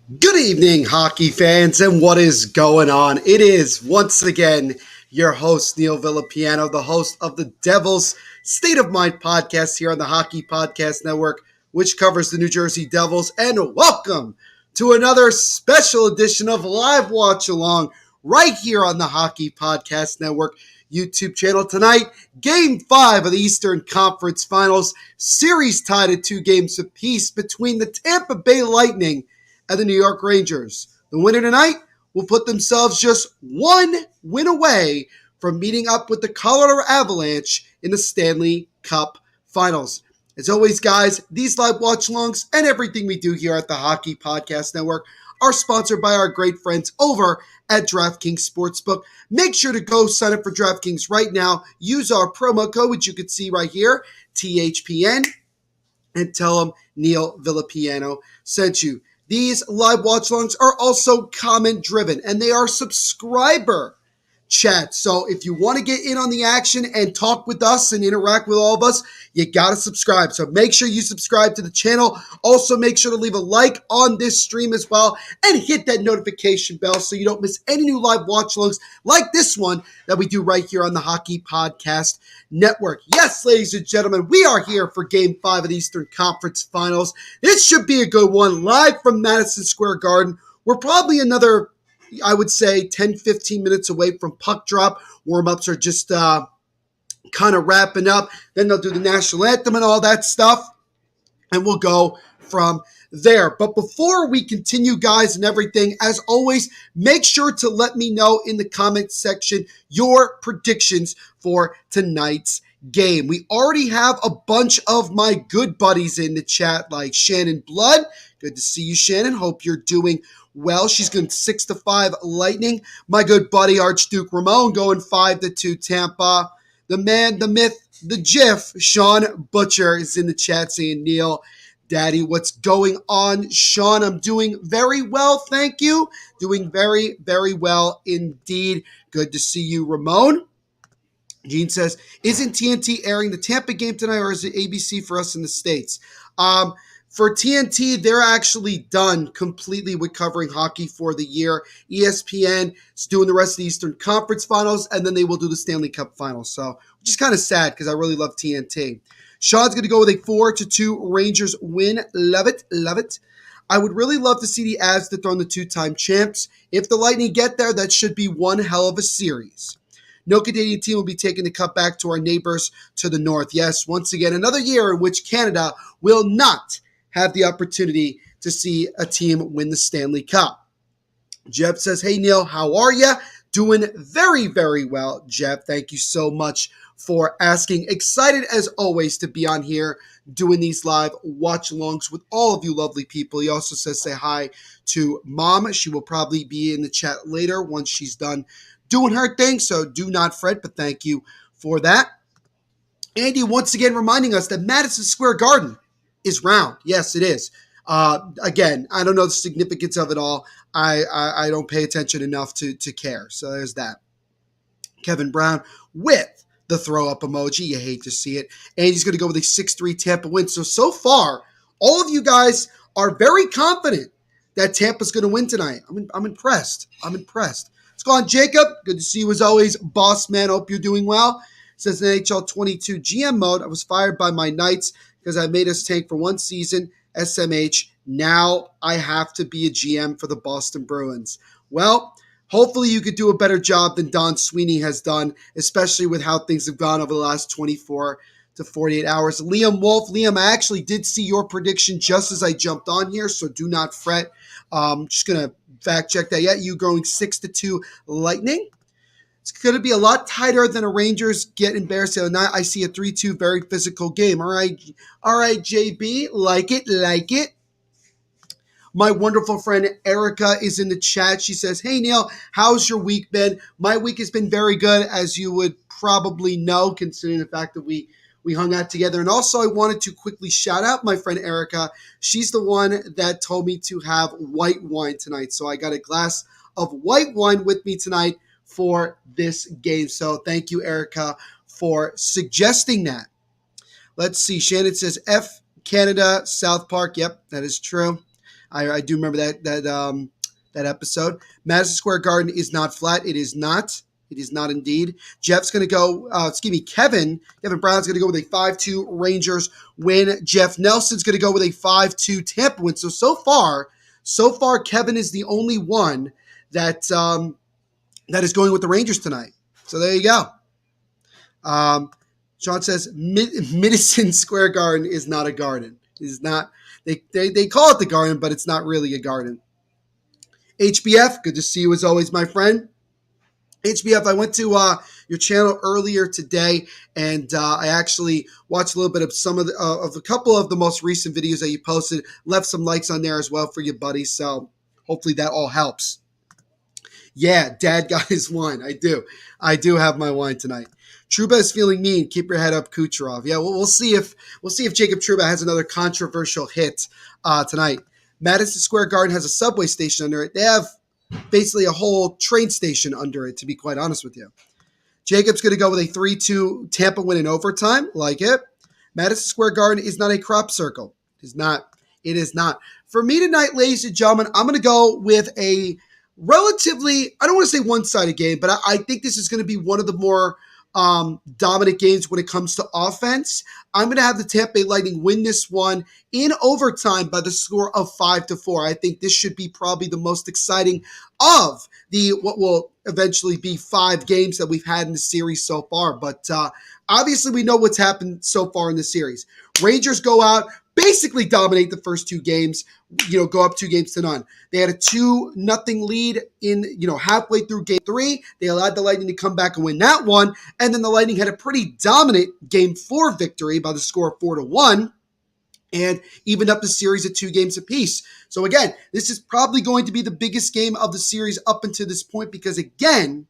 Good evening, hockey fans, and what is going on? It is once again your host, Neil Villapiano, the host of the Devils State of Mind podcast here on the Hockey Podcast Network, which covers the New Jersey Devils. And welcome to another special edition of Live Watch Along right here on the Hockey Podcast Network YouTube channel. Tonight, Game 5 of the Eastern Conference Finals, series tied at 2 games apiece between the Tampa Bay Lightning and the New York Rangers. The winner tonight will put themselves just one win away from meeting up with the Colorado Avalanche in the Stanley Cup Finals. As always, guys, these live watch-alongs and everything we do here at the Hockey Podcast Network are sponsored by our great friends over at DraftKings Sportsbook. Make sure to go sign up for DraftKings right now. Use our promo code, which you can see right here, THPN, and tell them Neil Villapiano sent you. These live watch-alongs are also comment-driven, and they are subscriber chat. So if you want to get in on the action and talk with us and interact with all of us, you got to subscribe. So make sure you subscribe to the channel. Also, make sure to leave a like on this stream as well and hit that notification bell so you don't miss any new live watch-alongs like this one that we do right here on the Hockey Podcast Network. Yes, ladies and gentlemen, we are here for Game 5 of the Eastern Conference Finals. This should be a good one, live from Madison Square Garden. We're probably another, I would say, 10, 15 minutes away from puck drop. Warm-ups are just kind of wrapping up. Then they'll do the national anthem and all that stuff, and we'll go from there. But before we continue, guys, and everything, as always, make sure to let me know in the comment section your predictions for tonight's game. We already have a bunch of my good buddies in the chat, like Shannon Blood. Good to see you, Shannon. Hope you're doing well. She's going 6-5 Lightning. My good buddy Archduke Ramon going 5-2 Tampa. The man, the myth, the GIF, Sean Butcher is in the chat saying, Neil, Daddy, what's going on? Sean, I'm doing very well, thank you. Doing very, very well indeed. Good to see you, Ramon. Gene says, isn't TNT airing the Tampa game tonight, or is it ABC for us in the States? For TNT, they're actually done completely with covering hockey for the year. ESPN is doing the rest of the Eastern Conference Finals, and then they will do the Stanley Cup Finals. So, which is kind of sad because I really love TNT. Sean's going to go with a 4-2 Rangers win. Love it, love it. I would really love to see the Avs dethrone the two-time champs. If the Lightning get there, that should be one hell of a series. No Canadian team will be taking the cup back to our neighbors to the north. Yes, once again, another year in which Canada will not have the opportunity to see a team win the Stanley Cup. Jeb says, hey, Neil, how are you? Doing very, very well, Jeb. Thank you so much for asking. Excited, as always, to be on here doing these live watch-alongs with all of you lovely people. He also says say hi to Mom. She will probably be in the chat later once she's done doing her thing, so do not fret, but thank you for that. Andy, once again, reminding us that Madison Square Garden is round. Yes, it is. Again, I don't know the significance of it all. I don't pay attention enough to care. So there's that. Kevin Brown with the throw-up emoji. You hate to see it. And he's going to go with a 6-3 Tampa win. So far, all of you guys are very confident that Tampa's going to win tonight. I'm impressed. I'm impressed. Let's go on, Jacob. Good to see you as always. Boss man, hope you're doing well. Says in NHL 22 GM mode, I was fired by my Knights because I made us tank for one season, SMH. Now I have to be a GM for the Boston Bruins. Well, hopefully you could do a better job than Don Sweeney has done, especially with how things have gone over the last 24 to 48 hours. Liam Wolf, Liam, I actually did see your prediction just as I jumped on here, so do not fret. Just going to fact check that. Yeah, you going 6-2 Lightning. It's going to be a lot tighter than a Rangers get embarrassed the other night. I see a 3-2 very physical game. All right, JB, like it. My wonderful friend Erica is in the chat. She says, hey, Neil, how's your week been? My week has been very good, as you would probably know, considering the fact that we hung out together. And also, I wanted to quickly shout out my friend Erica. She's the one that told me to have white wine tonight. So I got a glass of white wine with me tonight for this game. So thank you, Erica, for suggesting that. Let's see. Shannon says F Canada, South Park. Yep, that is true. I do remember that episode. Madison Square Garden is not flat. It is not. It is not indeed. Jeff's going to go, Kevin Brown's going to go with a 5-2 Rangers win. Jeff Nelson's going to go with a 5-2 Tampa win. So far, Kevin is the only one that is going with the Rangers tonight. So there you go. Sean says Madison Square Garden is not a garden. It is not. They call it the garden, but it's not really a garden. HBF, good to see you as always, my friend. HBF, I went to your channel earlier today, and I actually watched a little bit of of a couple of the most recent videos that you posted. Left some likes on there as well for you, buddy. So hopefully that all helps. Yeah, Dad got his wine. I do have my wine tonight. Trouba is feeling mean. Keep your head up, Kucherov. Yeah, we'll see if Jacob Trouba has another controversial hit tonight. Madison Square Garden has a subway station under it. They have basically a whole train station under it, to be quite honest with you. Jacob's going to go with a 3-2 Tampa win in overtime. Like it. Madison Square Garden is not a crop circle. It is not. It is not. For me tonight, ladies and gentlemen, I'm going to go with a relatively, I don't want to say one-sided game, but I think this is going to be one of the more dominant games when it comes to offense. I'm going to have the Tampa Bay Lightning win this one in overtime by the score of 5-4. I think this should be probably the most exciting of what will eventually be 5 games that we've had in the series so far. But obviously we know what's happened so far in the series. Rangers go out, basically dominate the first 2 games, go up 2-0. They had a 2-0 lead in, halfway through game 3. They allowed the Lightning to come back and win that one. And then the Lightning had a pretty dominant game 4 victory by the score of 4-1 and evened up the series at 2 games apiece. So again, this is probably going to be the biggest game of the series up until this point because again,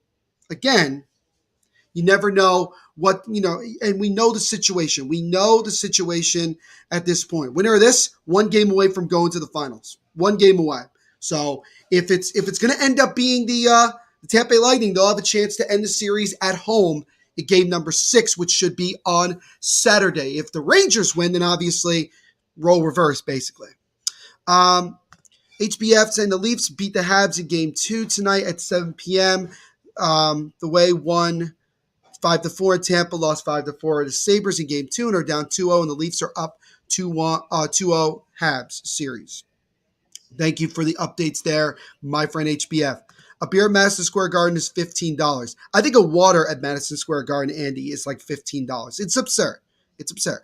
you never know what, and we know the situation. We know the situation at this point. Winner of this, 1 game away from going to the finals. 1 game away. So if it's going to end up being the Tampa Bay Lightning, they'll have a chance to end the series at home at game number 6, which should be on Saturday. If the Rangers win, then obviously role reverse, basically. HBF saying the Leafs beat the Habs in game 2 tonight at 7 p.m. The way won 5-4 in Tampa, lost 5-4. The Sabres in game 2 and are down 2-0, and the Leafs are up 2-0 Habs series. Thank you for the updates there, my friend HBF. A beer at Madison Square Garden is $15. I think a water at Madison Square Garden, Andy, is like $15. It's absurd. It's absurd.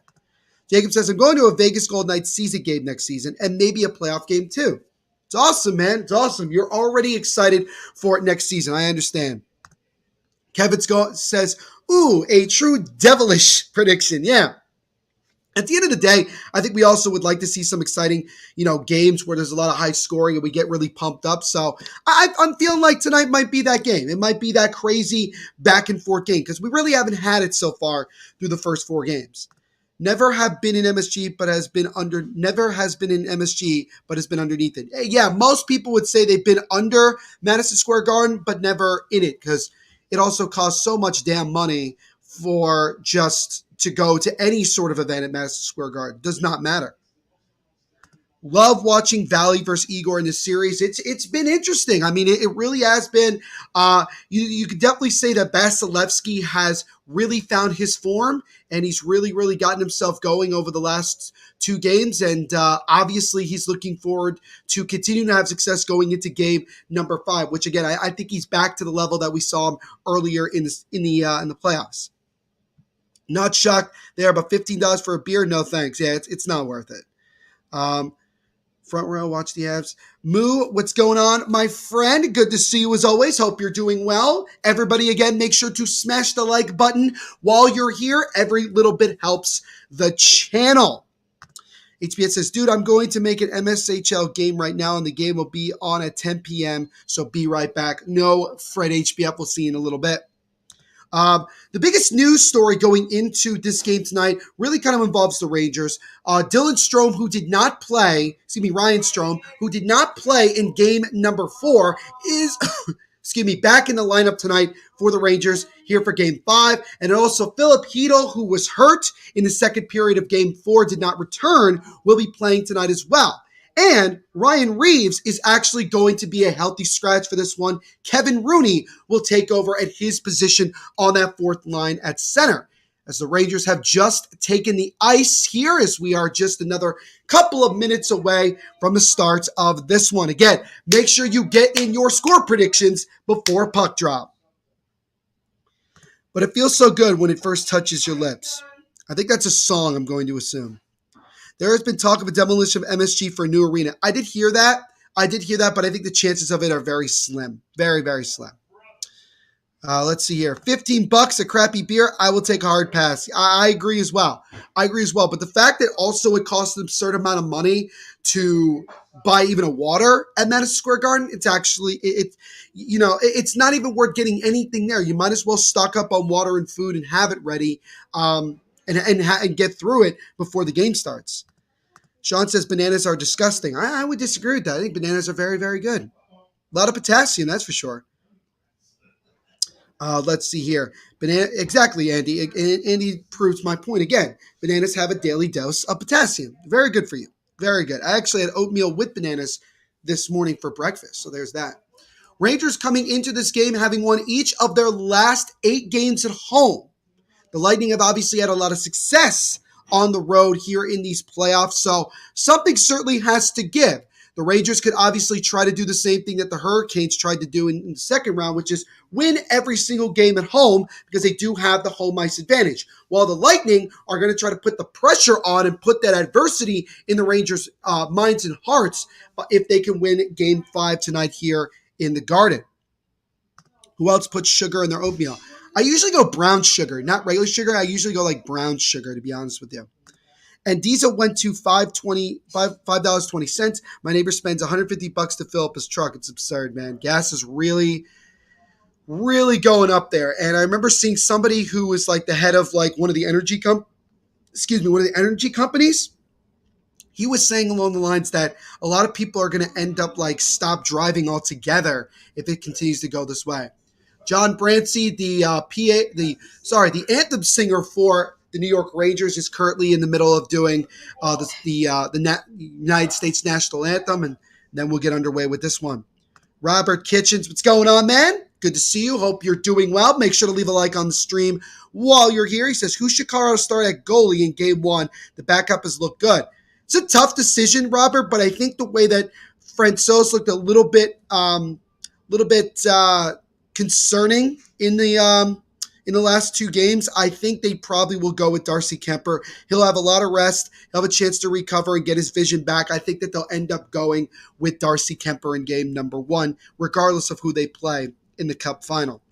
Jacob says, I'm going to a Vegas Golden Knights season game next season and maybe a playoff game too. It's awesome, man. It's awesome. You're already excited for it next season. I understand. Kevin says, ooh, a true devilish prediction. Yeah. At the end of the day, I think we also would like to see some exciting, games where there's a lot of high scoring and we get really pumped up. So I'm feeling like tonight might be that game. It might be that crazy back and forth game because we really haven't had it so far through the first 4 games. Never have been in MSG, but has been underneath it. Yeah, most people would say they've been under Madison Square Garden, but never in it because it also costs so much damn money for just to go to any sort of event at Madison Square Garden. Does not matter. Love watching Valley versus Igor in this series. It's been interesting. I mean, it really has been. You could definitely say that Vasilevsky has really found his form, and he's really, really gotten himself going over the last 2 games. And obviously, he's looking forward to continuing to have success going into game number 5. Which again, I think he's back to the level that we saw him earlier in the playoffs. Not shocked there, but $15 for a beer? No thanks. Yeah, it's not worth it. Front row, watch the Avs. Moo, what's going on, my friend? Good to see you as always. Hope you're doing well. Everybody, again, make sure to smash the like button while you're here. Every little bit helps the channel. HBS says, dude, I'm going to make an MSHL game right now, and the game will be on at 10 p.m., so be right back. No, Fred HBF. We'll see you in a little bit. The biggest news story going into this game tonight really kind of involves the Rangers. Ryan Strome, who did not play in game number 4, is, back in the lineup tonight for the Rangers here for game 5. And also Philip Hedl, who was hurt in the second period of game 4, did not return, will be playing tonight as well. And Ryan Reeves is actually going to be a healthy scratch for this one. Kevin Rooney will take over at his position on that fourth line at center, as the Rangers have just taken the ice here, as we are just another couple of minutes away from the start of this one. Again, make sure you get in your score predictions before puck drop. But it feels so good when it first touches your lips. I think that's a song, I'm going to assume. There has been talk of a demolition of MSG for a new arena. I did hear that, but I think the chances of it are very slim. Very, very slim. Let's see here. $15, a crappy beer. I will take a hard pass. I agree as well. But the fact that also it costs an absurd amount of money to buy even a water at Madison Square Garden, it's actually, it's not even worth getting anything there. You might as well stock up on water and food and have it ready and get through it before the game starts. Sean says bananas are disgusting. I would disagree with that. I think bananas are very, very good. A lot of potassium, that's for sure. Let's see here. Exactly, Andy. Andy proves my point again. Bananas have a daily dose of potassium. Very good for you. Very good. I actually had oatmeal with bananas this morning for breakfast, so there's that. Rangers coming into this game having won each of their last 8 games at home. The Lightning have obviously had a lot of success on the road here in these playoffs, so something certainly has to give. The Rangers could obviously try to do the same thing that the Hurricanes tried to do in the second round, which is win every single game at home because they do have the home ice advantage. While the Lightning are going to try to put the pressure on and put that adversity in the Rangers' minds and hearts if they can win Game 5 tonight here in the Garden. Who else puts sugar in their oatmeal? I usually go brown sugar, not regular sugar. I usually go like brown sugar, to be honest with you. And diesel went to $5.20. My neighbor spends $150 to fill up his truck. It's absurd, man. Gas is really, really going up there. And I remember seeing somebody who was like the head of like one of the energy companies. He was saying along the lines that a lot of people are going to end up like stop driving altogether if it continues to go this way. John Brancy, the anthem singer for the New York Rangers, is currently in the middle of doing the United States national anthem, and then we'll get underway with this one. Robert Kitchens, what's going on, man? Good to see you. Hope you're doing well. Make sure to leave a like on the stream while you're here. He says, who should Colorado start at goalie in Game 1? The backup has looked good. It's a tough decision, Robert, but I think the way that Francouz looked a little bit concerning in the last 2 games, I think they probably will go with Darcy Kuemper. He'll have a lot of rest. He'll have a chance to recover and get his vision back. I think that they'll end up going with Darcy Kuemper in game number 1, regardless of who they play in the Cup final.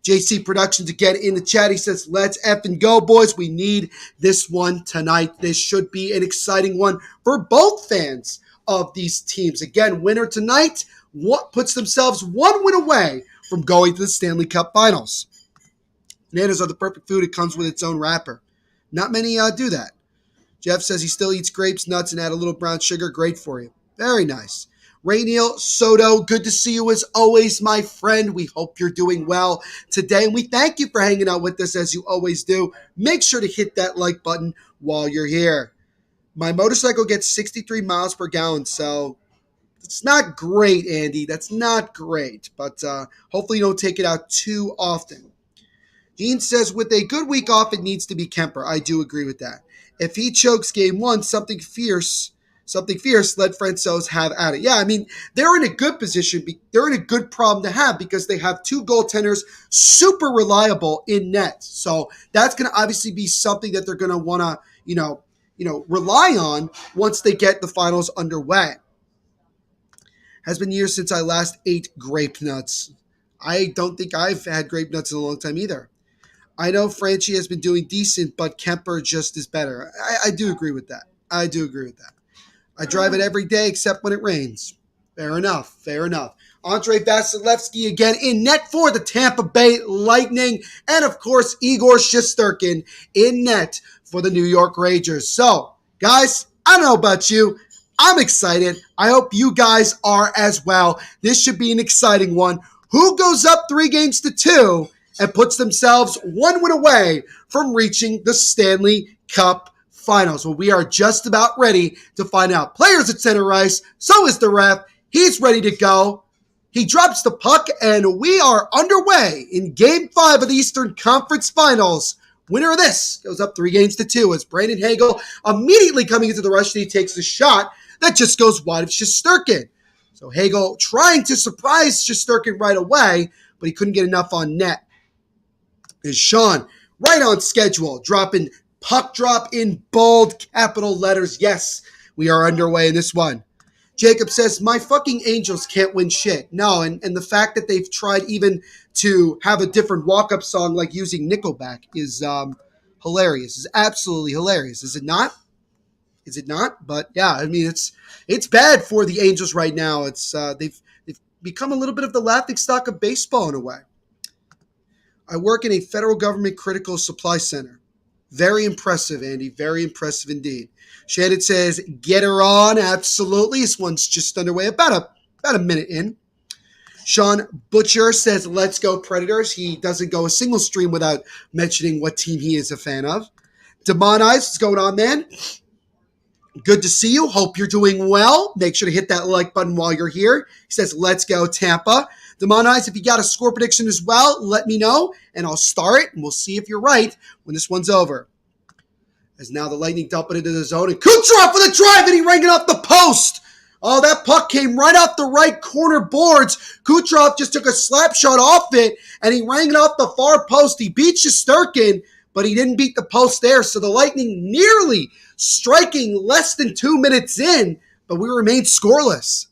JC Productions again in the chat. He says, let's effing go, boys. We need this one tonight. This should be an exciting one for both fans of these teams. Again, winner tonight, what puts themselves 1 win away from going to the Stanley Cup Finals. Bananas are the perfect food. It comes with its own wrapper. Not many do that. Jeff says he still eats grapes, nuts, and add a little brown sugar. Great for you. Very nice. Rainiel Soto, good to see you as always, my friend. We hope you're doing well today, and we thank you for hanging out with us as you always do. Make sure to hit that like button while you're here. My motorcycle gets 63 miles per gallon, so it's not great, Andy. That's not great, but hopefully you don't take it out too often. Dean says, with a good week off, it needs to be Kuemper. I do agree with that. If he chokes game 1, something fierce, let Francouz have at it. Yeah, I mean, they're in a good position. They're in a good problem to have because they have 2 goaltenders super reliable in net. So that's going to obviously be something that they're going to want to, rely on once they get the finals underway. Has been years since I last ate grape nuts. I don't think I've had grape nuts in a long time either. I know Franchi has been doing decent, but Kuemper just is better. I do agree with that. I drive it every day except when it rains. Fair enough. Andre Vasilevsky again in net for the Tampa Bay Lightning. And, of course, Igor Shesterkin in net for the New York Rangers. So, guys, I don't know about you. I'm excited. I hope you guys are as well. This should be an exciting one. Who goes up 3-2 and puts themselves 1 win away from reaching the Stanley Cup finals, where we are just about ready to find out. Players at center ice, so is the ref. He's ready to go. He drops the puck, and we are underway in Game 5 of the Eastern Conference Finals. Winner of this goes up 3-2 as Brandon Hagel, immediately coming into the rush, he takes a shot that just goes wide of Shesterkin. So Hagel trying to surprise Shesterkin right away, but he couldn't get enough on net. Is Sean right on schedule, dropping puck drop in bold capital letters. Yes, we are underway in this one. Jacob says, my fucking Angels can't win shit. No, and the fact that they've tried even to have a different walk-up song like using Nickelback is hilarious. It's absolutely hilarious. Is it not? Is it not? But yeah, I mean, it's bad for the Angels right now. It's they've become a little bit of the laughingstock of baseball in a way. I work in a federal government critical supply center. Very impressive, Andy. Very impressive indeed. Shannon says, get her on. Absolutely. This one's just underway. About a minute in. Sean Butcher says, let's go Predators. He doesn't go a single stream without mentioning what team he is a fan of. Boomannis, what's going on, man? Good to see you. Hope you're doing well. Make sure to hit that like button while you're here. He says, let's go Tampa. Boomannis, if you got a score prediction as well, let me know, and I'll start it, and we'll see if you're right when this one's over. As now the Lightning dump it into the zone, and Kucherov for the drive, and he rang it off the post. Oh, that puck came right off the right corner boards. Kucherov just took a slap shot off it, and he rang it off the far post. He beat Shesterkin, but he didn't beat the post there, so the Lightning nearly striking less than 2 minutes in, but we remain scoreless.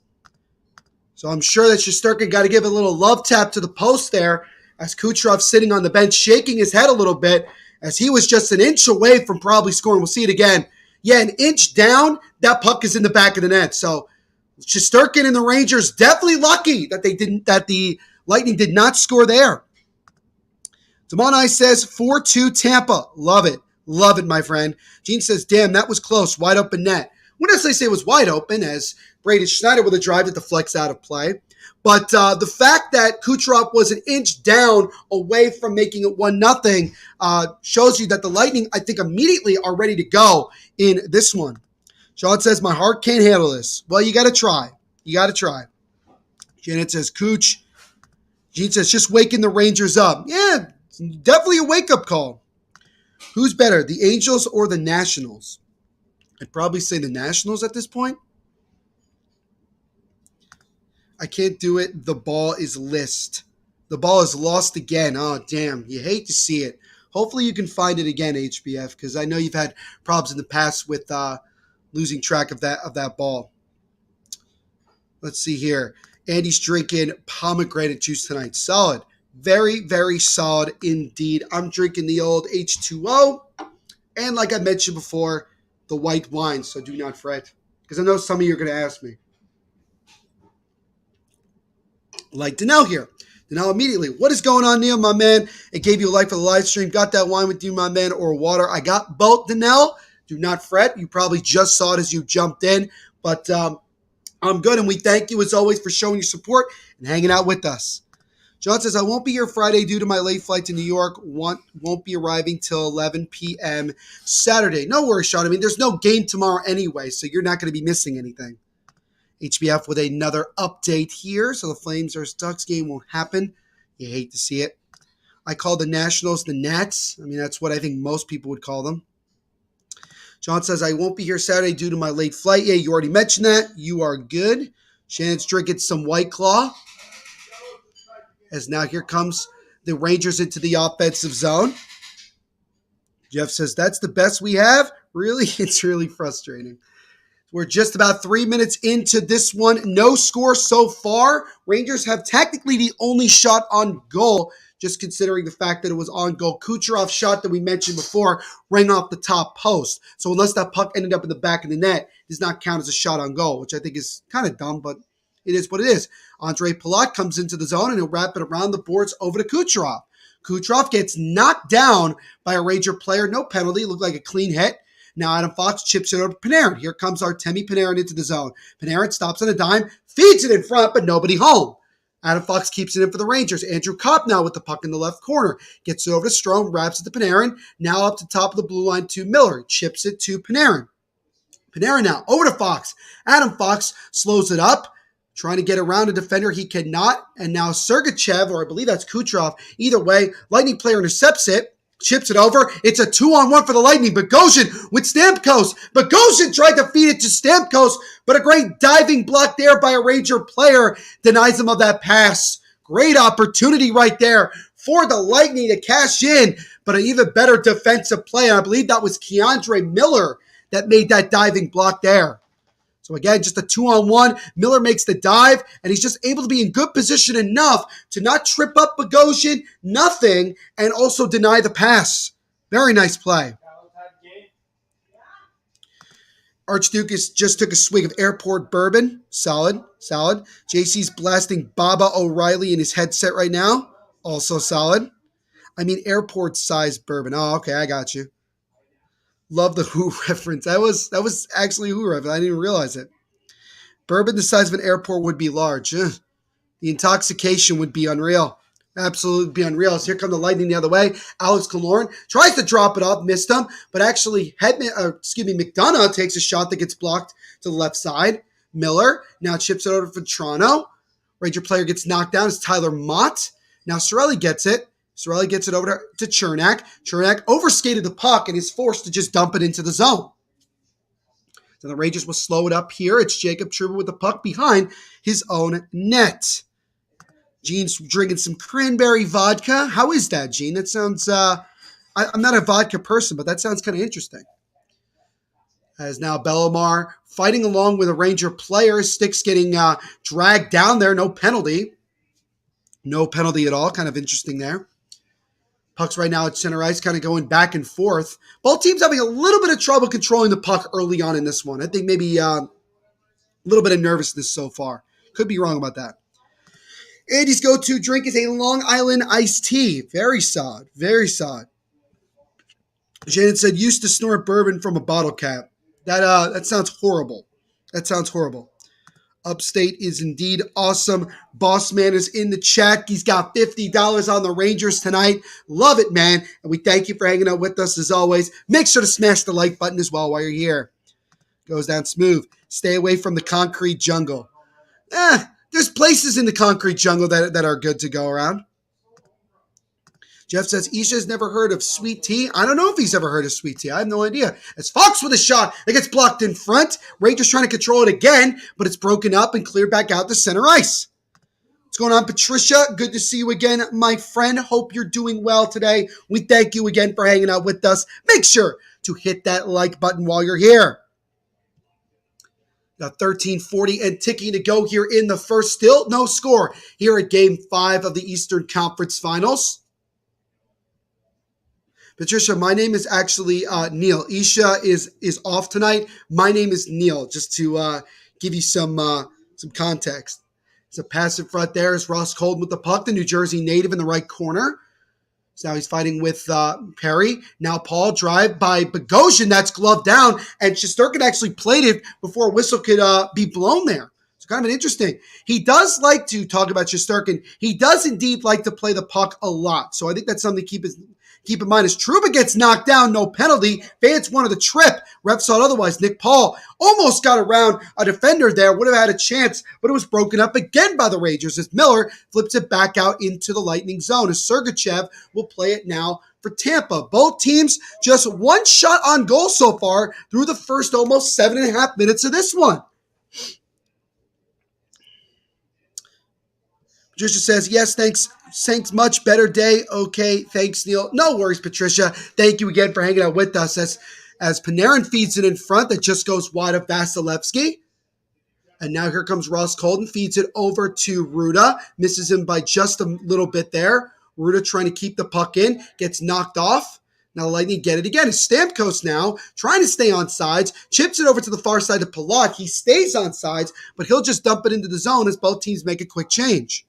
So I'm sure that Shesterkin got to give a little love tap to the post there as Kucherov sitting on the bench shaking his head a little bit as he was just an inch away from probably scoring. We'll see it again. Yeah, an inch down, that puck is in the back of the net. So Shesterkin and the Rangers definitely lucky that the Lightning did not score there. Boomannis says 4-2 Tampa. Love it. Love it, my friend. Gene says, damn, that was close. Wide open net. Wouldn't necessarily say it was wide open as Braden Schneider with a drive that deflects out of play. But the fact that Kucherov was an inch down away from making it 1-0 shows you that the Lightning, I think, immediately are ready to go in this one. Sean says, my heart can't handle this. Well, you got to try. You got to try. Janet says, Cooch. Gene says, just waking the Rangers up. Yeah, definitely a wake-up call. Who's better, the Angels or the Nationals? I'd probably say the Nationals at this point. I can't do it. The ball is list. The ball is lost again. Oh, damn. You hate to see it. Hopefully you can find it again, HBF, because I know you've had problems in the past with losing track of that ball. Let's see here. Andy's drinking pomegranate juice tonight. Solid. Very, very solid indeed. I'm drinking the old H2O. And like I mentioned before, the white wine. So do not fret. Because I know some of you are going to ask me. Like Danelle here. Danelle immediately. What is going on, Neil, my man? It gave you a like for the live stream. Got that wine with you, my man, or water? I got both, Danelle. Do not fret. You probably just saw it as you jumped in. But I'm good, and we thank you, as always, for showing your support and hanging out with us. John says, I won't be here Friday due to my late flight to New York. Won't be arriving till 11 p.m. Saturday. No worries, Sean. I mean, there's no game tomorrow anyway, so you're not going to be missing anything. HBF with another update here. So the Flames vs. Ducks game won't happen. You hate to see it. I call the Nationals the Nats. I mean, that's what I think most people would call them. John says, I won't be here Saturday due to my late flight. Yeah, you already mentioned that. You are good. Shannon's drinking some White Claw. As now here comes the Rangers into the offensive zone. Jeff says, that's the best we have? Really? It's really frustrating. We're just about 3 minutes into this one. No score so far. Rangers have technically the only shot on goal, just considering the fact that it was on goal. Kucherov's shot that we mentioned before rang off the top post. So unless that puck ended up in the back of the net, it does not count as a shot on goal, which I think is kind of dumb, but it is what it is. Andre Palat comes into the zone, and he'll wrap it around the boards over to Kucherov. Kucherov gets knocked down by a Ranger player. No penalty. Looked like a clean hit. Now Adam Fox chips it over to Panarin. Here comes Artemi Panarin into the zone. Panarin stops on a dime, feeds it in front, but nobody home. Adam Fox keeps it in for the Rangers. Andrew Kopp now with the puck in the left corner. Gets it over to Strome, wraps it to Panarin. Now up to top of the blue line to Miller. Chips it to Panarin. Panarin now over to Fox. Adam Fox slows it up. Trying to get around a defender. He cannot. And now Sergachev, or I believe that's Kucherov. Either way, Lightning player intercepts it. Chips it over. It's a 2-on-1 for the Lightning. Bogosian with Stamkos. Bogosian tried to feed it to Stamkos, but a great diving block there by a Ranger player denies him of that pass. Great opportunity right there for the Lightning to cash in, but an even better defensive play. And I believe that was Keandre Miller that made that diving block there. So again, just a 2-on-1. Miller makes the dive, and he's just able to be in good position enough to not trip up Bogosian, nothing, and also deny the pass. Very nice play. Archduke just took a swig of airport bourbon. Solid, solid. JC's blasting Baba O'Reilly in his headset right now. Also solid. I mean airport-sized bourbon. Oh, okay, I got you. Love the Who reference. That was actually a Who reference. I didn't even realize it. Bourbon the size of an airport would be large. Ugh. The intoxication would be unreal. Absolutely be unreal. So here come the Lightning the other way. Alex Killorn tries to drop it off, missed him, but actually McDonough takes a shot that gets blocked to the left side. Miller now chips it over for Toronto. Ranger player gets knocked down. It's Tyler Mott. Now Cirelli gets it. Cirelli gets it over to Chernak. Chernak overskated the puck and is forced to just dump it into the zone. So the Rangers will slow it up here. It's Jacob Trouba with the puck behind his own net. Gene's drinking some cranberry vodka. How is that, Gene? That sounds, I'm not a vodka person, but that sounds kind of interesting. As now Bellemare fighting along with a Ranger player. Sticks getting dragged down there. No penalty. No penalty at all. Kind of interesting there. Puck's right now at center ice, kind of going back and forth. Both teams having a little bit of trouble controlling the puck early on in this one. I think maybe a little bit of nervousness so far. Could be wrong about that. Andy's go-to drink is a Long Island iced tea. Very solid. Very solid. Shannon said, used to snort bourbon from a bottle cap. That sounds horrible. That sounds horrible. Upstate is indeed awesome. Boss Man is in the chat. He's got $50 on the Rangers tonight. Love it, man. And we thank you for hanging out with us as always. Make sure to smash the like button as well while you're here. Goes down smooth. Stay away from the concrete jungle. There's places in the concrete jungle that are good to go around. Jeff says, Isha's never heard of sweet tea. I don't know if he's ever heard of sweet tea. I have no idea. It's Fox with a shot that gets blocked in front. Rangers trying to control it again, but it's broken up and cleared back out to center ice. What's going on, Patricia? Good to see you again, my friend. Hope you're doing well today. We thank you again for hanging out with us. Make sure to hit that like button while you're here. Got 13:40 and ticking to go here in the first. Still no score here at Game 5 of the Eastern Conference Finals. Patricia, my name is actually Neil. Isha is off tonight. My name is Neil, just to give you some context. It's a pass in front there. Is Ross Colton with the puck, the New Jersey native in the right corner. So now he's fighting with Perry. Now Paul drive by Bogosian. That's gloved down. And Shesterkin actually played it before a whistle could be blown there. So kind of an interesting. He does like to talk about Shesterkin. He does indeed like to play the puck a lot. So I think that's something to keep in mind. As Trouba gets knocked down, no penalty. Fans wanted the trip. Ref saw it otherwise. Nick Paul almost got around a defender there. Would have had a chance, but it was broken up again by the Rangers as Miller flips it back out into the Lightning zone. As Sergachev will play it now for Tampa. Both teams just one shot on goal so far through the first almost 7.5 minutes of this one. Patricia says, yes, thanks. Much better day. Okay, thanks, Neil. No worries, Patricia. Thank you again for hanging out with us as Panarin feeds it in front. That just goes wide of Vasilevsky. And now here comes Ross Colton. Feeds it over to Ruda. Misses him by just a little bit there. Ruda trying to keep the puck in. Gets knocked off. Now the Lightning get it again. It's Stamkos now trying to stay on sides. Chips it over to the far side of Palat. He stays on sides, but he'll just dump it into the zone as both teams make a quick change.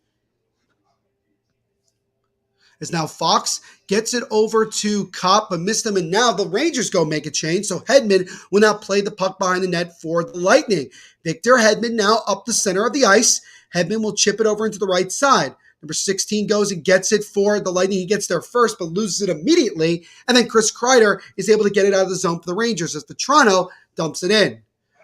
As now Fox gets it over to Kopp, but missed him, and now the Rangers go make a change, so Hedman will now play the puck behind the net for the Lightning. Victor Hedman now up the center of the ice, Hedman will chip it over into the right side. Number 16 goes and gets it for the Lightning. He gets there first, but loses it immediately. And then Chris Kreider is able to get it out of the zone for the Rangers as the Toronto dumps it in.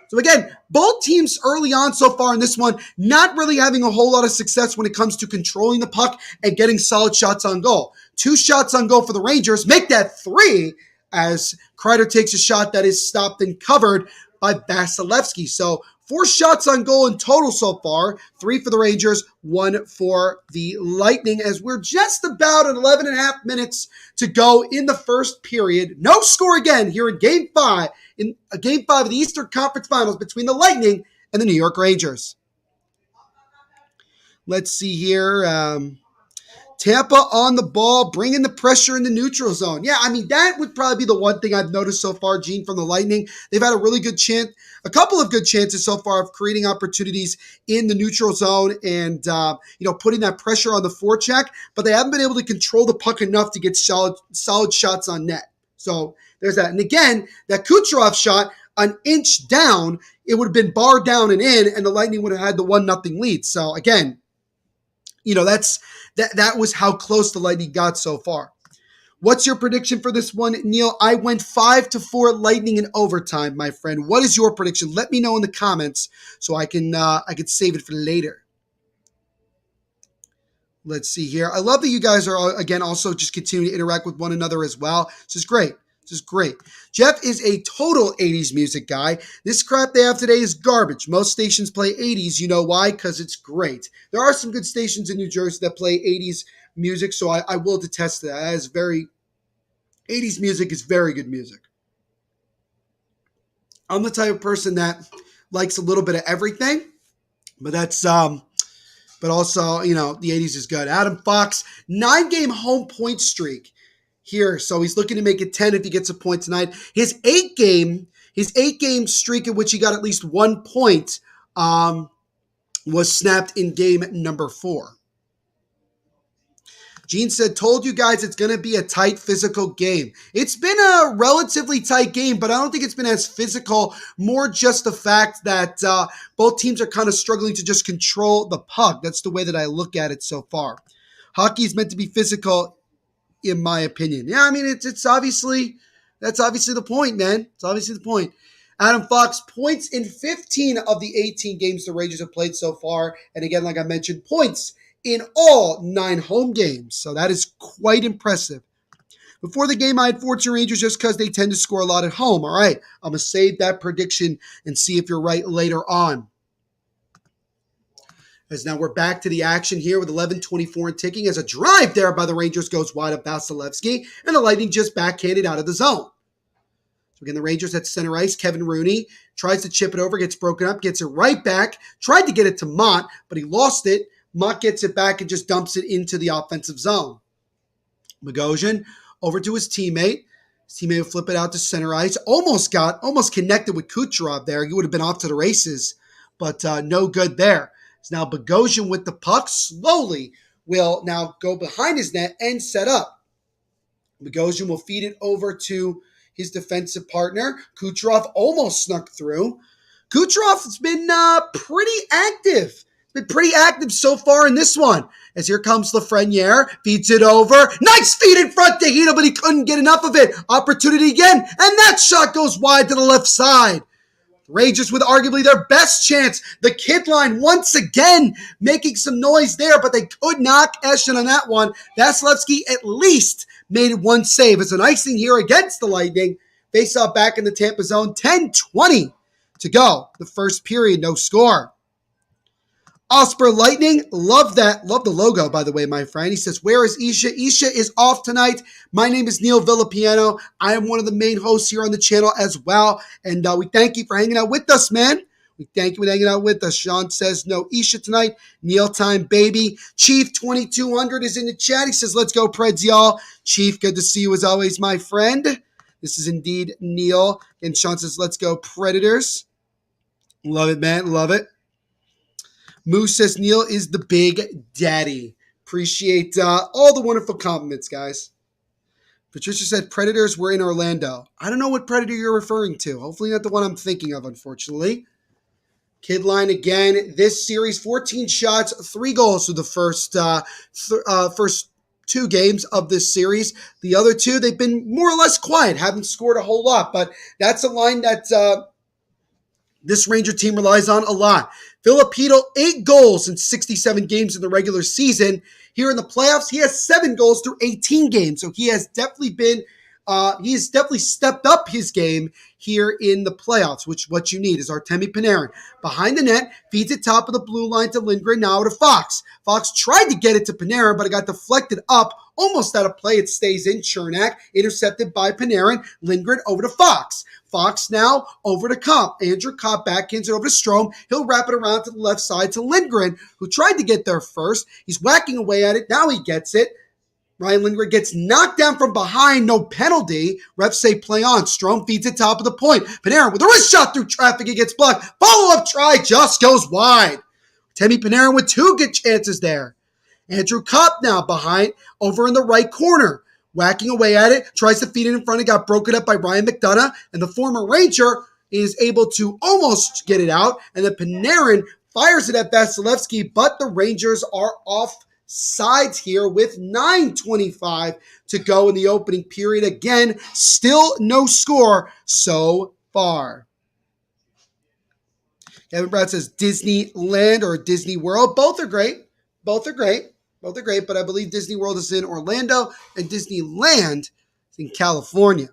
So again, both teams early on so far in this one, not really having a whole lot of success when it comes to controlling the puck and getting solid shots on goal. 2 shots on goal for the Rangers, make that 3 as Kreider takes a shot that is stopped and covered by Vasilevsky. So 4 shots on goal in total so far, 3 for the Rangers, 1 for the Lightning, as we're just about at 11 and a half minutes to go in the first period. No score again here in Game 5, in Game 5 of the Eastern Conference Finals between the Lightning and the New York Rangers. Let's see here. Tampa on the ball, bringing the pressure in the neutral zone. Yeah, I mean, that would probably be the one thing I've noticed so far, Gene, from the Lightning. They've had a really good chance, a couple of good chances so far of creating opportunities in the neutral zone and, putting that pressure on the forecheck, but they haven't been able to control the puck enough to get solid shots on net. So there's that. And again, that Kucherov shot, an inch down, it would have been barred down and in, and the Lightning would have had the 1-0 lead. So again, that was how close the Lightning got so far. What's your prediction for this one, Neil? I went 5-4 Lightning in overtime, my friend. What is your prediction? Let me know in the comments so I can save it for later. Let's see here. I love that you guys are, again, also just continuing to interact with one another as well. This is great. This is great. Jeff is a total 80s music guy. This crap they have today is garbage. Most stations play 80s. You know why? Because it's great. There are some good stations in New Jersey that play 80s music, so I will detest that. 80s music is very good music. I'm the type of person that likes a little bit of everything, but that's but also, the 80s is good. Adam Fox, 9-game home point streak here. So he's looking to make it 10 if he gets a point tonight. His 8-game streak in which he got at least 1 point was snapped in game number 4. Gene said, told you guys it's going to be a tight physical game. It's been a relatively tight game, but I don't think it's been as physical. More just the fact that both teams are kind of struggling to just control the puck. That's the way that I look at it so far. Hockey is meant to be physical, in my opinion. Yeah, I mean, that's obviously the point, man. It's obviously the point. Adam Fox, points in 15 of the 18 games the Rangers have played so far. And again, like I mentioned, points in all 9 home games. So that is quite impressive. Before the game, I had 14 Rangers just because they tend to score a lot at home. All right, I'm going to save that prediction and see if you're right later on. As now we're back to the action here with 11:24 and ticking as a drive there by the Rangers goes wide of Vasilevsky, and the Lightning just backhanded out of the zone. So again, the Rangers at center ice. Kevin Rooney tries to chip it over, gets broken up, gets it right back, tried to get it to Mott, but he lost it. Mott gets it back and just dumps it into the offensive zone. Bogosian over to his teammate. His teammate will flip it out to center ice. Almost connected with Kucherov there. He would have been off to the races, but no good there. So now Bogosian with the puck slowly will now go behind his net and set up. Bogosian will feed it over to his defensive partner. Kucherov almost snuck through. Kucherov has been pretty active. Been pretty active so far in this one. As here comes Lafreniere, feeds it over. Nice feed in front to Hito, but he couldn't get enough of it. Opportunity again, and that shot goes wide to the left side. Rangers with arguably their best chance. The kid line once again making some noise there, but they could not cash in on that one. Vasilevsky at least made one save. It's an icing here against the Lightning. Face off back in the Tampa zone. 10:20 to go. The first period, no score. Osper Lightning, love that. Love the logo, by the way, my friend. He says, where is Isha? Isha is off tonight. My name is Neil Villapiano. I am one of the main hosts here on the channel as well. And we thank you for hanging out with us, man. We thank you for hanging out with us. Sean says, no Isha tonight. Neil time, baby. Chief 2200 is in the chat. He says, let's go, Preds, y'all. Chief, good to see you as always, my friend. This is indeed Neil. And Sean says, let's go, Predators. Love it, man. Love it. Moose says Neil is the big daddy. Appreciate all the wonderful compliments, guys. Patricia said Predators were in Orlando. I don't know what Predator you're referring to. Hopefully not the one I'm thinking of, unfortunately. Kidline again. This series, 14 shots, 3 goals through the first 2 games of this series. The other 2, they've been more or less quiet, haven't scored a whole lot, but that's a line that this Ranger team relies on a lot. Filipino, 8 goals in 67 games in the regular season. Here in the playoffs, he has 7 goals through 18 games. So he has definitely stepped up his game here in the playoffs, which what you need is Artemi Panarin. Behind the net, feeds it top of the blue line to Lindgren, now to Fox. Fox tried to get it to Panarin, but it got deflected up, almost out of play. It stays in. Chernak, intercepted by Panarin. Lindgren over to Fox. Fox now over to Kopp. Andrew Kopp backhands it over to Strome. He'll wrap it around to the left side to Lindgren, who tried to get there first. He's whacking away at it. Now he gets it. Ryan Lindgren gets knocked down from behind. No penalty. Refs say play on. Strome feeds it top of the point. Panarin with a wrist shot through traffic. It gets blocked. Follow-up try just goes wide. Temi Panarin with 2 good chances there. Andrew Kopp now behind over in the right corner. Whacking away at it, tries to feed it in front. It got broken up by Ryan McDonough, and the former Ranger is able to almost get it out. And then Panarin fires it at Vasilevsky, but the Rangers are off sides here with 9:25 to go in the opening period. Again, still no score so far. Kevin Brown says Disneyland or Disney World. Both are great. Both are great, but I believe Disney World is in Orlando and Disneyland is in California.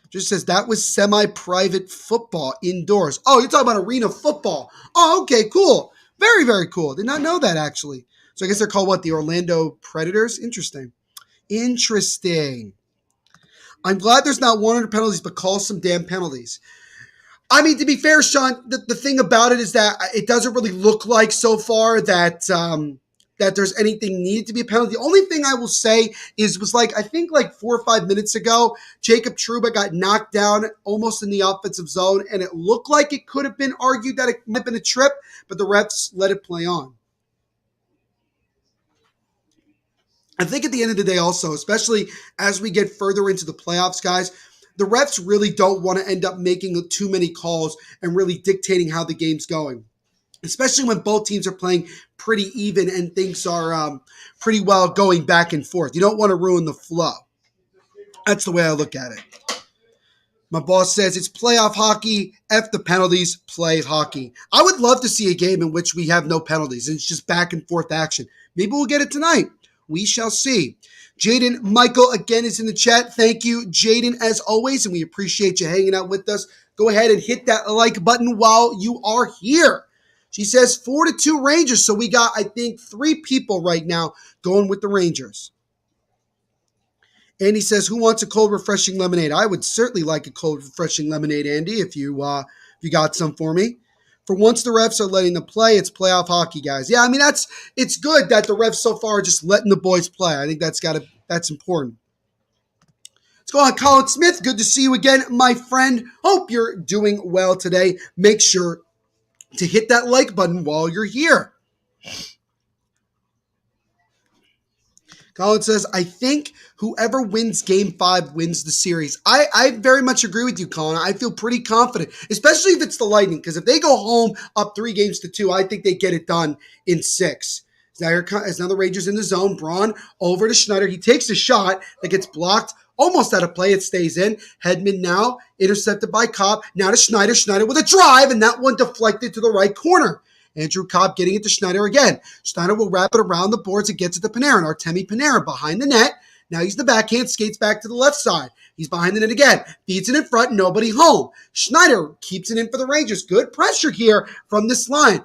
Just says that was semi-private football indoors. Oh, you're talking about arena football. Oh, okay, cool. Very, very cool. Did not know that, actually. So I guess they're called what? The Orlando Predators? Interesting. I'm glad there's not 100 penalties, but call some damn penalties. I mean, to be fair, Sean, the thing about it is that it doesn't really look like so far that that there's anything needed to be a penalty. The only thing I will say was I think 4 or 5 minutes ago, Jacob Trouba got knocked down almost in the offensive zone, and it looked like it could have been argued that it might have been a trip, but the refs let it play on. I think at the end of the day also, especially as we get further into the playoffs, guys, the refs really don't want to end up making too many calls and really dictating how the game's going, especially when both teams are playing pretty even and things are pretty well going back and forth. You don't want to ruin the flow. That's the way I look at it. My boss says it's playoff hockey. F the penalties, play hockey. I would love to see a game in which we have no penalties and it's just back and forth action. Maybe we'll get it tonight. We shall see. Jaden Michael again is in the chat. Thank you, Jaden, as always, and we appreciate you hanging out with us. Go ahead and hit that like button while you are here. She says 4-2 Rangers, so we got, I think, 3 people right now going with the Rangers. Andy says, who wants a cold, refreshing lemonade? I would certainly like a cold, refreshing lemonade, Andy, if you got some for me. For once the refs are letting them play, it's playoff hockey, guys. Yeah, I mean, it's good that the refs so far are just letting the boys play. I think that's important. Let's go on, Colin Smith. Good to see you again, my friend. Hope you're doing well today. Make sure to hit that like button while you're here. Colin says, I think whoever wins Game 5 wins the series. I very much agree with you, Colin. I feel pretty confident, especially if it's the Lightning, because if they go home up 3-2, I think they get it done in 6. Now the Rangers in the zone. Braun over to Schneider. He takes a shot that gets blocked, almost out of play. It stays in. Hedman now intercepted by Kopp. Now to Schneider. Schneider with a drive, and that one deflected to the right corner. Andrew Kopp getting it to Schneider again. Schneider will wrap it around the boards and gets it to Panarin. Artemi Panarin behind the net. Now he's the backhand, skates back to the left side. He's behind the net again. Feeds it in front, nobody home. Schneider keeps it in for the Rangers. Good pressure here from this line.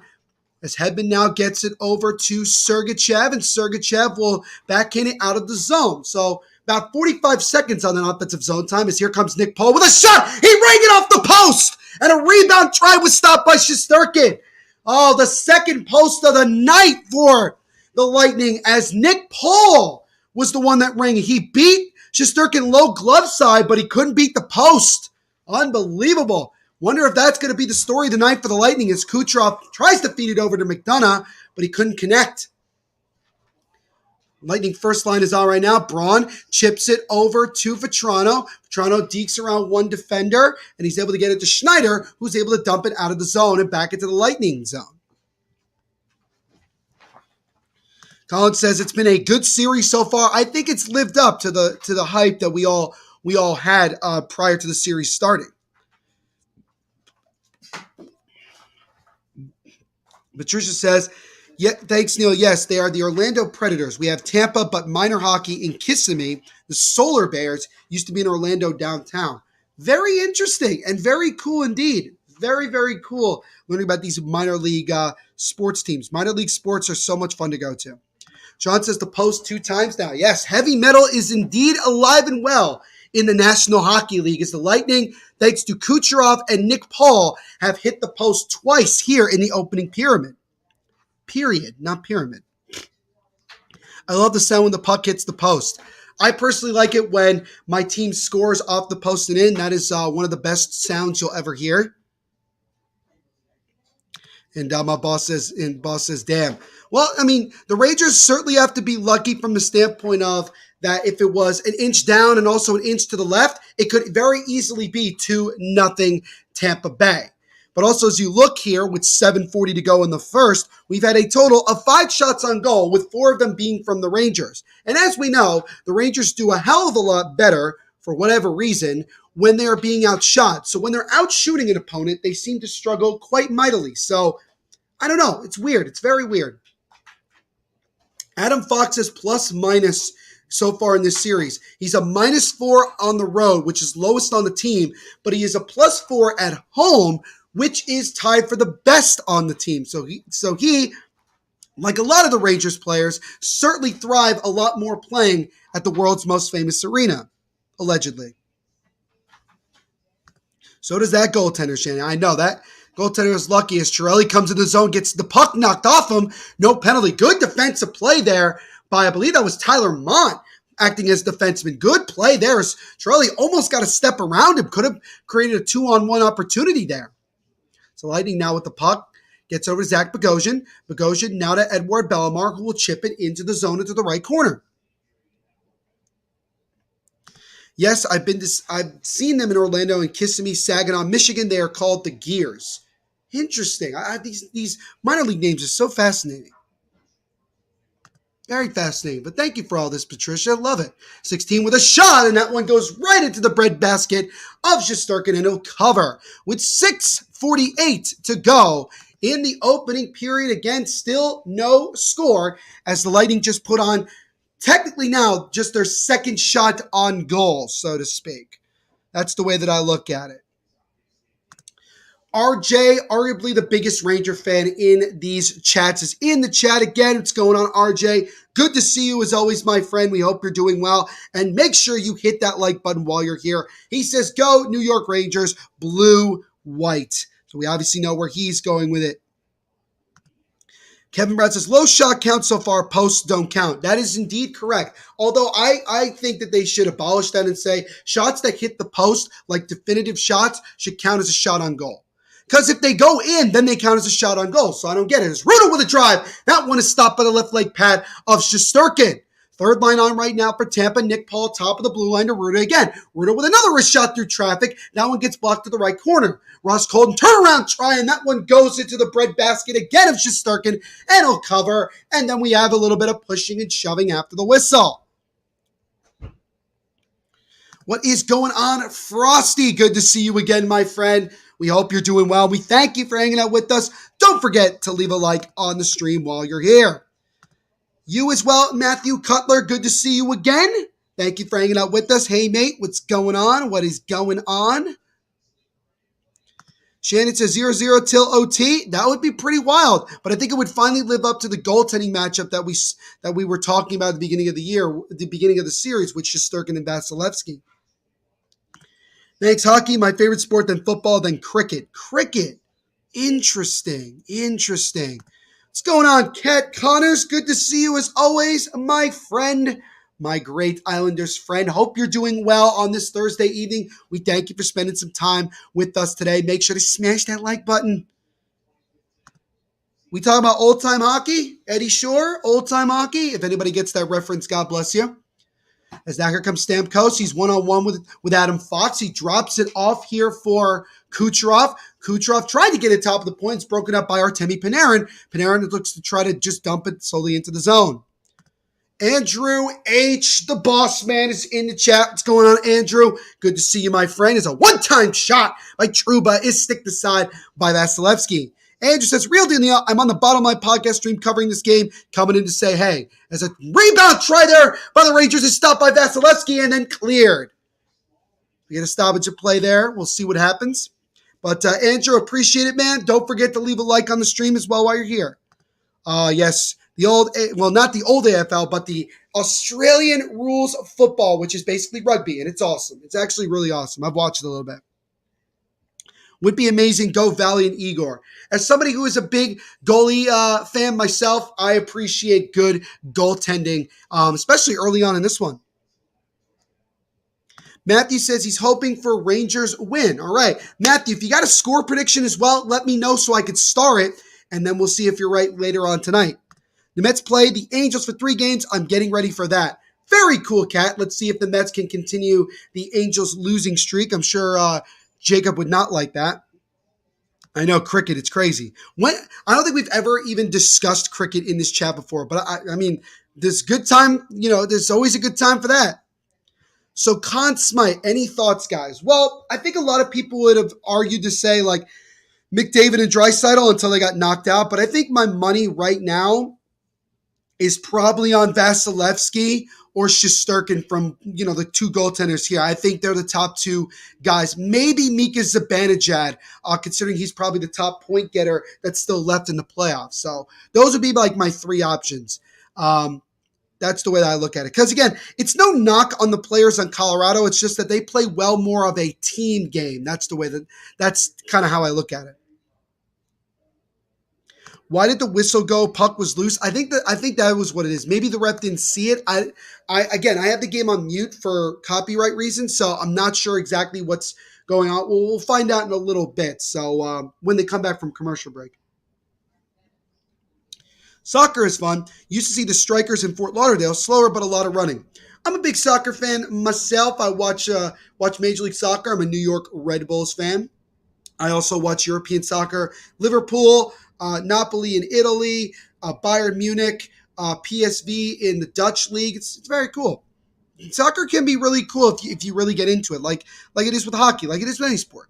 As Hedman now gets it over to Sergachev, and Sergachev will backhand it out of the zone. So about 45 seconds on that offensive zone time as here comes Nick Paul with a shot. He rang it off the post, and a rebound try was stopped by Shesterkin. Oh, the second post of the night for the Lightning as Nick Paul was the one that rang. He beat Shesterkin low glove side, but he couldn't beat the post. Unbelievable. Wonder if that's going to be the story tonight for the Lightning as Kucherov tries to feed it over to McDonough, but he couldn't connect. Lightning first line is on right now. Braun chips it over to Vetrano. Vetrano dekes around one defender, and he's able to get it to Schneider, who's able to dump it out of the zone and back into the Lightning zone. Colin says it's been a good series so far. I think it's lived up to the hype that we all had prior to the series starting. Patricia says, yeah, thanks, Neil. Yes, they are the Orlando Predators. We have Tampa, but minor hockey in Kissimmee. The Solar Bears used to be in Orlando downtown. Very interesting and very cool indeed. Very, very cool learning about these minor league sports teams. Minor league sports are so much fun to go to. John says the post 2 times now. Yes, heavy metal is indeed alive and well in the National Hockey League as the Lightning, thanks to Kucherov and Nick Paul, have hit the post twice here in the opening period. Period, not pyramid. I love the sound when the puck hits the post. I personally like it when my team scores off the post and in. That is one of the best sounds you'll ever hear. And my boss says, damn. Well, I mean, the Rangers certainly have to be lucky from the standpoint of that if it was an inch down and also an inch to the left, it could very easily be 2-0 Tampa Bay. But also, as you look here with 7:40 to go in the first, we've had a total of 5 shots on goal, with 4 of them being from the Rangers. And as we know, the Rangers do a hell of a lot better, for whatever reason, when they are being outshot. So when they're outshooting an opponent, they seem to struggle quite mightily. So, I don't know. It's weird. It's very weird. Adam Fox is plus-minus so far in this series. He's a -4 on the road, which is lowest on the team, but he is a +4 at home, which is tied for the best on the team. So he, like a lot of the Rangers players, certainly thrive a lot more playing at the world's most famous arena, allegedly. So does that goaltender, Shannon. I know that goaltender is lucky as Chiarelli comes in the zone, gets the puck knocked off him. No penalty. Good defensive play there by, I believe that was Tyler Mont acting as defenseman. Good play there as Chiarelli almost got a step around him. Could have created a 2-on-1 opportunity there. So Lightning now with the puck. Gets over to Zach Bogosian. Bogosian now to Edward Bellemare, who will chip it into the zone into the right corner. Yes, I've seen them in Orlando and Kissimmee, Saginaw, Michigan. They are called the Gears. Interesting. These minor league names are so fascinating. Very fascinating. But thank you for all this, Patricia. Love it. 16 with a shot, and that one goes right into the breadbasket of Shesterkin, and he'll cover with 6:48 to go in the opening period. Again, still no score as the Lightning just put on, technically now, just their second shot on goal, so to speak. That's the way that I look at it. RJ, arguably the biggest Ranger fan in these chats, is in the chat again. What's going on, RJ? Good to see you as always, my friend. We hope you're doing well. And make sure you hit that like button while you're here. He says, go New York Rangers, blue, white. So we obviously know where he's going with it. Kevin Brown says, low shot count so far, posts don't count. That is indeed correct. Although I think that they should abolish that and say shots that hit the post, like definitive shots, should count as a shot on goal. Because if they go in, then they count as a shot on goal. So I don't get it. It's Ruda with a drive. That one is stopped by the left leg pad of Shesterkin. Third line on right now for Tampa. Nick Paul, top of the blue line to Ruda again. Ruda with another wrist shot through traffic. That one gets blocked to the right corner. Ross Colton, turnaround try, and that one goes into the breadbasket again of Shesterkin, and he'll cover. And then we have a little bit of pushing and shoving after the whistle. What is going on, Frosty? Good to see you again, my friend. We hope you're doing well. We thank you for hanging out with us. Don't forget to leave a like on the stream while you're here. You as well, Matthew Cutler. Good to see you again. Thank you for hanging out with us. Hey, mate, what's going on? What is going on? Shannon says 0-0 till OT. That would be pretty wild, but I think it would finally live up to the goaltending matchup that we were talking about at the beginning of the year, the beginning of the series with Shesterkin and Vasilevsky. Thanks, hockey. My favorite sport, then football, then cricket. Cricket. Interesting. What's going on, Kat Connors? Good to see you as always, my friend, my great Islanders friend. Hope you're doing well on this Thursday evening. We thank you for spending some time with us today. Make sure to smash that like button. We talking about old-time hockey? Eddie Shore, old-time hockey? If anybody gets that reference, God bless you. As now here comes Stamkos. He's one-on-one with Adam Fox. He drops it off here for Kucherov. Kucherov tried to get it top of the point. It's broken up by Artemi Panarin. Panarin looks to try to just dump it slowly into the zone. Andrew H., the boss man, is in the chat. What's going on, Andrew? Good to see you, my friend. It's a one-time shot by Trouba. Is sticked aside by Vasilevsky. Andrew says, real deal, Neil. I'm on the bottom of my podcast stream covering this game, coming in to say, hey, as a rebound try there by the Rangers is stopped by Vasilevsky and then cleared. We get a stoppage of play there. We'll see what happens. But Andrew, appreciate it, man. Don't forget to leave a like on the stream as well while you're here. Yes, the old, well, not the old AFL, but the Australian rules of football, which is basically rugby, and it's awesome. It's actually really awesome. I've watched it a little bit. Would be amazing. Go Valley and Igor. As somebody who is a big goalie fan myself, I appreciate good goaltending, especially early on in this one. Matthew says he's hoping for Rangers win. All right. Matthew, if you got a score prediction as well, let me know so I could star it, and then we'll see if you're right later on tonight. The Mets play the Angels for 3 games. I'm getting ready for that. Very cool, Cat. Let's see if the Mets can continue the Angels losing streak. I'm sure Jacob would not like that. I know, cricket, it's crazy. I don't think we've ever even discussed cricket in this chat before, but I mean, there's good time, there's always a good time for that. So Conn Smythe, any thoughts, guys? Well, I think a lot of people would have argued to say like McDavid and Draisaitl until they got knocked out, but I think my money right now is probably on Vasilevsky or Shesterkin from, the 2 goaltenders here. I think they're the top 2 guys. Maybe Mika Zibanejad, considering he's probably the top point getter that's still left in the playoffs. So those would be like my 3 options. That's the way that I look at it. Because again, it's no knock on the players on Colorado. It's just that they play well more of a team game. That's kind of how I look at it. Why did the whistle go? Puck was loose. I think that was what it is. Maybe the ref didn't see it. I have the game on mute for copyright reasons, so I'm not sure exactly what's going on. We'll find out in a little bit. So when they come back from commercial break. Soccer is fun. Used to see the Strikers in Fort Lauderdale. Slower, but a lot of running. I'm a big soccer fan myself. I watch Major League Soccer. I'm a New York Red Bulls fan. I also watch European soccer. Liverpool, Napoli in Italy, Bayern Munich, PSV in the Dutch league. It's very cool. Soccer can be really cool if you really get into it, like it is with hockey, like it is with any sport.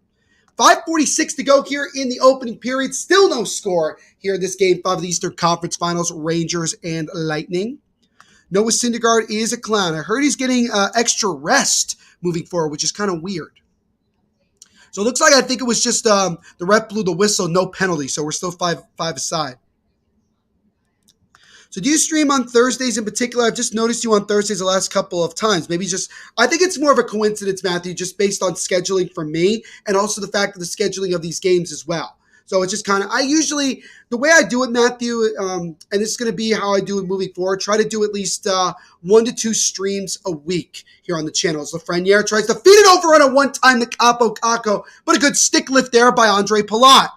5:46 to go here in the opening period. Still no score here in this Game 5 of the Eastern Conference Finals, Rangers and Lightning. Noah Syndergaard is a clown. I heard he's getting extra rest moving forward, which is kind of weird. So it looks like I think it was just the ref blew the whistle, no penalty. So we're still 5 aside. So do you stream on Thursdays in particular? I've just noticed you on Thursdays the last couple of times. I think it's more of a coincidence, Matthew, just based on scheduling for me and also the fact of the scheduling of these games as well. So it's just kind of, the way I do it, Matthew, and this is going to be how I do it moving forward, try to do at least 1 to 2 streams a week here on the channel. As Lafreniere tries to feed it over on a one-time the Capo Caco, but a good stick lift there by Andre Palat.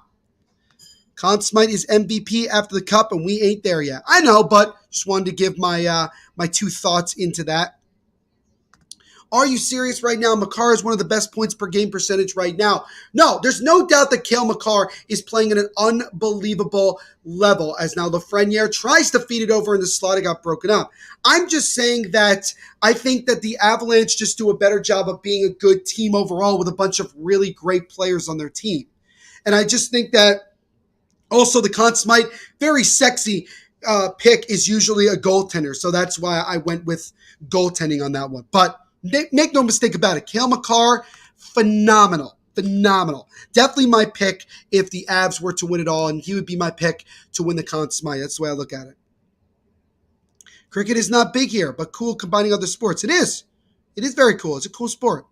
Conn Smythe is MVP after the Cup, and we ain't there yet. I know, but just wanted to give my 2 thoughts into that. Are you serious right now? Makar is one of the best points per game percentage right now. No, there's no doubt that Cale Makar is playing at an unbelievable level as now Lafreniere tries to feed it over in the slot. It got broken up. I'm just saying that I think that the Avalanche just do a better job of being a good team overall with a bunch of really great players on their team. And I just think that also the Conn Smythe, very sexy pick is usually a goaltender. So that's why I went with goaltending on that one. But make no mistake about it. Cale Makar, phenomenal. Definitely my pick if the Avs were to win it all, and he would be my pick to win the Conn Smythe. That's the way I look at it. Cricket is not big here, but cool combining other sports. It is. It is very cool. It's a cool sport.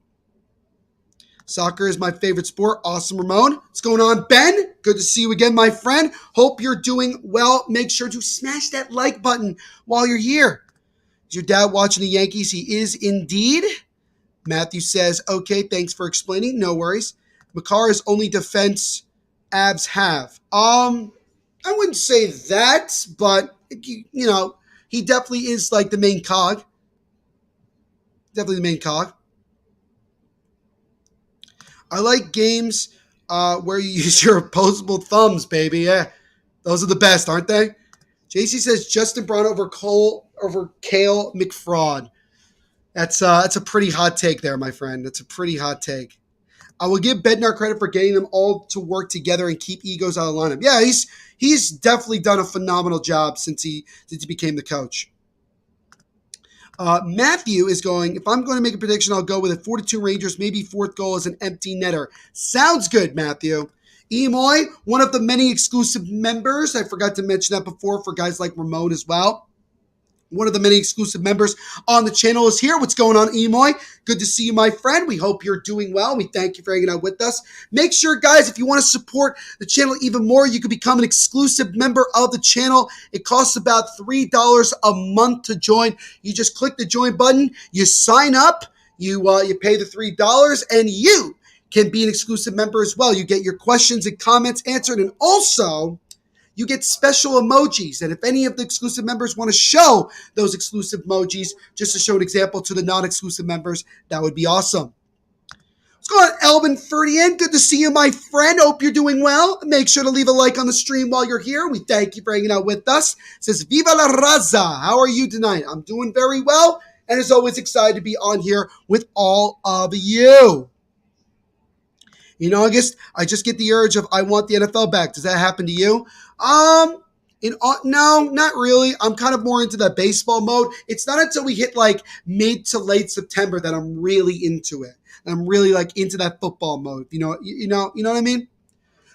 Soccer is my favorite sport. Awesome, Ramon. What's going on, Ben? Good to see you again, my friend. Hope you're doing well. Make sure to smash that like button while you're here. Is your dad watching the Yankees? He is indeed. Matthew says, okay, thanks for explaining. No worries. Makar is only defense Avs have. I I wouldn't say that, but he definitely is like the main cog. Definitely the main cog. I like games where you use your opposable thumbs, baby. Yeah, those are the best, aren't they? JC says Justin Brown over Cale McFraud. That's a pretty hot take there, my friend. That's a pretty hot take. I will give Bednar credit for getting them all to work together and keep egos out of the lineup. Yeah, he's definitely done a phenomenal job since he became the coach. Matthew is going, if I'm going to make a prediction, I'll go with it. 42 Rangers, maybe fourth goal as an empty netter. Sounds good, Matthew. EMoy, one of the many exclusive members. I forgot to mention that before for guys like Ramon as well. One of the many exclusive members on the channel is here. What's going on, EMoy? Good to see you, my friend. We hope you're doing well. We thank you for hanging out with us. Make sure, guys, if you want to support the channel even more, you can become an exclusive member of the channel. It costs about $3 a month to join. You just click the join button, you sign up, you pay the $3, and you can be an exclusive member as well. You get your questions and comments answered, and also you get special emojis. And if any of the exclusive members want to show those exclusive emojis, just to show an example to the non-exclusive members, that would be awesome. What's going on, Elvin Ferdian? Good to see you, my friend. Hope you're doing well. Make sure to leave a like on the stream while you're here. We thank you for hanging out with us. It says, Viva la Raza. How are you tonight? I'm doing very well. And as always, excited to be on here with all of you. In August, I just get the urge of I want the NFL back. Does that happen to you? No, not really. I'm kind of more into that baseball mode. It's not until we hit like mid to late September that I'm really into it. And I'm really like into that football mode. You know what I mean?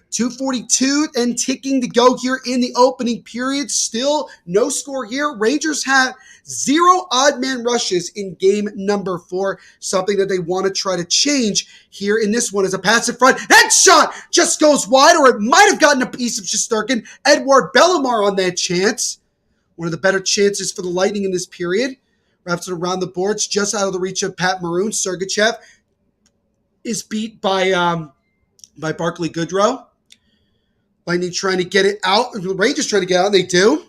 2:42 and ticking to go here in the opening period. Still no score here. Rangers have 0 odd man rushes in game number 4. Something that they want to try to change here in this one as a pass in front. That shot just goes wide, or it might have gotten a piece of Shesterkin. Edward Bellemare on that chance. One of the better chances for the Lightning in this period. Wraps it around the boards, just out of the reach of Pat Maroon. Sergachev is beat by Barclay Goodrow. Lightning trying to get it out. The Rangers trying to get out, and they do.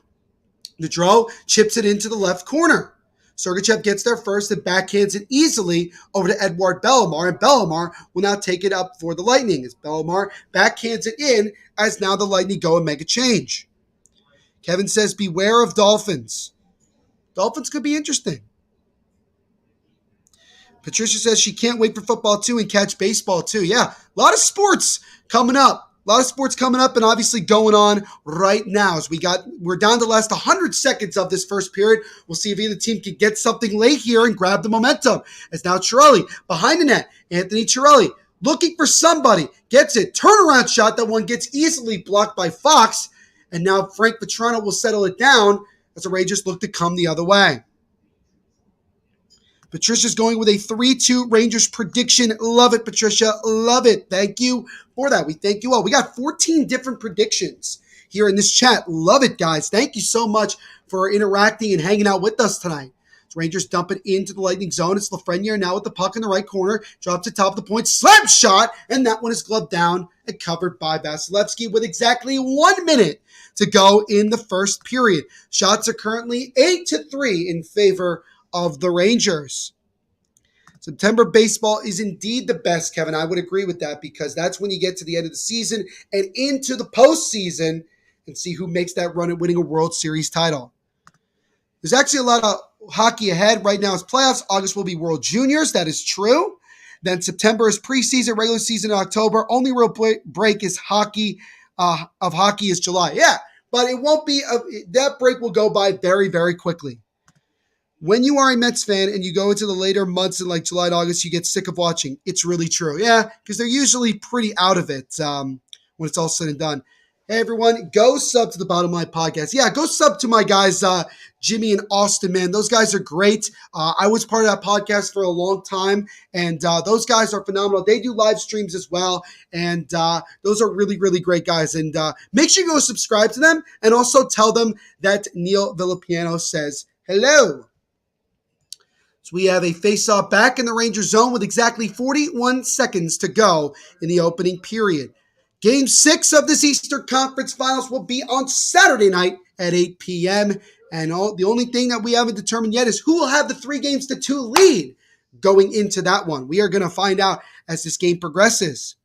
Goodrow chips it into the left corner. Sergachev gets there first and backhands it easily over to Edward Bellemare, and Bellemare will now take it up for the Lightning as Bellemare backhands it in as now the Lightning go and make a change. Kevin says, beware of Dolphins. Dolphins could be interesting. Patricia says she can't wait for football too and catch baseball too. Yeah, a lot of sports coming up. A lot of sports coming up and obviously going on right now. As we're down to the last 100 seconds of this first period. We'll see if either team can get something late here and grab the momentum. As now Cirelli behind the net. Anthony Cirelli looking for somebody. Gets it. Turnaround shot. That one gets easily blocked by Fox. And now Frank Vetrano will settle it down as the Rangers look to come the other way. Patricia's going with a 3-2 Rangers prediction. Love it, Patricia. Love it. Thank you for that. We thank you all. We got 14 different predictions here in this chat. Love it, guys. Thank you so much for interacting and hanging out with us tonight. Rangers dump it into the Lightning zone. It's Lafreniere now with the puck in the right corner. Drops it top of the point. Slap shot. And that one is gloved down and covered by Vasilevsky with exactly 1 minute to go in the first period. Shots are currently 8-3 in favor of the Rangers. September baseball is indeed the best, Kevin. I would agree with that because that's when you get to the end of the season and into the postseason and see who makes that run at winning a World Series title. There's actually a lot of hockey ahead. Right now it's playoffs. August will be World Juniors. That is true. Then September is preseason, regular season in October. Only real break is hockey is July. Yeah, but it won't be. That break will go by very, very quickly. When you are a Mets fan and you go into the later months in like July and August, you get sick of watching. It's really true. Yeah, because they're usually pretty out of it when it's all said and done. Hey, everyone, go sub to the Bottom Line Podcast. Yeah, go sub to my guys, Jimmy and Austin, man. Those guys are great. I was part of that podcast for a long time, and those guys are phenomenal. They do live streams as well, and those are really, really great guys. And make sure you go subscribe to them and also tell them that Neil Villapiano says hello. So we have a face-off back in the Ranger zone with exactly 41 seconds to go in the opening period. Game 6 of this Eastern Conference Finals will be on Saturday night at 8 p.m. And the only thing that we haven't determined yet is who will have the 3-2 lead going into that one. We are going to find out as this game progresses.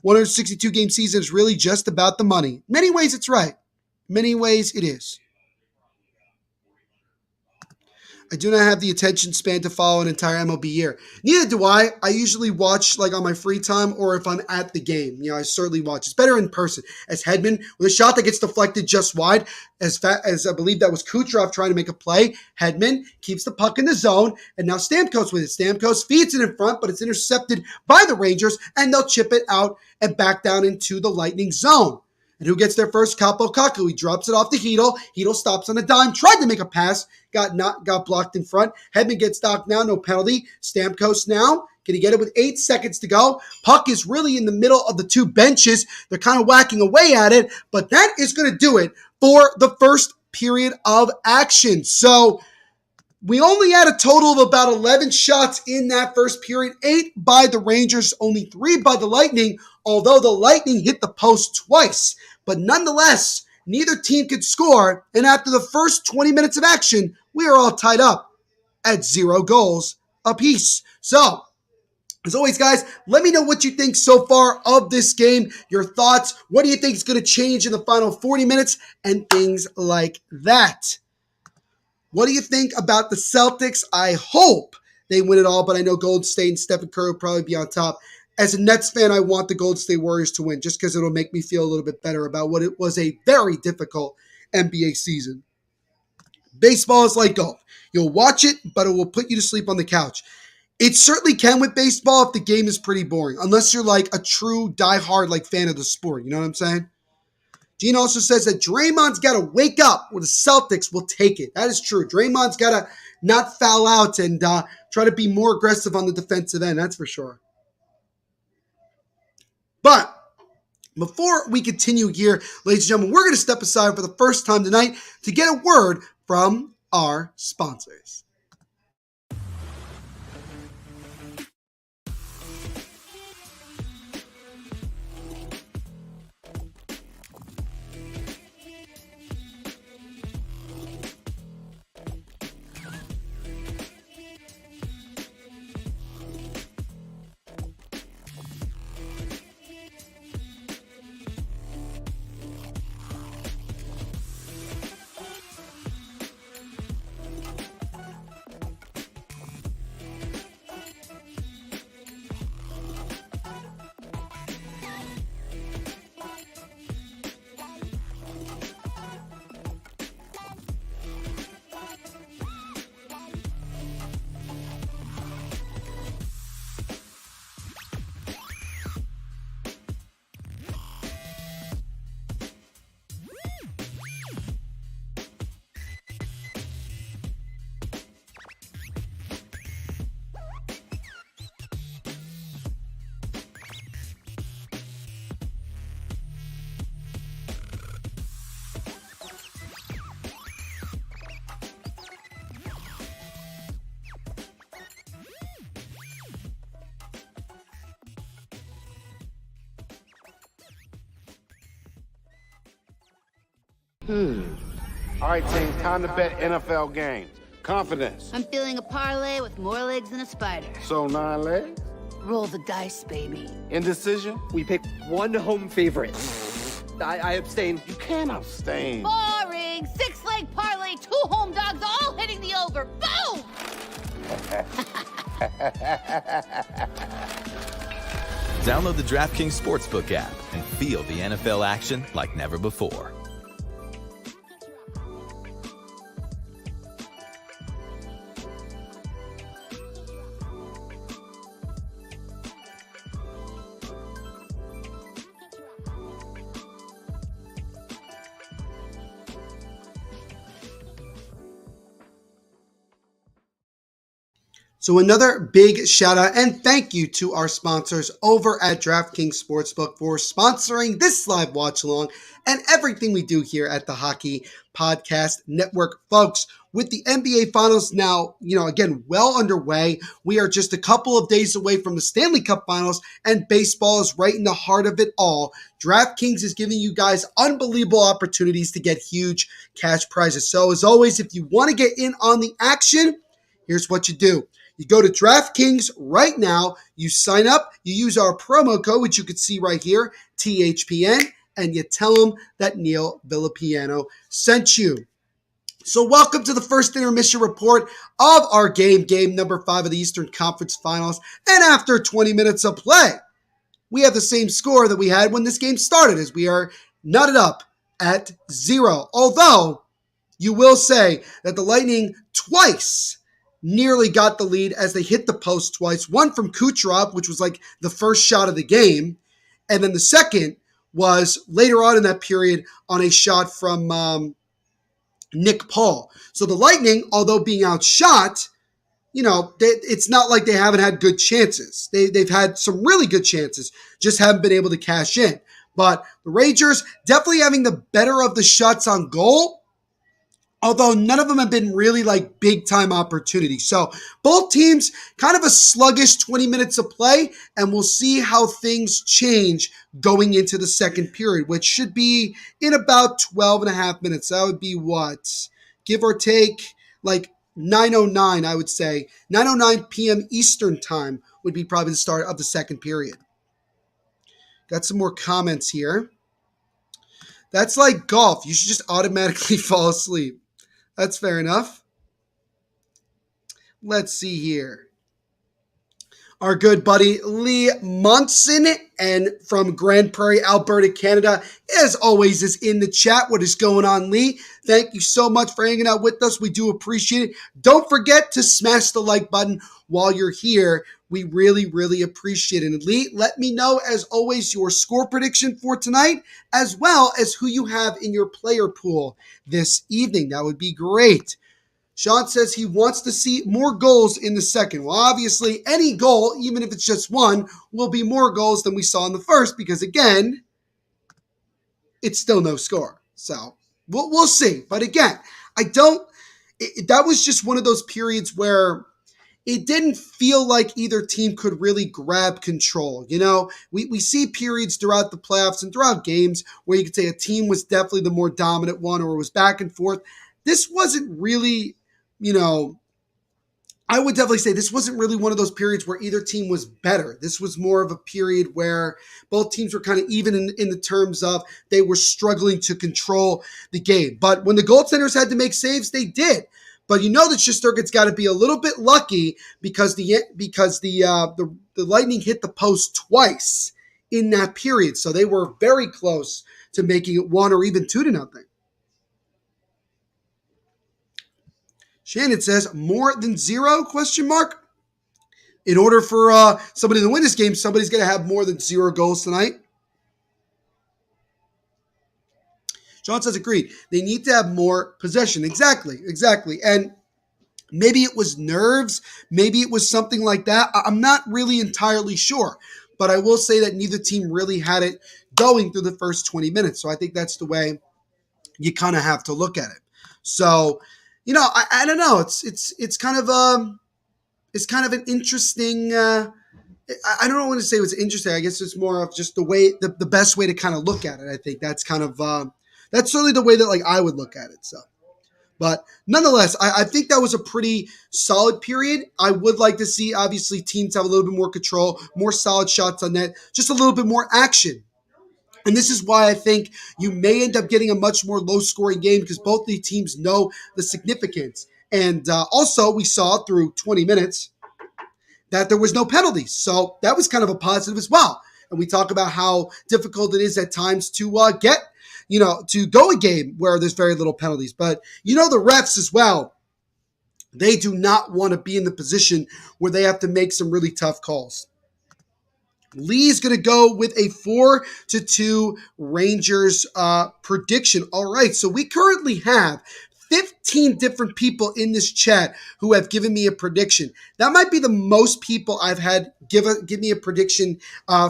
162-game season is really just about the money. Many ways it's right. Many ways it is. I do not have the attention span to follow an entire MLB year. Neither do I. I usually watch like on my free time or if I'm at the game. I certainly watch. It's better in person. As Hedman, with a shot that gets deflected just wide, as I believe that was Kucherov trying to make a play. Hedman keeps the puck in the zone, and now Stamkos with it. Stamkos feeds it in front, but it's intercepted by the Rangers, and they'll chip it out and back down into the Lightning zone. And who gets there first? Kaapo Kakko. He drops it off to Hedl. Hedl stops on a dime, tried to make a pass, got blocked in front. Hedman gets stopped now, no penalty. Stamkos now. Can he get it with 8 seconds to go? Puck is really in the middle of the two benches. They're kind of whacking away at it, but that is going to do it for the first period of action. So we only had a total of about 11 shots in that first period, 8 by the Rangers, only 3 by the Lightning, although the Lightning hit the post twice. But nonetheless, neither team could score, and after the first 20 minutes of action, we are all tied up at 0 goals apiece. So, as always, guys, let me know what you think so far of this game, your thoughts. What do you think is going to change in the final 40 minutes, and things like that. What do you think about the Celtics? I hope they win it all, but I know Golden State and Stephen Curry will probably be on top. As a Nets fan, I want the Golden State Warriors to win just because it'll make me feel a little bit better about what it was a very difficult NBA season. Baseball is like golf. You'll watch it, but it will put you to sleep on the couch. It certainly can with baseball if the game is pretty boring, unless you're like a true diehard fan of the sport. You know what I'm saying? Gene also says that Draymond's got to wake up or the Celtics will take it. That is true. Draymond's got to not foul out and try to be more aggressive on the defensive end. That's for sure. But before we continue here, ladies and gentlemen, we're going to step aside for the first time tonight to get a word from our sponsors. All right, team, time to bet NFL games. Confidence. I'm feeling a parlay with more legs than a spider. So 9 legs? Roll the dice, baby. Indecision? We pick one home favorite. I abstain. You can't abstain. Boring! 6-leg parlay, 2 home dogs, all hitting the over. Boom! Download the DraftKings Sportsbook app and feel the NFL action like never before. So another big shout out and thank you to our sponsors over at DraftKings Sportsbook for sponsoring this live watch along and everything we do here at the Hockey Podcast Network. Folks, with the NBA Finals now, again, well underway, we are just a couple of days away from the Stanley Cup Finals, and baseball is right in the heart of it all. DraftKings is giving you guys unbelievable opportunities to get huge cash prizes. So as always, if you want to get in on the action, here's what you do. You go to DraftKings right now, you sign up, you use our promo code, which you can see right here, THPN, and you tell them that Neil Villapiano sent you. So welcome to the first intermission report of our game number 5 of the Eastern Conference Finals. And after 20 minutes of play, we have the same score that we had when this game started, as we are knotted up at 0. Although, you will say that the Lightning twice nearly got the lead as they hit the post twice. One from Kucherov, which was like the first shot of the game. And then the second was later on in that period on a shot from Nick Paul. So the Lightning, although being outshot, it's not like they haven't had good chances. They've had some really good chances, just haven't been able to cash in. But the Rangers definitely having the better of the shots on goal, although none of them have been really like big time opportunities. So both teams kind of a sluggish 20 minutes of play, and we'll see how things change going into the second period, which should be in about 12 and a half minutes. That would be what? Give or take like 9:09, I would say. 9:09 p.m. Eastern time would be probably the start of the second period. Got some more comments here. That's like golf. You should just automatically fall asleep. That's fair enough. Let's see here. Our good buddy Lee Monson and from Grand Prairie, Alberta, Canada, as always, is in the chat. What is going on, Lee? Thank you so much for hanging out with us. We do appreciate it. Don't forget to smash the like button while you're here. We really, really appreciate it. And Lee, let me know, as always, your score prediction for tonight, as well as who you have in your player pool this evening. That would be great. Sean says he wants to see more goals in the second. Well, obviously, any goal, even if it's just one, will be more goals than we saw in the first because, again, it's still no score. So we'll see. But again, that was just one of those periods where it didn't feel like either team could really grab control. We see periods throughout the playoffs and throughout games where you could say a team was definitely the more dominant one or it was back and forth. This wasn't really, I would definitely say this wasn't really one of those periods where either team was better. This was more of a period where both teams were kind of even in the terms of they were struggling to control the game. But when the goaltenders had to make saves, they did. But that Shesterkin's got to be a little bit lucky because the Lightning hit the post twice in that period. So they were very close to making it 1 or even 2-0. Shannon says, more than 0, ? In order for somebody to win this game, somebody's going to have more than 0 goals tonight. Sean says, agreed. They need to have more possession. Exactly. And maybe it was nerves. Maybe it was something like that. I'm not really entirely sure. But I will say that neither team really had it going through the first 20 minutes. So I think that's the way you kind of have to look at it. So, I don't know. It's kind of an interesting. I don't want to say it was interesting. I guess it's more of just the way the best way to kind of look at it. I think that's kind of that's certainly the way that like I would look at it. So, but nonetheless, I think that was a pretty solid period. I would like to see obviously teams have a little bit more control, more solid shots on net, just a little bit more action. And this is why I think you may end up getting a much more low-scoring game because both the teams know the significance. And also, we saw through 20 minutes that there was no penalties. So that was kind of a positive as well. And we talk about how difficult it is at times to to go a game where there's very little penalties. But the refs as well, they do not want to be in the position where they have to make some really tough calls. Lee's going to go with a 4-2 Rangers prediction. All right, so we currently have 15 different people in this chat who have given me a prediction. That might be the most people I've had give me a prediction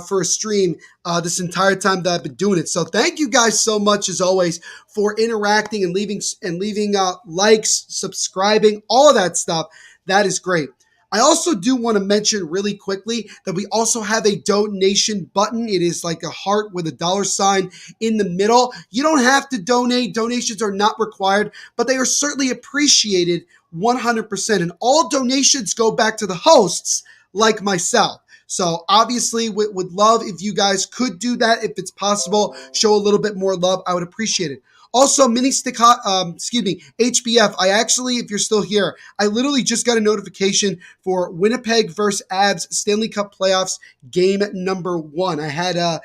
for a stream this entire time that I've been doing it. So thank you guys so much, as always, for interacting and leaving likes, subscribing, all of that stuff. That is great. I also do want to mention really quickly that we also have a donation button. It is like a heart with a $sign in the middle. You don't have to donate. Donations are not required, but they are certainly appreciated 100%. And all donations go back to the hosts like myself. So obviously would love if you guys could do that. If it's possible, show a little bit more love. I would appreciate it. Also, HBF, I actually, if you're still here, I literally just got a notification for Winnipeg versus Avs Stanley Cup Playoffs game number 1. I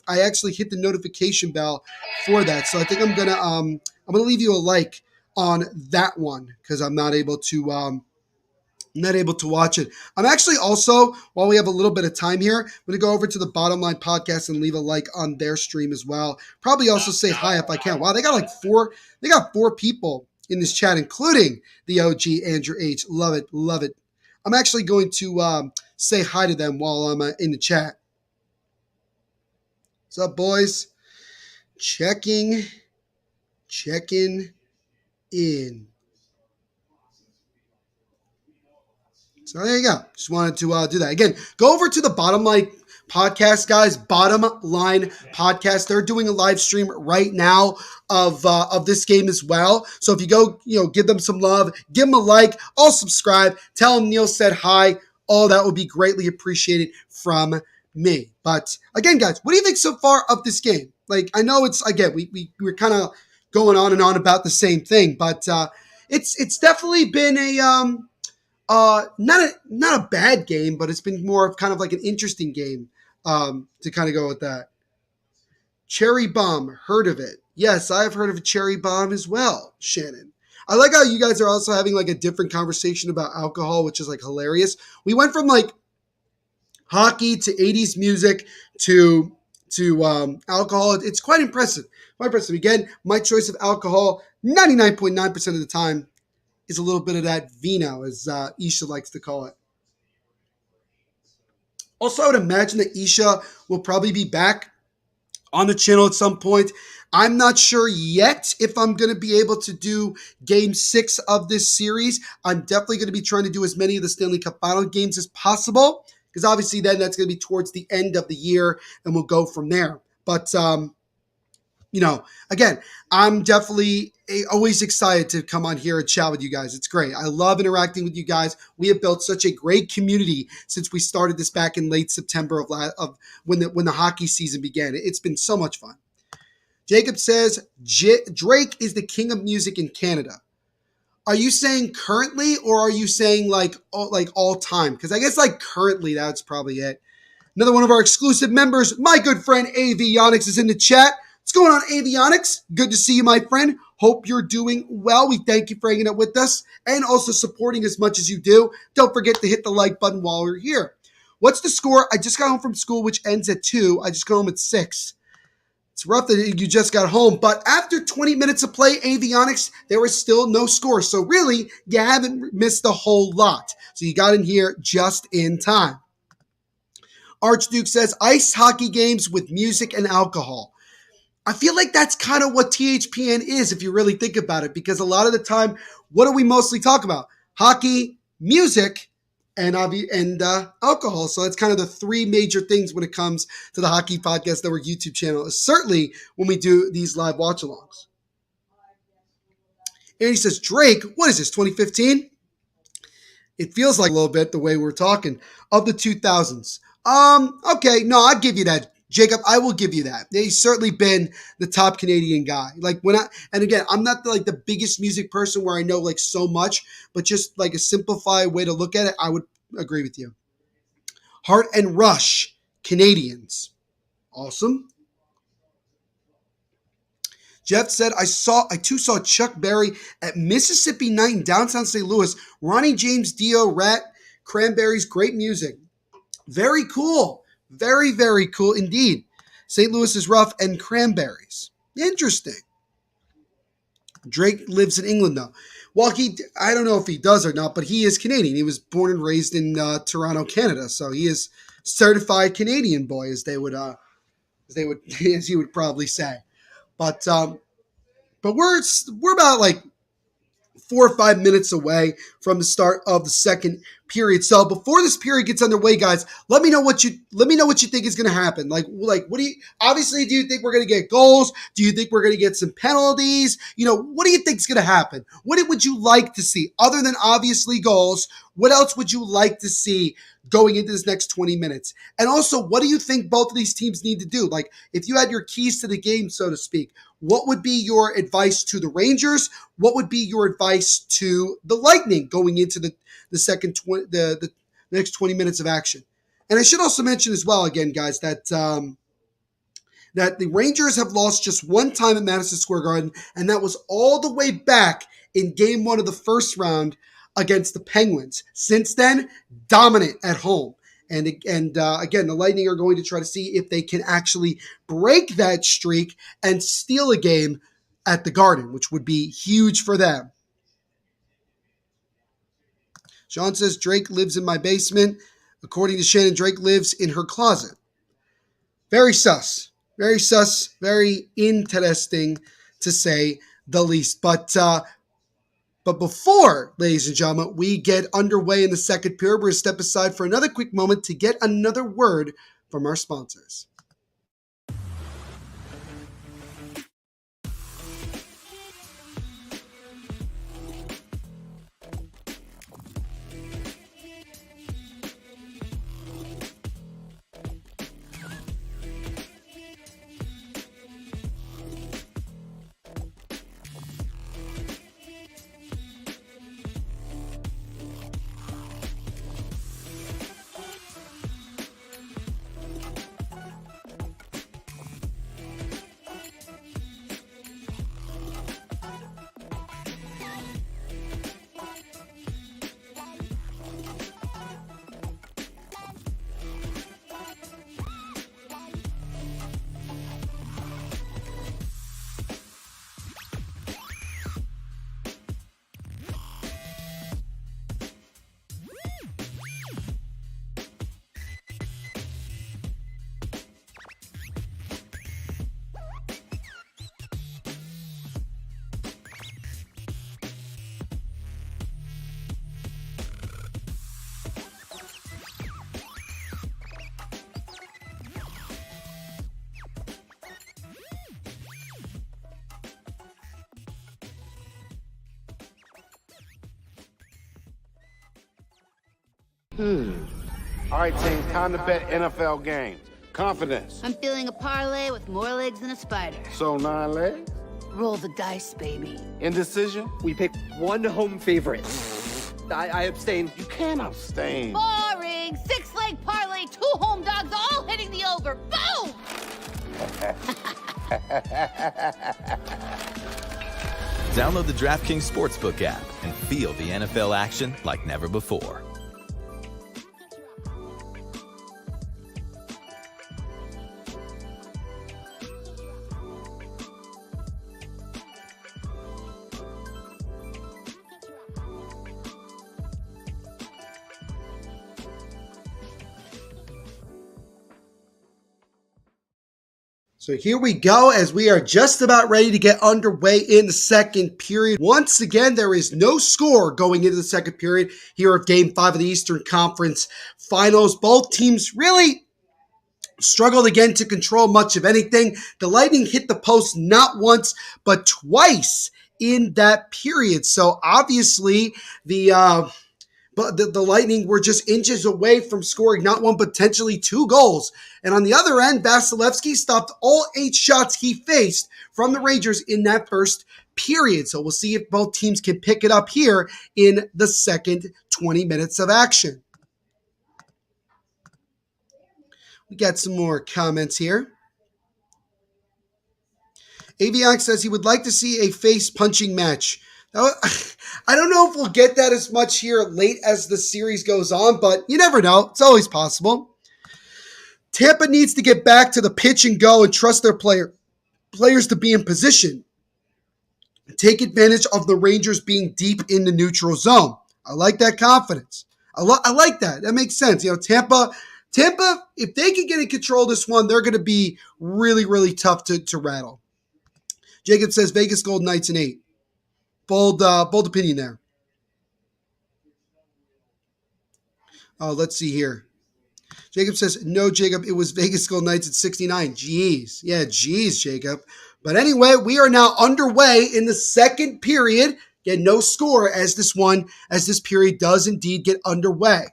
actually hit the notification bell for that. So I think I'm gonna leave you a like on that one because I'm not able to watch it. I'm actually also, while we have a little bit of time here, I'm going to go over to the Bottom Line Podcast and leave a like on their stream as well. Probably also say hi if I can. Wow, they got four people in this chat, including the OG Andrew H. Love it, love it. I'm actually going to say hi to them while I'm in the chat. What's up, boys? Checking in. So there you go. Just wanted to do that. Again, go over to the Bottom Line Podcast, guys. Bottom Line Podcast. They're doing a live stream right now of this game as well. So if you go, give them some love, give them a like, all subscribe, tell them Neil said hi. All that would be greatly appreciated from me. But again, guys, what do you think so far of this game? Like, I know it's, again, we're kind of going on and on about the same thing, but it's definitely been not a bad game, but it's been more of kind of like an interesting game to kind of go with that. Cherry Bomb, heard of it? Yes, I've heard of a Cherry Bomb as well, Shannon. I like how you guys are also having like a different conversation about alcohol, which is like hilarious. We went from like hockey to 80s music to alcohol. It's quite impressive. Quite impressive. Again, my choice of alcohol, 99.9% of the time, is a little bit of that vino, as Isha likes to call it. Also, I would imagine that Isha will probably be back on the channel at some point. I'm not sure yet if I'm going to be able to do Game 6 of this series. I'm definitely going to be trying to do as many of the Stanley Cup Final games as possible, because obviously then that's going to be towards the end of the year, and we'll go from there. But, again, I'm definitely always excited to come on here and chat with you guys. It's great. I love interacting with you guys. We have built such a great community since we started this back in late September of when the hockey season began. It's been so much fun. Jacob says, Drake is the king of music in Canada. Are you saying currently, or are you saying like all time? Because I guess like currently, that's probably it. Another one of our exclusive members, my good friend Avionics, is in the chat. What's going on, Avionics? Good to see you, my friend. Hope you're doing well. We thank you for hanging out with us and also supporting as much as you do. Don't forget to hit the like button while we're here. What's the score? I just got home from school, which ends at 2. I just got home at 6. It's rough that you just got home, but after 20 minutes of play, Avionics, there was still no score. So really, you haven't missed a whole lot. So you got in here just in time. Archduke says, ice hockey games with music and alcohol. I feel like that's kind of what THPN is if you really think about it, because a lot of the time, what do we mostly talk about? Hockey, music, and alcohol. So it's kind of the three major things when it comes to the Hockey Podcast Network YouTube channel, certainly when we do these live watch-alongs. And he says, Drake, what is this, 2015? It feels like a little bit the way we're talking. Of the 2000s. Okay, no, I'll give you that. Jacob, I will give you that. He's certainly been the top Canadian guy. And again, I'm not the biggest music person where I know like so much, but just like a simplified way to look at it, I would agree with you. Heart and Rush, Canadians. Awesome. Jeff said, I too saw Chuck Berry at Mississippi Night in downtown St. Louis. Ronnie James Dio, Rat, Cranberries, great music. Very cool. Very, very cool indeed. St. Louis is rough and Cranberries. Interesting. Drake lives in England, though. Well, I don't know if he does or not, but he is Canadian. He was born and raised in Toronto, Canada. So he is certified Canadian boy, as you would probably say. But we're about like 4 or 5 minutes away from the start of the second period. So before this period gets underway, guys, let me know what you think is going to happen. Like what do you think we're going to get goals? Do you think we're going to get some penalties? What do you think is going to happen? What would you like to see other than obviously goals? What else would you like to see going into this next 20 minutes? And also, what do you think both of these teams need to do? Like, if you had your keys to the game, so to speak, what would be your advice to the Rangers? What would be your advice to the Lightning going into the next 20 minutes of action? And I should also mention as well, again, guys, that the Rangers have lost just one time at Madison Square Garden, and that was all the way back in Game 1 of the first round against the Penguins. Since then, dominant at home. And again, the Lightning are going to try to see if they can actually break that streak and steal a game at the Garden, which would be huge for them. Sean says, Drake lives in my basement. According to Shannon, Drake lives in her closet. Very sus. Very sus. Very interesting, to say the least. But before, ladies and gentlemen, we get underway in the second period, we're going to step aside for another quick moment to get another word from our sponsors. All right, team, time to bet NFL games. Confidence. I'm feeling a parlay with more legs than a spider. So 9 legs? Roll the dice, baby. Indecision? We pick one home favorite. I abstain. You can't abstain. Boring. 6-leg parlay, 2 home dogs, all hitting the over. Boom! Download the DraftKings Sportsbook app and feel the NFL action like never before. So here we go, as we are just about ready to get underway in the second period. Once again, there is no score going into the second period here of Game 5 of the Eastern Conference Finals. Both teams really struggled again to control much of anything. The Lightning hit the post not once, but twice in that period. So obviously, the Lightning were just inches away from scoring not one, potentially 2 goals. And on the other end, Vasilevsky stopped all 8 shots he faced from the Rangers in that first period. So we'll see if both teams can pick it up here in the second 20 minutes of action. We got some more comments here. Avionics says he would like to see a face-punching match. I don't know if we'll get that as much here late as the series goes on, but you never know. It's always possible. Tampa needs to get back to the pitch and go and trust their players to be in position. take advantage of the Rangers being deep in the neutral zone. I like that confidence. I like that. That makes sense. Tampa, if they can get in control of this one, they're going to be really, really tough to rattle. Jacob says Vegas Golden Knights in 8. Bold opinion there. Let's see here. Jacob says, no, Jacob, it was Vegas Golden Knights at 69. Jeez. Yeah, jeez, Jacob. But anyway, we are now underway in the second period. Again, no score as this period does indeed get underway.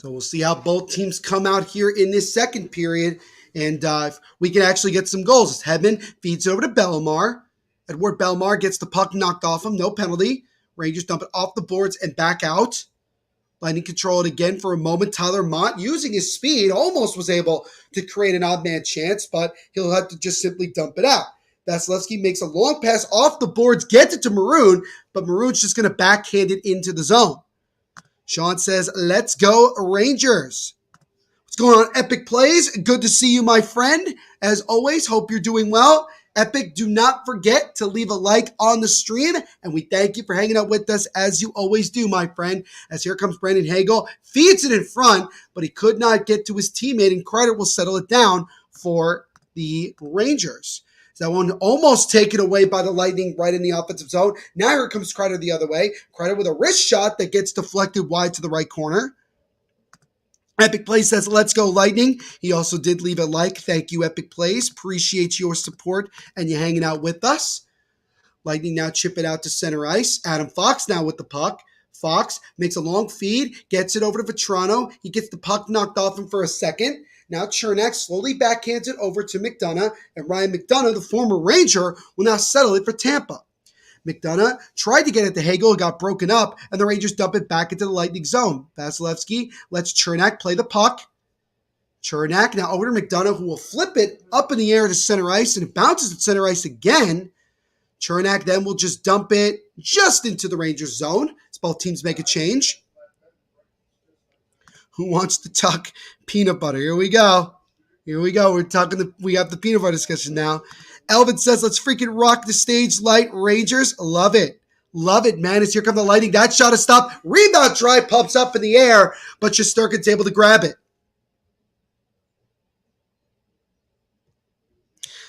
So we'll see how both teams come out here in this second period. And if we can actually get some goals. Hedman feeds over to Bellemare. Edward Bellemare gets the puck knocked off him. No penalty. Rangers dump it off the boards and back out. Lightning control it again for a moment. Tyler Mott, using his speed, almost was able to create an odd man chance, but he'll have to just simply dump it out. Vasilevsky makes a long pass off the boards, gets it to Maroon, but Maroon's just going to backhand it into the zone. Sean says, let's go Rangers. What's going on, Epic Plays? Good to see you, my friend. As always, hope you're doing well. Epic, do not forget to leave a like on the stream, and we thank you for hanging out with us as you always do, my friend. As here comes Brandon Hagel, feeds it in front, but he could not get to his teammate, and Kreider will settle it down for the Rangers. That one almost taken away by the Lightning right in the offensive zone. Now here comes Kreider the other way. Kreider with a wrist shot that gets deflected wide to the right corner. Epic Plays says, let's go Lightning. He also did leave a like. Thank you, Epic Plays. Appreciate your support and you hanging out with us. Lightning now chip it out to center ice. Adam Fox now with the puck. Fox makes a long feed, gets it over to Vetrano. He gets the puck knocked off him for a second. Now Chernak slowly backhands it over to McDonough, and Ryan McDonough, the former Ranger, will now settle it for Tampa. McDonough tried to get it to Hagel, it got broken up, and the Rangers dump it back into the Lightning zone. Vasilevsky lets Chernak play the puck. Chernak now over to McDonough, who will flip it up in the air to center ice, and it bounces at center ice again. Chernak then will just dump it just into the Rangers zone as both teams make a change. Who wants to talk peanut butter? Here we go. We got the peanut butter discussion now. Elvin says, let's freaking rock the stage light, Rangers. Love it. Love it, man. As here come the Lightning. That shot is stopped. Rebound try, pumps up in the air, but Shesterkin's able to grab it.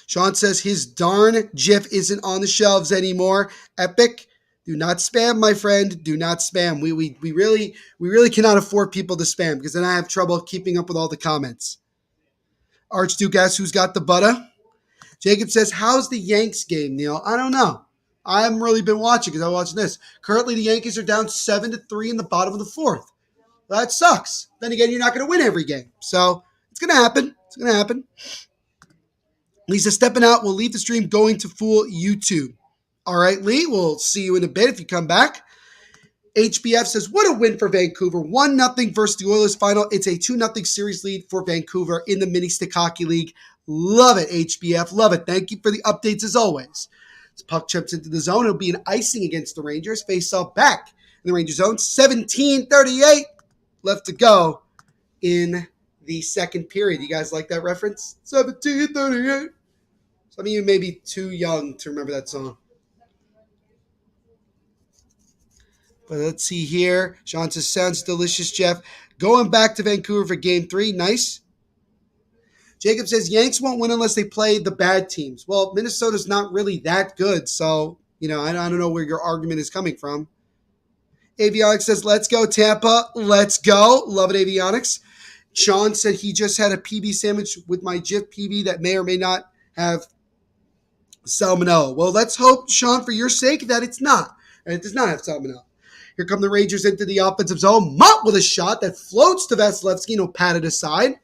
Sean says his darn GIF isn't on the shelves anymore. Epic. Do not spam, my friend. Do not spam. We really cannot afford people to spam because then I have trouble keeping up with all the comments. Archduke asks who's got the butter. Jacob says, how's the Yanks game, Neil? I don't know. I haven't really been watching because I'm watching this. Currently, the Yankees are down 7-3 in the bottom of the fourth. That sucks. Then again, you're not going to win every game. So it's going to happen. It's going to happen. Lisa stepping out. We'll leave the stream going to fool YouTube. All right, Lee, we'll see you in a bit if you come back. HBF says, what a win for Vancouver. 1-0 versus the Oilers final. It's a 2-0 series lead for Vancouver in the Mini Stick Hockey League. Love it, HBF. Love it. Thank you for the updates as always. As puck chips into the zone, it'll be an icing against the Rangers. Face off back in the Rangers zone. 17:38 left to go in the second period. You guys like that reference? 17:38. Some of you may be too young to remember that song. But let's see here. Sean says, sounds delicious, Jeff. Going back to Vancouver for game 3. Nice. Jacob says, Yanks won't win unless they play the bad teams. Well, Minnesota's not really that good. So, I don't know where your argument is coming from. Avionics says, let's go, Tampa. Let's go. Love it, Avionics. Sean said he just had a PB sandwich with my Jif PB that may or may not have salmonella. Well, let's hope, Sean, for your sake, that it's not. And it does not have salmonella. Here come the Rangers into the offensive zone. Mott with a shot that floats to Vasilevsky and will pat it aside.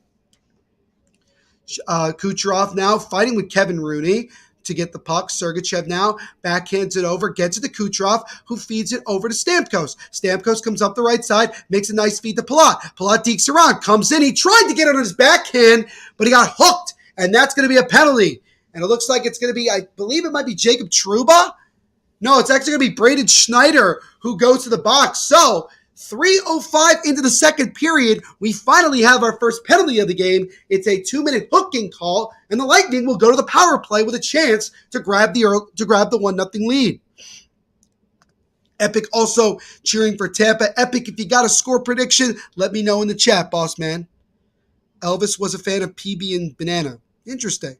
Kucherov now fighting with Kevin Rooney to get the puck. Sergachev now backhands it over, gets it to Kucherov, who feeds it over to Stamkos. Stamkos comes up the right side, makes a nice feed to Palat. Palat dekes around, comes in. He tried to get it on his backhand, but he got hooked, and that's going to be a penalty. And it looks like it's going to be, I believe it might be Jacob Trouba. No, it's actually going to be Braden Schneider who goes to the box. So 3:05 into the second period, we finally have our first penalty of the game. It's a 2-minute hooking call, and the Lightning will go to the power play with a chance to grab the 1-0 lead. Epic also cheering for Tampa. Epic, if you got a score prediction, let me know in the chat, boss man. Elvis was a fan of PB and Banana. Interesting.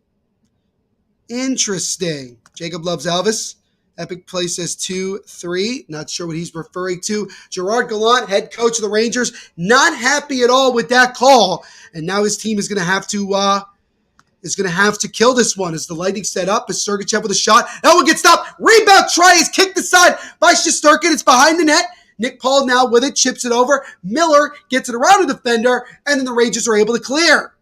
Jacob loves Elvis. Epic Play says 2-3. Not sure what he's referring to. Gerard Gallant, head coach of the Rangers, not happy at all with that call. And now his team is going to have to kill this one as the Lightning set up. As Sergachev with a shot. That one gets stopped. Rebound try is kicked aside by Shesterkin. It's behind the net. Nick Paul now with it, chips it over. Miller gets it around a defender, and then the Rangers are able to clear.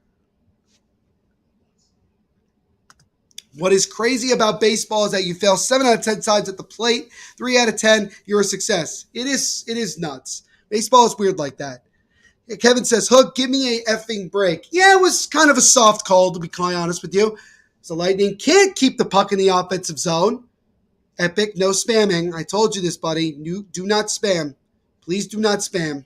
What is crazy about baseball is that you fail 7 out of 10 times at the plate. 3 out of 10, you're a success. It is nuts. Baseball is weird like that. Kevin says, Hook, give me a effing break. Yeah, it was kind of a soft call, to be quite honest with you. So Lightning can't keep the puck in the offensive zone. Epic, no spamming. I told you this, buddy. Do not spam. Please do not spam.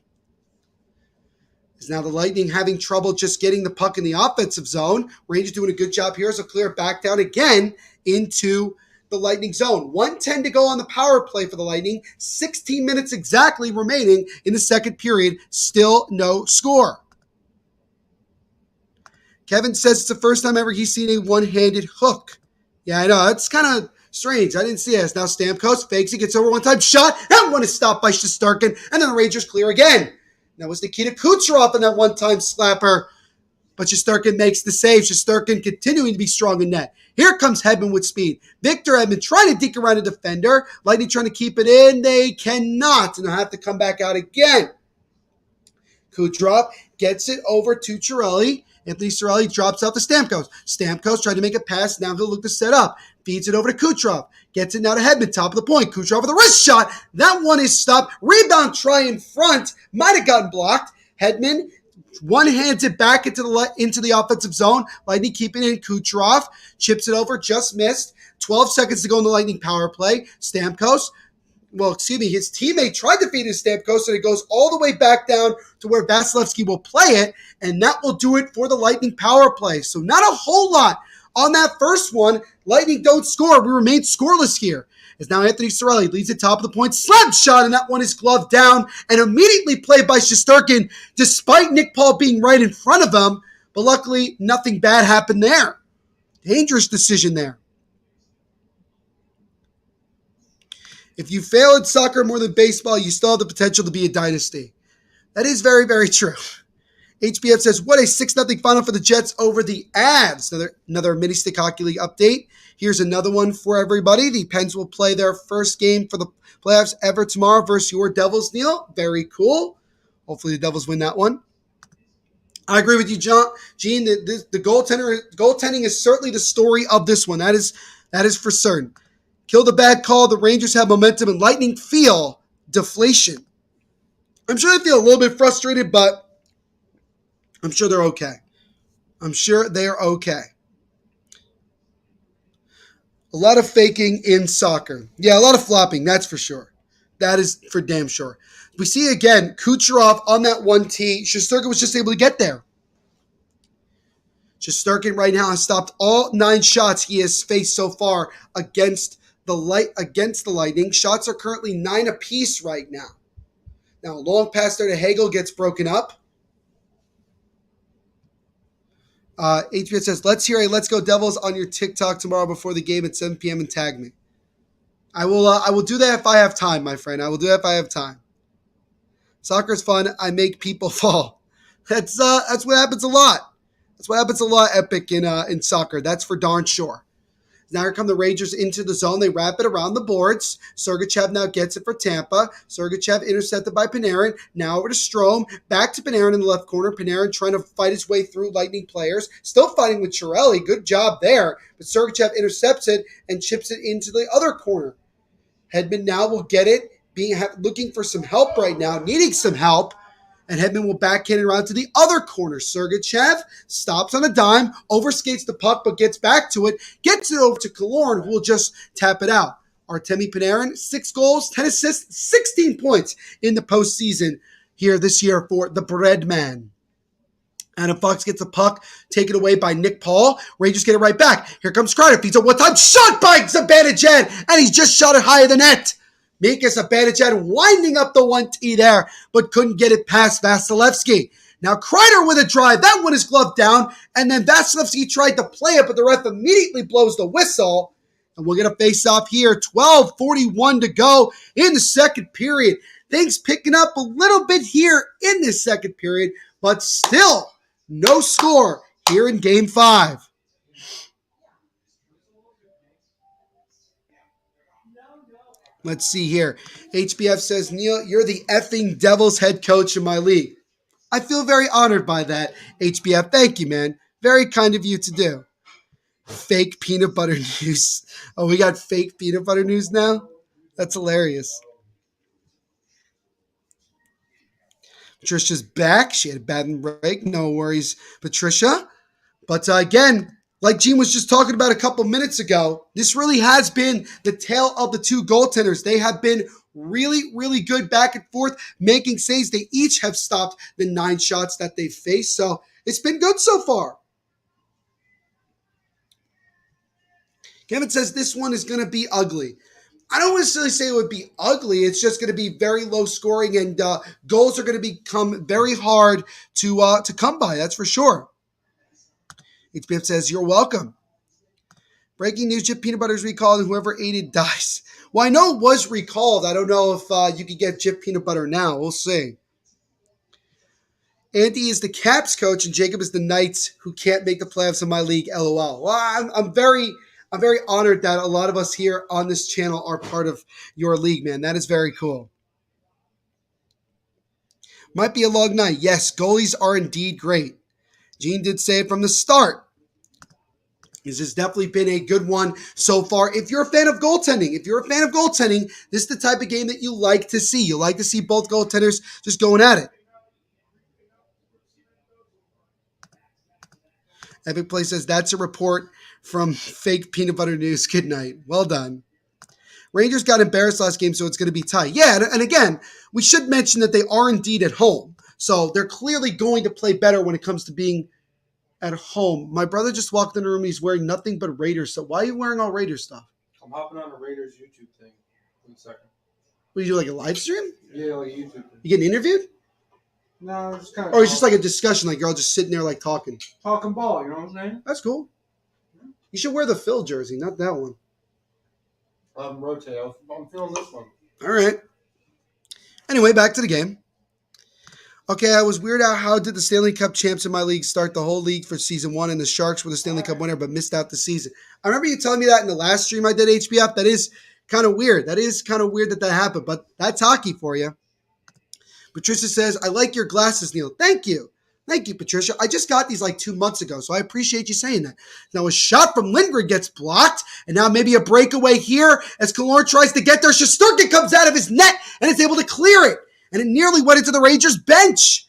Is now the Lightning having trouble just getting the puck in the offensive zone. Rangers doing a good job here. So clear back down again into the Lightning zone. 1:10 to go on the power play for the Lightning. 16 minutes exactly remaining in the second period. Still no score. Kevin says it's the first time ever he's seen a one-handed hook. Yeah, I know. It's kind of strange. I didn't see it. Now Stamkos fakes it, gets over one-time shot. That one is stopped by Shesterkin, and then the Rangers clear again. That was Nikita Kucherov in that one-time slapper. But Shesterkin makes the save. Shesterkin continuing to be strong in net. Here comes Hedman with speed. Victor Hedman trying to deke around a defender. Lightning trying to keep it in. They cannot. And they'll have to come back out again. Kucherov gets it over to Cirelli. Anthony Cirelli drops out to Stamkos. Stamkos tried to make a pass. Now he'll look to set up. Feeds it over to Kucherov. Gets it now to Hedman. Top of the point. Kucherov with a wrist shot. That one is stopped. Rebound try in front. Might have gotten blocked. Hedman one-hands it back into the offensive zone. Lightning keeping it in. Kucherov chips it over. Just missed. 12 seconds to go in the Lightning power play. Stamkos. His teammate tried to feed his Stamkos, and it goes all the way back down to where Vasilevsky will play it, and that will do it for the Lightning power play. So not a whole lot on that first one. Lightning don't score. We remain scoreless here. As now Anthony Cirelli leads the top of the point. Slap shot, and that one is gloved down and immediately played by Shesterkin, despite Nick Paul being right in front of him. But luckily, nothing bad happened there. Dangerous decision there. If you fail at soccer more than baseball, you still have the potential to be a dynasty. That is very, very true. HBF says, what a 6-0 final for the Jets over the Avs. Another mini stick hockey league update. Here's another one for everybody. The Pens will play their first game for the playoffs ever tomorrow versus your Devils, Neil. Very cool. Hopefully the Devils win that one. I agree with you, Gene. The goaltending is certainly the story of this one. That is for certain. Kill the bad call. The Rangers have momentum, and Lightning feel deflation. I'm sure they feel a little bit frustrated, but I'm sure they're okay. A lot of faking in soccer. Yeah, a lot of flopping, that's for sure. That is for damn sure. We see again, Kucherov on that 1T. Shesterkin was just able to get there. Shesterkin right now has stopped all 9 shots he has faced so far against the Lightning. Shots are currently 9 apiece right now. Now, a long pass there to Hagel gets broken up. HBS says, let's hear a Let's Go Devils on your TikTok tomorrow before the game at 7 p.m. and tag me. I will do that if I have time, my friend. I will do that if I have time. Soccer's fun. I make people fall. That's what happens a lot. That's what happens a lot, Epic, in soccer. That's for darn sure. Now here come the Rangers into the zone. They wrap it around the boards. Sergachev now gets it for Tampa. Sergachev intercepted by Panarin. Now over to Strome. Back to Panarin in the left corner. Panarin trying to fight his way through Lightning players. Still fighting with Cirelli. Good job there. But Sergachev intercepts it and chips it into the other corner. Hedman now will get it. Looking for some help right now. Needing some help. And Hedman will backhand it around to the other corner. Sergachev stops on a dime, overskates the puck, but gets back to it, gets it over to Killorn, who will just tap it out. Artemi Panarin, 6 goals, 10 assists, 16 points in the postseason here this year for the Breadman. Adam Fox gets a puck taken away by Nick Paul. Rangers get it right back. Here comes Kreider. Feeds a one-time shot by Zibanejad, and he's just shot it high of the net. Mika Zibanejad winding up the 1T there, but couldn't get it past Vasilevsky. Now Kreider with a drive. That one is gloved down, and then Vasilevsky tried to play it, but the ref immediately blows the whistle. And we'll get a face-off here. 12:41 to go in the second period. Things picking up a little bit here in this second period, but still no score here in Game 5. Let's see here. HBF says, Neil, you're the effing Devils head coach in my league. I feel very honored by that, HBF. Thank you, man. Very kind of you to do. Fake peanut butter news. Oh, we got fake peanut butter news now? That's hilarious. Patricia's back. She had a bad break. No worries, Patricia. But again, like Gene was just talking about a couple minutes ago, this really has been the tale of the two goaltenders. They have been really, really good back and forth, making saves. They each have stopped the 9 shots that they've faced. So it's been good so far. Kevin says this one is going to be ugly. I don't necessarily say it would be ugly. It's just going to be very low scoring, and goals are going to become very hard to come by. That's for sure. HBF says, you're welcome. Breaking news, Jif Peanut Butter is recalled and whoever ate it dies. Well, I know it was recalled. I don't know if you could get Jif Peanut Butter now. We'll see. Andy is the Caps coach and Jacob is the Knights who can't make the playoffs in my league, LOL. Well, I'm very honored that a lot of us here on this channel are part of your league, man. That is very cool. Might be a long night. Yes, goalies are indeed great. Gene did say it from the start. This has definitely been a good one so far. If you're a fan of goaltending, this is the type of game that you like to see. You like to see both goaltenders just going at it. Epic Play says, that's a report from fake peanut butter news. Good night. Well done. Rangers got embarrassed last game, so it's going to be tight. Yeah, and again, we should mention that they are indeed at home. So they're clearly going to play better when it comes to being at home. My brother just walked in the room. He's wearing nothing but Raiders stuff. Why are you wearing all Raiders stuff? I'm hopping on a Raiders YouTube thing. 1 second. What, you do like a live stream? Yeah, like a YouTube thing. You getting interviewed? No, it's just kind of. Or it's just like a discussion, like you're all just sitting there like talking. Talking ball, you know what I'm saying? That's cool. You should wear the Phil jersey, not that one. Rotate. I'm feeling this one. All right. Anyway, back to the game. Okay, I was weirded out. How did the Stanley Cup champs in my league start the whole league for season 1 and the Sharks were the Stanley Cup winner but missed out the season? I remember you telling me that in the last stream I did, HBF. That is kind of weird. That is kind of weird that happened, but that's hockey for you. Patricia says, I like your glasses, Neil. Thank you. Thank you, Patricia. I just got these like 2 months ago, so I appreciate you saying that. Now a shot from Lindgren gets blocked, and now maybe a breakaway here as Killorn tries to get there. Shesterkin comes out of his net and is able to clear it, and it nearly went into the Rangers bench.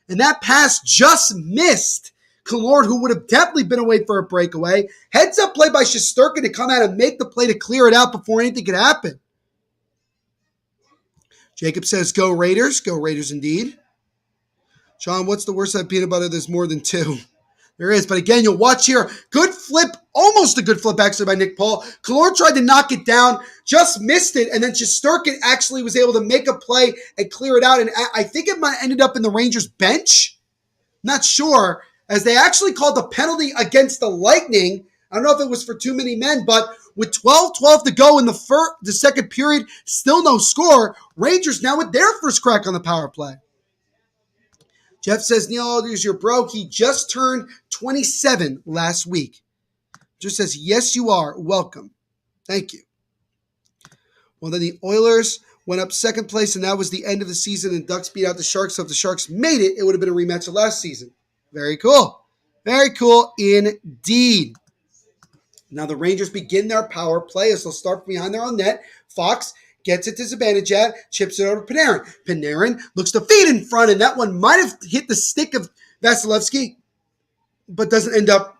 And that pass just missed Killorn, who would have definitely been away for a breakaway. Heads up play by Shesterkin to come out and make the play to clear it out before anything could happen. Jacob says, go Raiders. Go Raiders indeed. Sean, what's the worst side peanut butter? There's more than 2. There is. But again, you'll watch here. Good flip. Almost a good flip actually by Nick Paul. Killorn tried to knock it down. Just missed it. And then Shesterkin actually was able to make a play and clear it out. And I think it might have ended up in the Rangers bench. Not sure. As they actually called the penalty against the Lightning. I don't know if it was for too many men, but with 12-12 to go in the second period, still no score. Rangers now with their first crack on the power play. Jeff says, Neil, there's your bro. He just turned 27 last week. Just says, yes, you are. Welcome. Thank you. Well, then the Oilers went up second place, and that was the end of the season, and Ducks beat out the Sharks. So if the Sharks made it, it would have been a rematch of last season. Very cool. Very cool indeed. Now the Rangers begin their power play as they'll start from behind their own net. Fox gets it to Zibanejad, chips it over to Panarin. Panarin looks to feed in front, and that one might have hit the stick of Vasilevsky, but doesn't end up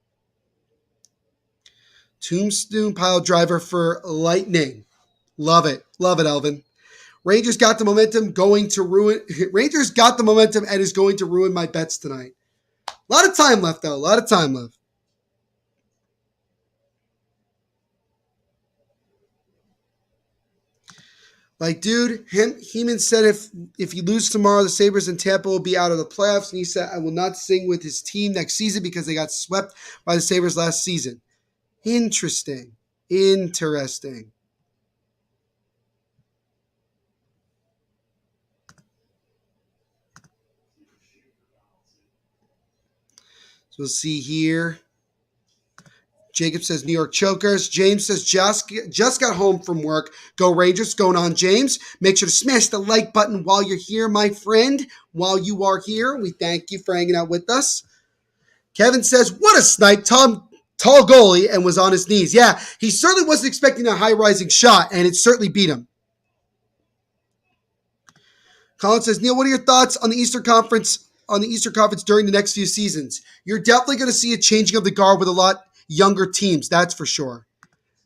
Tombstone pile driver for Lightning. Love it. Love it, Elvin. Rangers got the momentum Rangers got the momentum and is going to ruin my bets tonight. A lot of time left, though. A lot of time left. Like, dude, Heeman said if you lose tomorrow, the Sabres and Tampa will be out of the playoffs. And he said, I will not sing with his team next season because they got swept by the Sabres last season. Interesting. Interesting. So we'll see here. Jacob says New York Chokers. James says just got home from work. Go Rangers. What's going on, James? Make sure to smash the like button while you're here, my friend. While you are here, we thank you for hanging out with us. Kevin says, what a snipe. Tall goalie and was on his knees. Yeah, he certainly wasn't expecting a high-rising shot, and it certainly beat him. Colin says, Neil, what are your thoughts on the Eastern Conference during the next few seasons? You're definitely going to see a changing of the guard with a lot younger teams, that's for sure.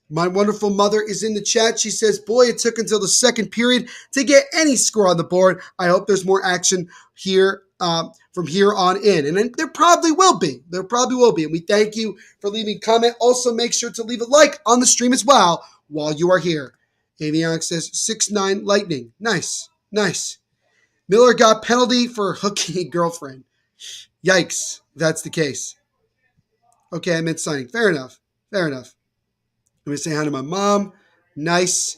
My wonderful mother is in the chat. She says, boy, it took until the second period to get any score on the board. I hope there's more action here from here on in. And then there probably will be. There probably will be. And we thank you for leaving a comment. Also, make sure to leave a like on the stream as well while you are here. Avionics says 6'9" Lightning. Nice. Nice. Miller got penalty for hooking a girlfriend. Yikes. That's the case. Okay, I meant signing. Fair enough. Fair enough. I'm going to say hi to my mom. Nice.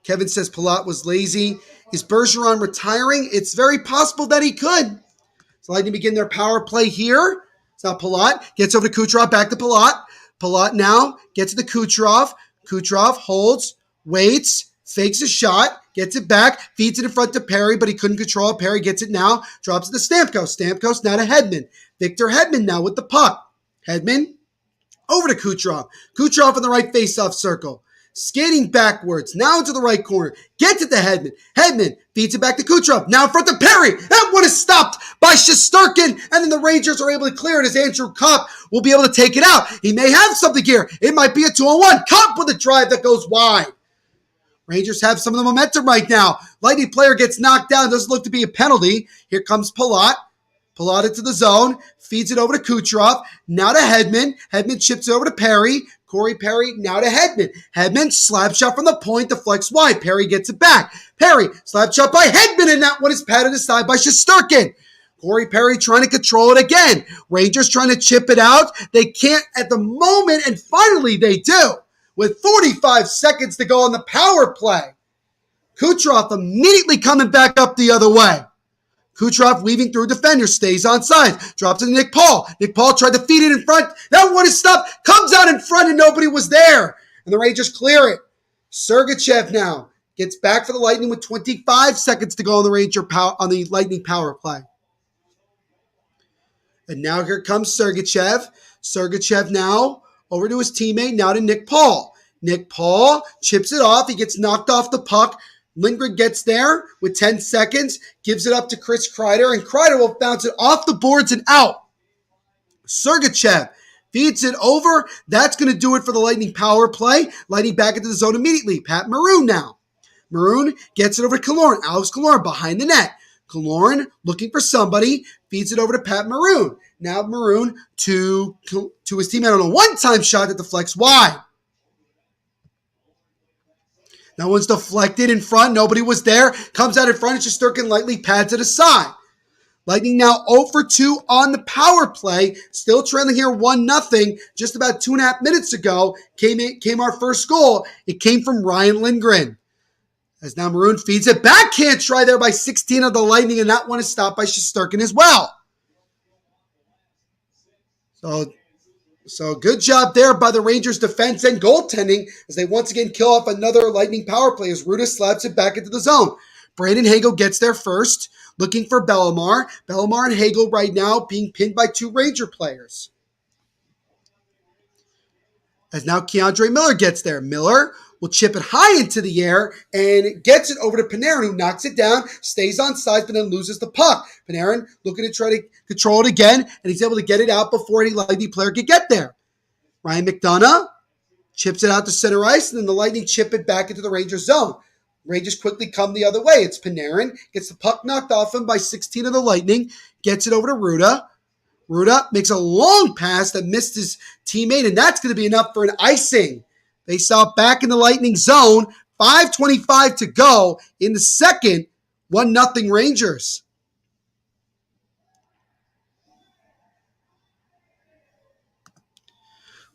Kevin says Palat was lazy. Is Bergeron retiring? It's very possible that he could. So Lightning begin their power play here. It's not Palat. Gets over to Kucherov. Back to Palat. Palat now gets to the Kucherov. Kucherov holds, waits, fakes a shot, gets it back, feeds it in front to Perry, but he couldn't control it. Perry gets it now. Drops it to Stamkos. Stamkos now to Hedman. Victor Hedman now with the puck. Hedman over to Kucherov. Kucherov in the right face-off circle. Skating backwards. Now into the right corner. Gets it to Hedman. Hedman feeds it back to Kucherov. Now in front of Perry. That one is stopped by Shesterkin. And then the Rangers are able to clear it as Andrew Kopp will be able to take it out. He may have something here. It might be a 2-on-1. Kopp with a drive that goes wide. Rangers have some of the momentum right now. Lightning player gets knocked down. Doesn't look to be a penalty. Here comes Palat. Palat into the zone. Feeds it over to Kucherov. Now to Hedman. Hedman chips it over to Perry. Corey Perry now to Hedman. Hedman slap shot from the point. Deflects wide. Perry gets it back. Perry slap shot by Hedman, and that one is patted aside by Shesterkin. Corey Perry trying to control it again. Rangers trying to chip it out. They can't at the moment, and finally they do. With 45 seconds to go on the power play. Kucherov immediately coming back up the other way. Kucherov weaving through defender, stays on side, drops it to Nick Paul. Nick Paul tried to feed it in front. That one is stopped, comes out in front, and nobody was there. And the Rangers clear it. Sergachev now gets back for the Lightning with 25 seconds to go on the Lightning power play. And now here comes Sergachev. Sergachev now over to his teammate, now to Nick Paul. Nick Paul chips it off. He gets knocked off the puck. Lindgren gets there with 10 seconds, gives it up to Chris Kreider, and Kreider will bounce it off the boards and out. Sergachev feeds it over. That's going to do it for the Lightning power play. Lightning back into the zone immediately. Pat Maroon now. Maroon gets it over to Killorn. Alex Killorn behind the net. Killorn looking for somebody, feeds it over to Pat Maroon. Now Maroon to his teammate on a one-time shot that deflects wide. That one's deflected in front. Nobody was there. Comes out in front. Shesterkin lightly pads it aside. Lightning now 0 for 2 on the power play. Still trailing here 1-0. Just about 2.5 minutes ago came our first goal. It came from Ryan Lindgren. As now Maroon feeds it back. Can't try there by 16 of the Lightning. And that one is stopped by Shesterkin as well. So good job there by the Rangers defense and goaltending as they once again kill off another Lightning power play as Ruda slaps it back into the zone. Brandon Hagel gets there first, looking for Bellemare. Bellemare and Hagel right now being pinned by 2 Ranger players. As now Keandre Miller gets there. Miller will chip it high into the air and gets it over to Panarin, who knocks it down, stays on side, but then loses the puck. Panarin looking to try to control it again, and he's able to get it out before any Lightning player could get there. Ryan McDonough Chips it out to center ice, and then the Lightning chip it back into the Rangers zone. Rangers quickly come the other way. It's Panarin. Gets the puck knocked off him by 16 of the Lightning. Gets it over to Ruda. Ruda makes a long pass that missed his teammate, and that's going to be enough for an icing. They saw back in the Lightning zone. 5:25 to go in the second. 1-0 Rangers.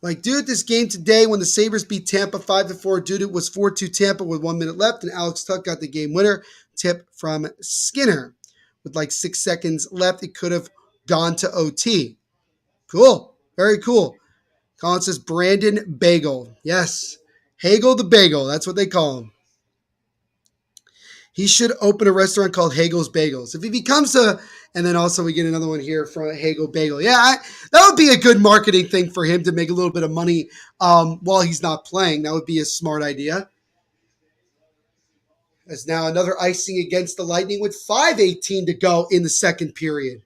Like, dude, this game today when the Sabres beat Tampa 5-4, dude, it was 4-2 Tampa with 1 minute left, and Alex Tuck got the game winner. Tip from Skinner. With like 6 seconds left, it could have gone to OT. Cool. Very cool. Colin says Brandon Bagel. Yes. Hagel the Bagel. That's what they call him. He should open a restaurant called Hagel's Bagels. If he becomes and then also we get another one here from Hagel Bagel. Yeah, that would be a good marketing thing for him to make a little bit of money while he's not playing. That would be a smart idea. As now another icing against the Lightning with 5:18 to go in the second period.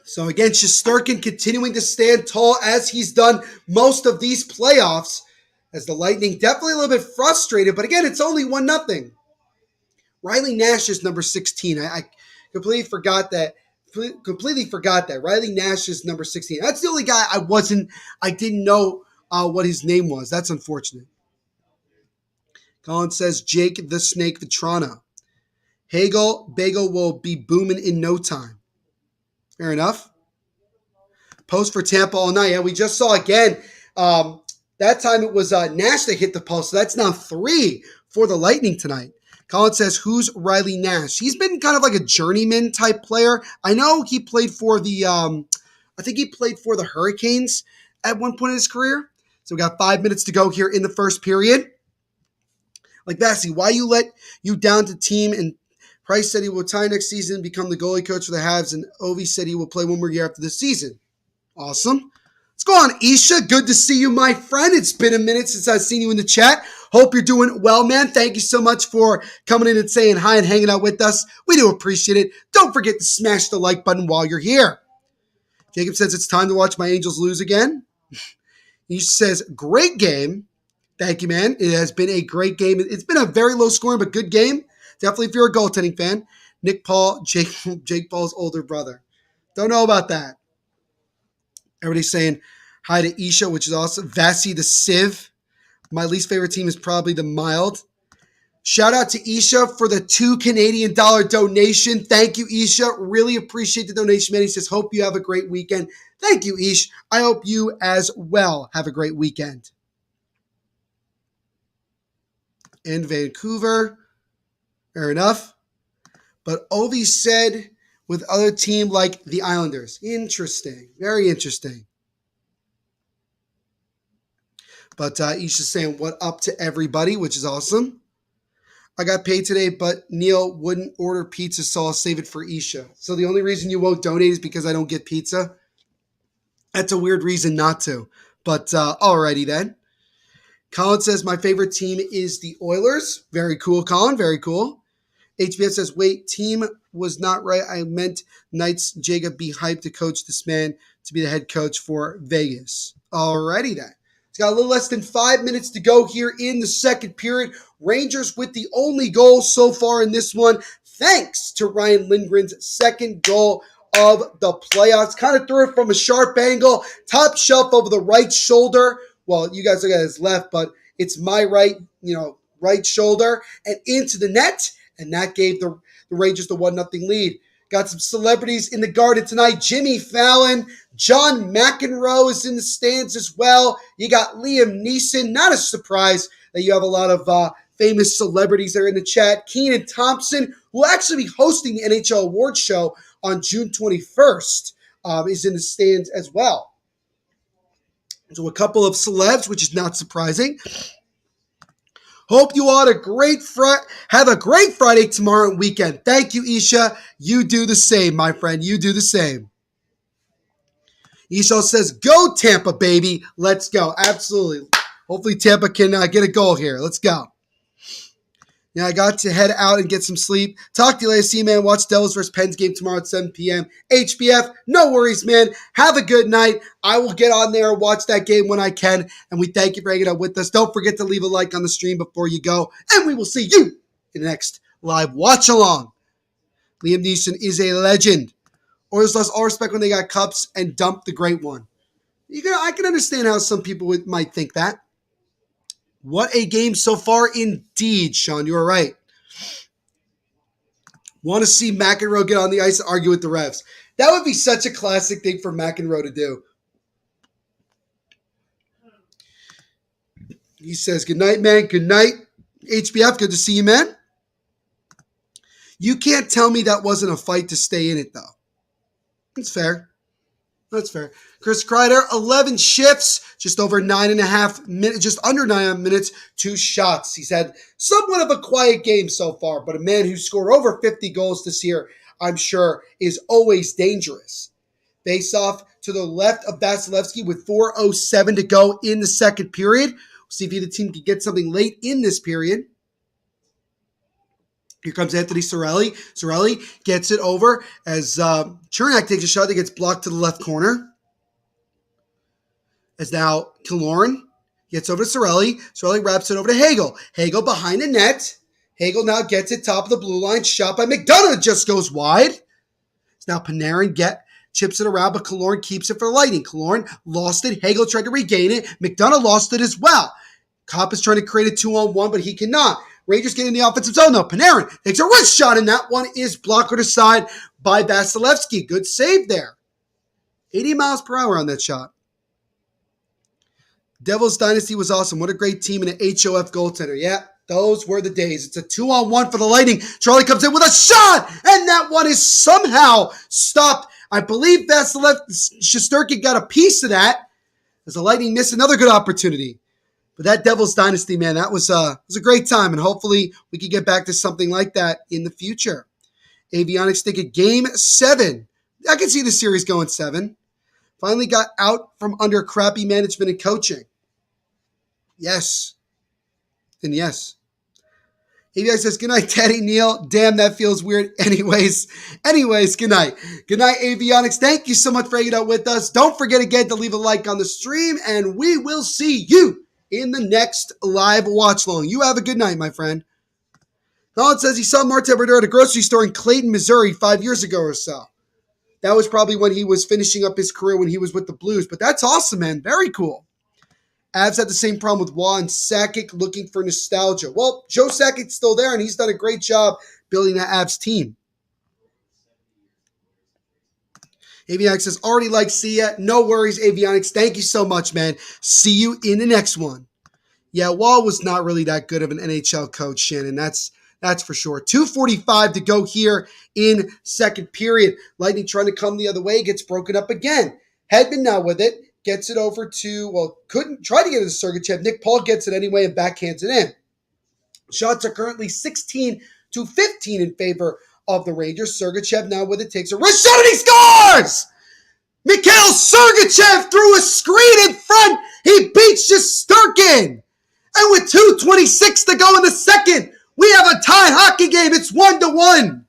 So again, Shesterkin continuing to stand tall as he's done most of these playoffs. As the Lightning definitely a little bit frustrated, but again, it's only 1-0. Riley Nash is number 16. I completely forgot that. Riley Nash is number 16. That's the only guy I didn't know what his name was. That's unfortunate. Colin says Jake the Snake Vitrana. Hagel Bagel will be booming in no time. Fair enough. Post for Tampa all night. Yeah, we just saw again. That time it was Nash that hit the post. So that's now 3 for the Lightning tonight. Colin says, who's Riley Nash? He's been kind of like a journeyman type player. I know he played for the, I think he played for the Hurricanes at one point in his career. So we got 5 minutes to go here in the first period. Like, Bassy, why you let you down to team? And Price said he will retire next season, become the goalie coach for the Habs. And Ovi said he will play one more year after this season. Awesome. What's going on, Isha? Good to see you, my friend. It's been a minute since I've seen you in the chat. Hope you're doing well, man. Thank you so much for coming in and saying hi and hanging out with us. We do appreciate it. Don't forget to smash the like button while you're here. Jacob says it's time to watch my Angels lose again. He says, great game. Thank you, man. It has been a great game. It's been a very low scoring, but good game. Definitely if you're a goaltending fan. Nick Paul, Jake Paul's older brother. Don't know about that. Everybody's saying hi to Isha, which is awesome. Vasi the Civ. My least favorite team is probably the Mild. Shout out to Isha for the $2 Canadian donation. Thank you, Isha. Really appreciate the donation, man. He says, hope you have a great weekend. Thank you, Ish. I hope you as well have a great weekend. In Vancouver. Fair enough. But Ovi said with other team like the Islanders. Interesting. Very interesting. But Isha's saying what up to everybody, which is awesome. I got paid today, but Neil wouldn't order pizza, so I'll save it for Isha. So the only reason you won't donate is because I don't get pizza? That's a weird reason not to. But alrighty then. Colin says my favorite team is the Oilers. Very cool, Colin. Very cool. HBF says, wait, team was not right. I meant Knights. Jacob be hyped to coach this man to be the head coach for Vegas. Alrighty then. It's got a little less than 5 minutes to go here in the second period. Rangers with the only goal so far in this one, thanks to Ryan Lindgren's second goal of the playoffs. Kind of threw it from a sharp angle, top shelf over the right shoulder. Well, you guys look at his left, but it's my right shoulder and into the net. And that gave the Rangers the 1-0 lead. Got some celebrities in the Garden tonight. Jimmy Fallon, John McEnroe is in the stands as well. You got Liam Neeson. Not a surprise that you have a lot of famous celebrities there in the chat. Kenan Thompson, who will actually be hosting the NHL Awards show on June 21st, is in the stands as well. So a couple of celebs, which is not surprising. Hope you all have a great Friday tomorrow and weekend. Thank you, Isha. You do the same, my friend. You do the same. Isha says, go Tampa, baby. Let's go. Absolutely. Hopefully Tampa can get a goal here. Let's go. Yeah, I got to head out and get some sleep. Talk to you later. See you, man. Watch Devils vs. Pens game tomorrow at 7 p.m. HBF. No worries, man. Have a good night. I will get on there and watch that game when I can. And we thank you for hanging out with us. Don't forget to leave a like on the stream before you go. And we will see you in the next live watch along. Liam Neeson is a legend. Oilers lost all respect when they got cups and dumped the great one. I can understand how some people might think that. What a game so far indeed, Sean. You are right. Want to see McEnroe get on the ice and argue with the refs. That would be such a classic thing for McEnroe to do. He says, good night, man. Good night. HBF, good to see you, man. You can't tell me that wasn't a fight to stay in it, though. That's fair. That's fair. Chris Kreider, 11 shifts, just over 9.5 minutes, just under 9 minutes, 2 shots. He's had somewhat of a quiet game so far, but a man who scored over 50 goals this year, I'm sure, is always dangerous. Face off to the left of Vasilevsky with 4:07 to go in the second period. We'll see if either team can get something late in this period. Here comes Anthony Cirelli. Cirelli gets it over as Chernak takes a shot that gets blocked to the left corner. As now Killorn gets over to Cirelli. Cirelli wraps it over to Hagel. Hagel behind the net. Hagel now gets it top of the blue line. Shot by McDonough just goes wide. As now Panarin chips it around, but Killorn keeps it for the Lightning. Killorn lost it. Hagel tried to regain it. McDonough lost it as well. Kopp is trying to create a 2-on-1, but he cannot. Rangers get in the offensive zone, though. Panarin takes a wrist shot, and that one is blocked to the side by Vasilevsky. Good save there. 80 miles per hour on that shot. Devils Dynasty was awesome. What a great team and an HOF goaltender. Yeah, those were the days. It's a 2-on-1 for the Lightning. Charlie comes in with a shot, and that one is somehow stopped. I believe Shesterkin got a piece of that as the Lightning missed another good opportunity. But that Devils Dynasty, man, that was a great time, and hopefully we can get back to something like that in the future. Avionics take a game 7. I can see the series going 7. Finally got out from under crappy management and coaching. Yes. And yes. Avionics says, good night, Daddy Neil. Damn, that feels weird. Anyways, good night. Good night, Avionics. Thank you so much for hanging out with us. Don't forget again to leave a like on the stream, and we will see you in the next live watch long. You have a good night, my friend. Colin says he saw Martin Brodeur at a grocery store in Clayton, Missouri 5 years ago or so. That was probably when he was finishing up his career when he was with the Blues. But that's awesome, man. Very cool. Avs had the same problem with Waugh and Sakic looking for nostalgia. Well, Joe Sakic's still there, and he's done a great job building that Avs team. Avionics says, already like see ya. No worries, Avionics. Thank you so much, man. See you in the next one. Yeah, Wall was not really that good of an NHL coach, Shannon. That's for sure. 2:45 to go here in second period. Lightning trying to come the other way. Gets broken up again. Hedman now with it. Gets it over to, couldn't try to get it to Sergachev. Nick Paul gets it anyway and backhands it in. Shots are currently 16-15 in favor of the Rangers. Sergachev now with it, takes a wrist shot, and he scores! Mikhail Sergachev threw a screen in front. He beats Shesterkin. And with 2:26 to go in the second, we have a tie hockey game. It's 1-1.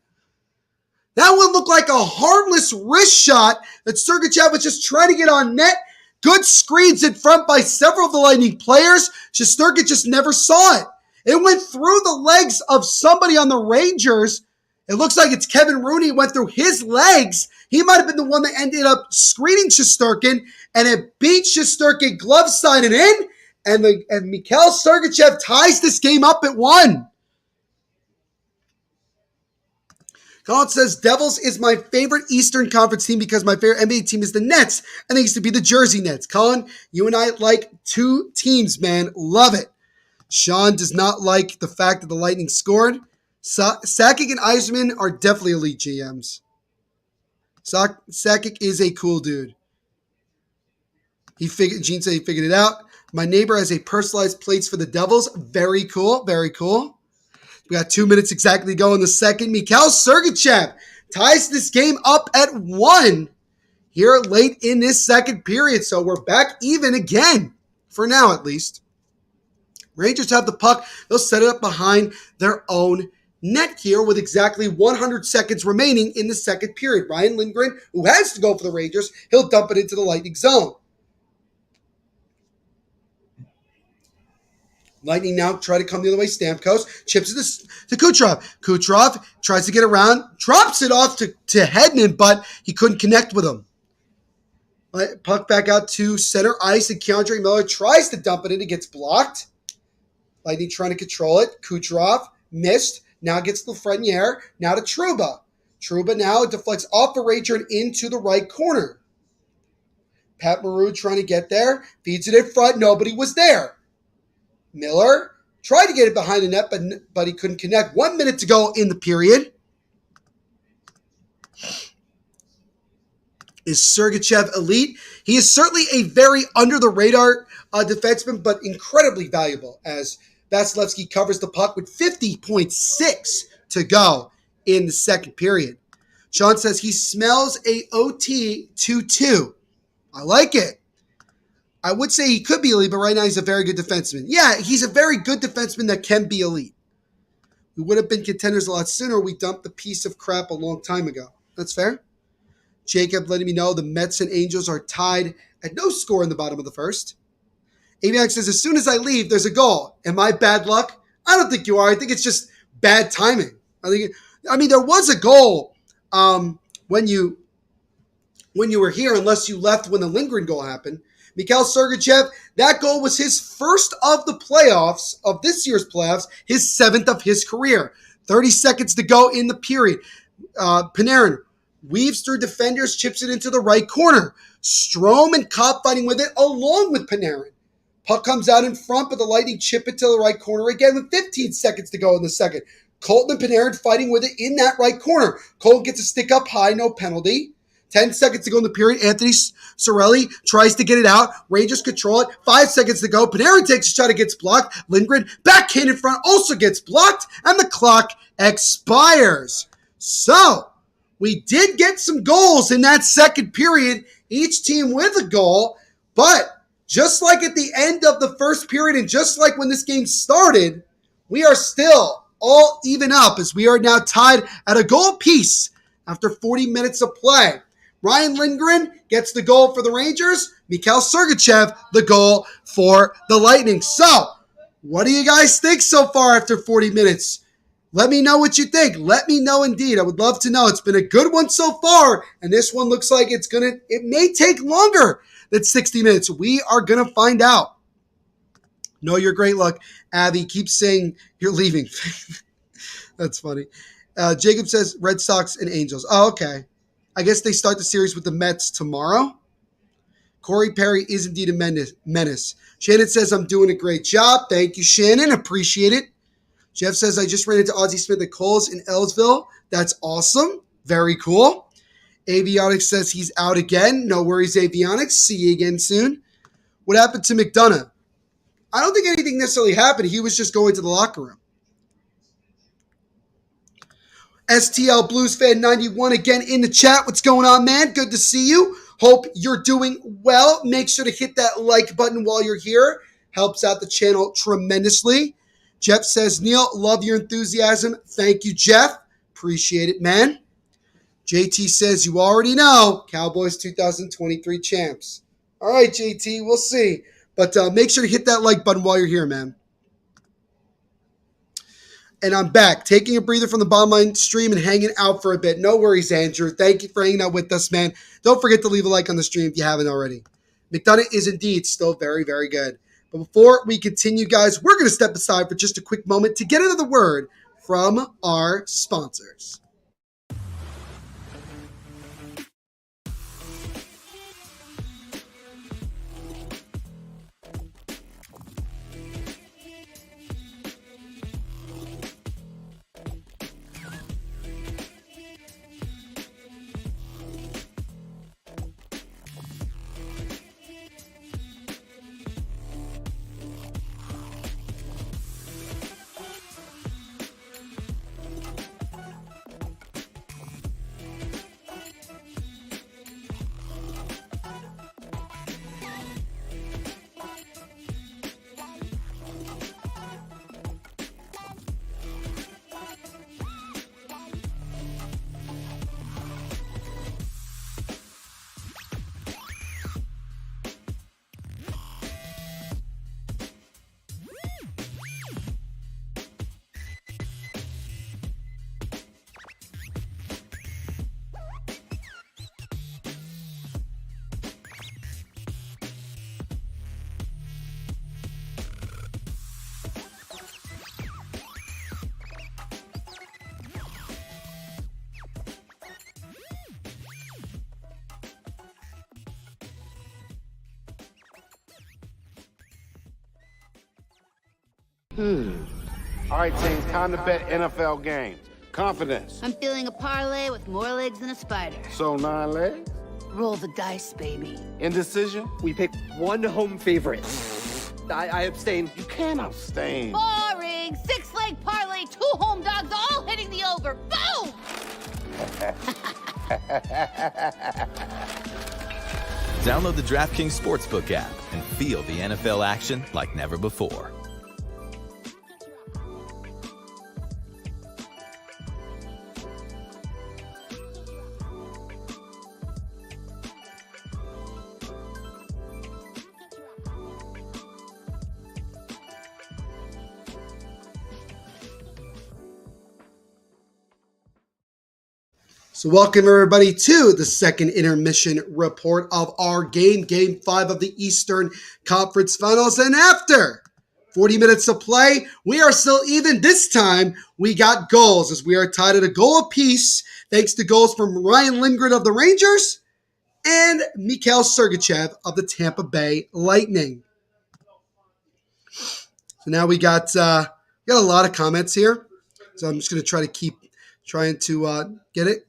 That one looked like a harmless wrist shot that Sergachev was just trying to get on net. Good screens in front by several of the Lightning players. Shesterkin just never saw it. It went through the legs of somebody on the Rangers. It looks like it's Kevin Rooney. It went through his legs. He might have been the one that ended up screening Shesterkin, and it beat Shesterkin glove side and in, and Mikhail Sergachev ties this game up at 1. Colin says, Devils is my favorite Eastern Conference team because my favorite NBA team is the Nets, and they used to be the Jersey Nets. Colin, you and I like 2 teams, man. Love it. Sean does not like the fact that the Lightning scored. Sakic and Yzerman are definitely elite GMs. Sakic is a cool dude. Gene said he figured it out. My neighbor has a personalized plates for the Devils. Very cool. Very cool. We got 2 minutes exactly to go in the second. Mikhail Sergachev ties this game up at 1 here late in this second period. So we're back even again, for now at least. Rangers have the puck. They'll set it up behind their own net here with exactly 100 seconds remaining in the second period. Ryan Lindgren, who has to go for the Rangers, he'll dump it into the Lightning zone. Lightning now try to come the other way. Stamkos chips it to Kucherov. Kucherov tries to get around, drops it off to Hedman, but he couldn't connect with him. Puck back out to center ice, and Keandre Miller tries to dump it in. It gets blocked. Lightning trying to control it. Kucherov missed. Now gets Lafreniere. Now to Trouba. Trouba now deflects off a Ranger and into the right corner. Pat Maroon trying to get there. Feeds it in front. Nobody was there. Miller tried to get it behind the net, but he couldn't connect. 1 minute to go in the period. Is Sergachev elite? He is certainly a very under-the-radar defenseman, but incredibly valuable as Vasilevsky covers the puck with 50.6 to go in the second period. Sean says he smells a OT 2-2. I like it. I would say he could be elite, but right now he's a very good defenseman. Yeah, he's a very good defenseman that can be elite. We would have been contenders a lot sooner. We dumped the piece of crap a long time ago. That's fair. Jacob letting me know the Mets and Angels are tied at no score in the bottom of the first. Avionics says, as soon as I leave, there's a goal. Am I bad luck? I don't think you are. I think it's just bad timing. I mean, there was a goal when you were here, unless you left when the Lindgren goal happened. Mikhail Sergachev, that goal was his first of the playoffs, of this year's playoffs, his 7th of his career. 30 seconds to go in the period. Panarin weaves through defenders, chips it into the right corner. Strome and Kopp fighting with it along with Panarin. Puck comes out in front, but the Lightning chip it to the right corner again with 15 seconds to go in the second. Colton and Panarin fighting with it in that right corner. Colton gets a stick up high, no penalty. 10 seconds to go in the period. Anthony Cirelli tries to get it out. Rangers control it. 5 seconds to go. Panarin takes a shot. It gets blocked. Lindgren backhand in front also gets blocked. And the clock expires. So, we did get some goals in that second period. Each team with a goal. But just like at the end of the first period and just like when this game started, we are still all even up as we are now tied at a goal apiece after 40 minutes of play. Ryan Lindgren gets the goal for the Rangers. Mikhail Sergachev, the goal for the Lightning. So, what do you guys think so far after 40 minutes? Let me know what you think. Let me know indeed. I would love to know. It's been a good one so far, and this one looks like it may take longer than 60 minutes. We are going to find out. Know your great luck. Abby, keep saying you're leaving. That's funny. Jacob says Red Sox and Angels. Oh, okay. I guess they start the series with the Mets tomorrow. Corey Perry is indeed a menace. Shannon says, I'm doing a great job. Thank you, Shannon. Appreciate it. Jeff says, I just ran into Ozzie Smith at Kohl's in Ellisville. That's awesome. Very cool. Avionics says he's out again. No worries, Avionics. See you again soon. What happened to McDonough? I don't think anything necessarily happened. He was just going to the locker room. STL Blues Fan 91 again in the chat. What's going on, man? Good to see you. Hope you're doing well. Make sure to hit that like button while you're here. Helps out the channel tremendously. Jeff says, Neil, love your enthusiasm. Thank you, Jeff. Appreciate it, man. JT says, you already know, Cowboys 2023 champs. All right, JT, we'll see. But make sure to hit that like button while you're here, man. And I'm back, taking a breather from the bottom line stream and hanging out for a bit. No worries, Andrew. Thank you for hanging out with us, man. Don't forget to leave a like on the stream if you haven't already. McDonough is indeed still very, very good. But before we continue, guys, we're going to step aside for just a quick moment to get into the word from our sponsors. All right, team, time to bet NFL games. Confidence. I'm feeling a parlay with more legs than a spider. So 9 legs. Roll the dice, baby. Indecision. We pick one home favorite. I abstain. You can't abstain. Boring. 6-leg parlay, 2 home dogs, all hitting the over. Boom! Download the DraftKings Sportsbook app and feel the NFL action like never before. So welcome everybody to the second intermission report of our game 5 of the Eastern Conference Finals. And after 40 minutes of play, we are still even. This time, we got goals as we are tied at a goal apiece, thanks to goals from Ryan Lindgren of the Rangers and Mikhail Sergachev of the Tampa Bay Lightning. So now we got a lot of comments here. So I'm just going to try to keep trying to get it.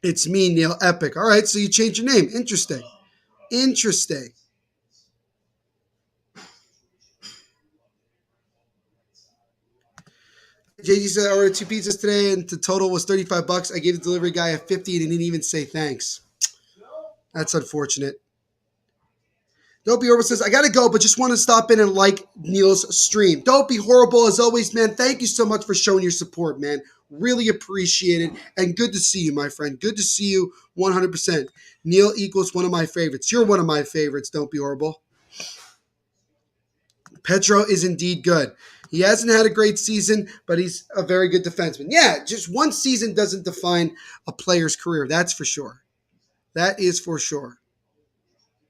It's me, Neil Epic. All right, so you changed your name. Interesting. JT said I ordered 2 pizzas today and the total was $35. I gave the delivery guy a 50 and he didn't even say thanks. That's unfortunate. Dopey Horrible says, I got to go, but just want to stop in and like Neil's stream. Dopey Horrible, as always, man, thank you so much for showing your support, man. Really appreciate it. And good to see you, my friend. Good to see you 100%. Neil equals one of my favorites. You're one of my favorites, Don't Be Horrible. Petro is indeed good. He hasn't had a great season, but he's a very good defenseman. Yeah, just one season doesn't define a player's career. That's for sure. That is for sure.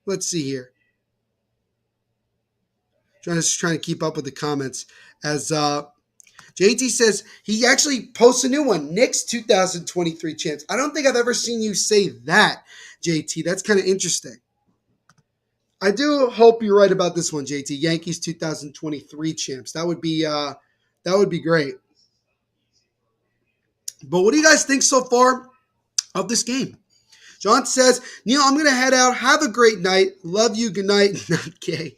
Let's see here. Just trying to keep up with the comments. As JT says, he actually posts a new one. Knicks 2023 champs. I don't think I've ever seen you say that, JT. That's kind of interesting. I do hope you're right about this one, JT. Yankees 2023 champs. That would be great. But what do you guys think so far of this game? John says, Neil, I'm going to head out. Have a great night. Love you. Good night. Not gay.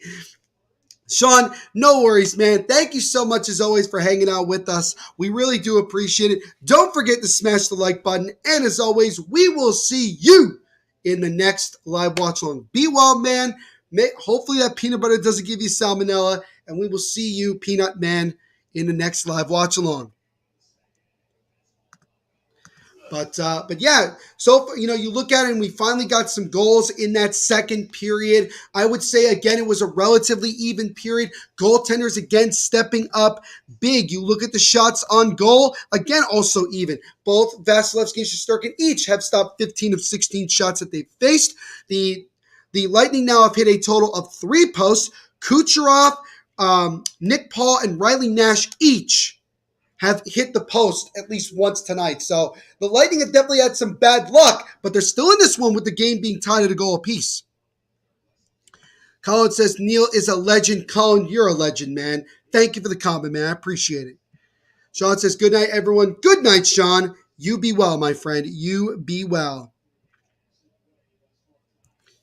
Sean, no worries, man. Thank you so much, as always, for hanging out with us. We really do appreciate it. Don't forget to smash the like button. And as always, we will see you in the next live watch along. Be well, man. Hopefully that peanut butter doesn't give you salmonella. And we will see you, Peanut Man, in the next live watch along. But yeah, so you look at it and we finally got some goals in that second period. I would say again it was a relatively even period. Goaltenders again stepping up big. You look at the shots on goal, again also even. Both Vasilevsky and Shesterkin each have stopped 15 of 16 shots that they've faced. The Lightning now have hit a total of 3 posts. Kucherov, Nick Paul, and Riley Nash each have hit the post at least once tonight. So the Lightning have definitely had some bad luck, but they're still in this one with the game being tied at a goal apiece. Colin says, Neil is a legend. Colin, you're a legend, man. Thank you for the comment, man. I appreciate it. Sean says, good night, everyone. Good night, Sean. You be well, my friend. You be well.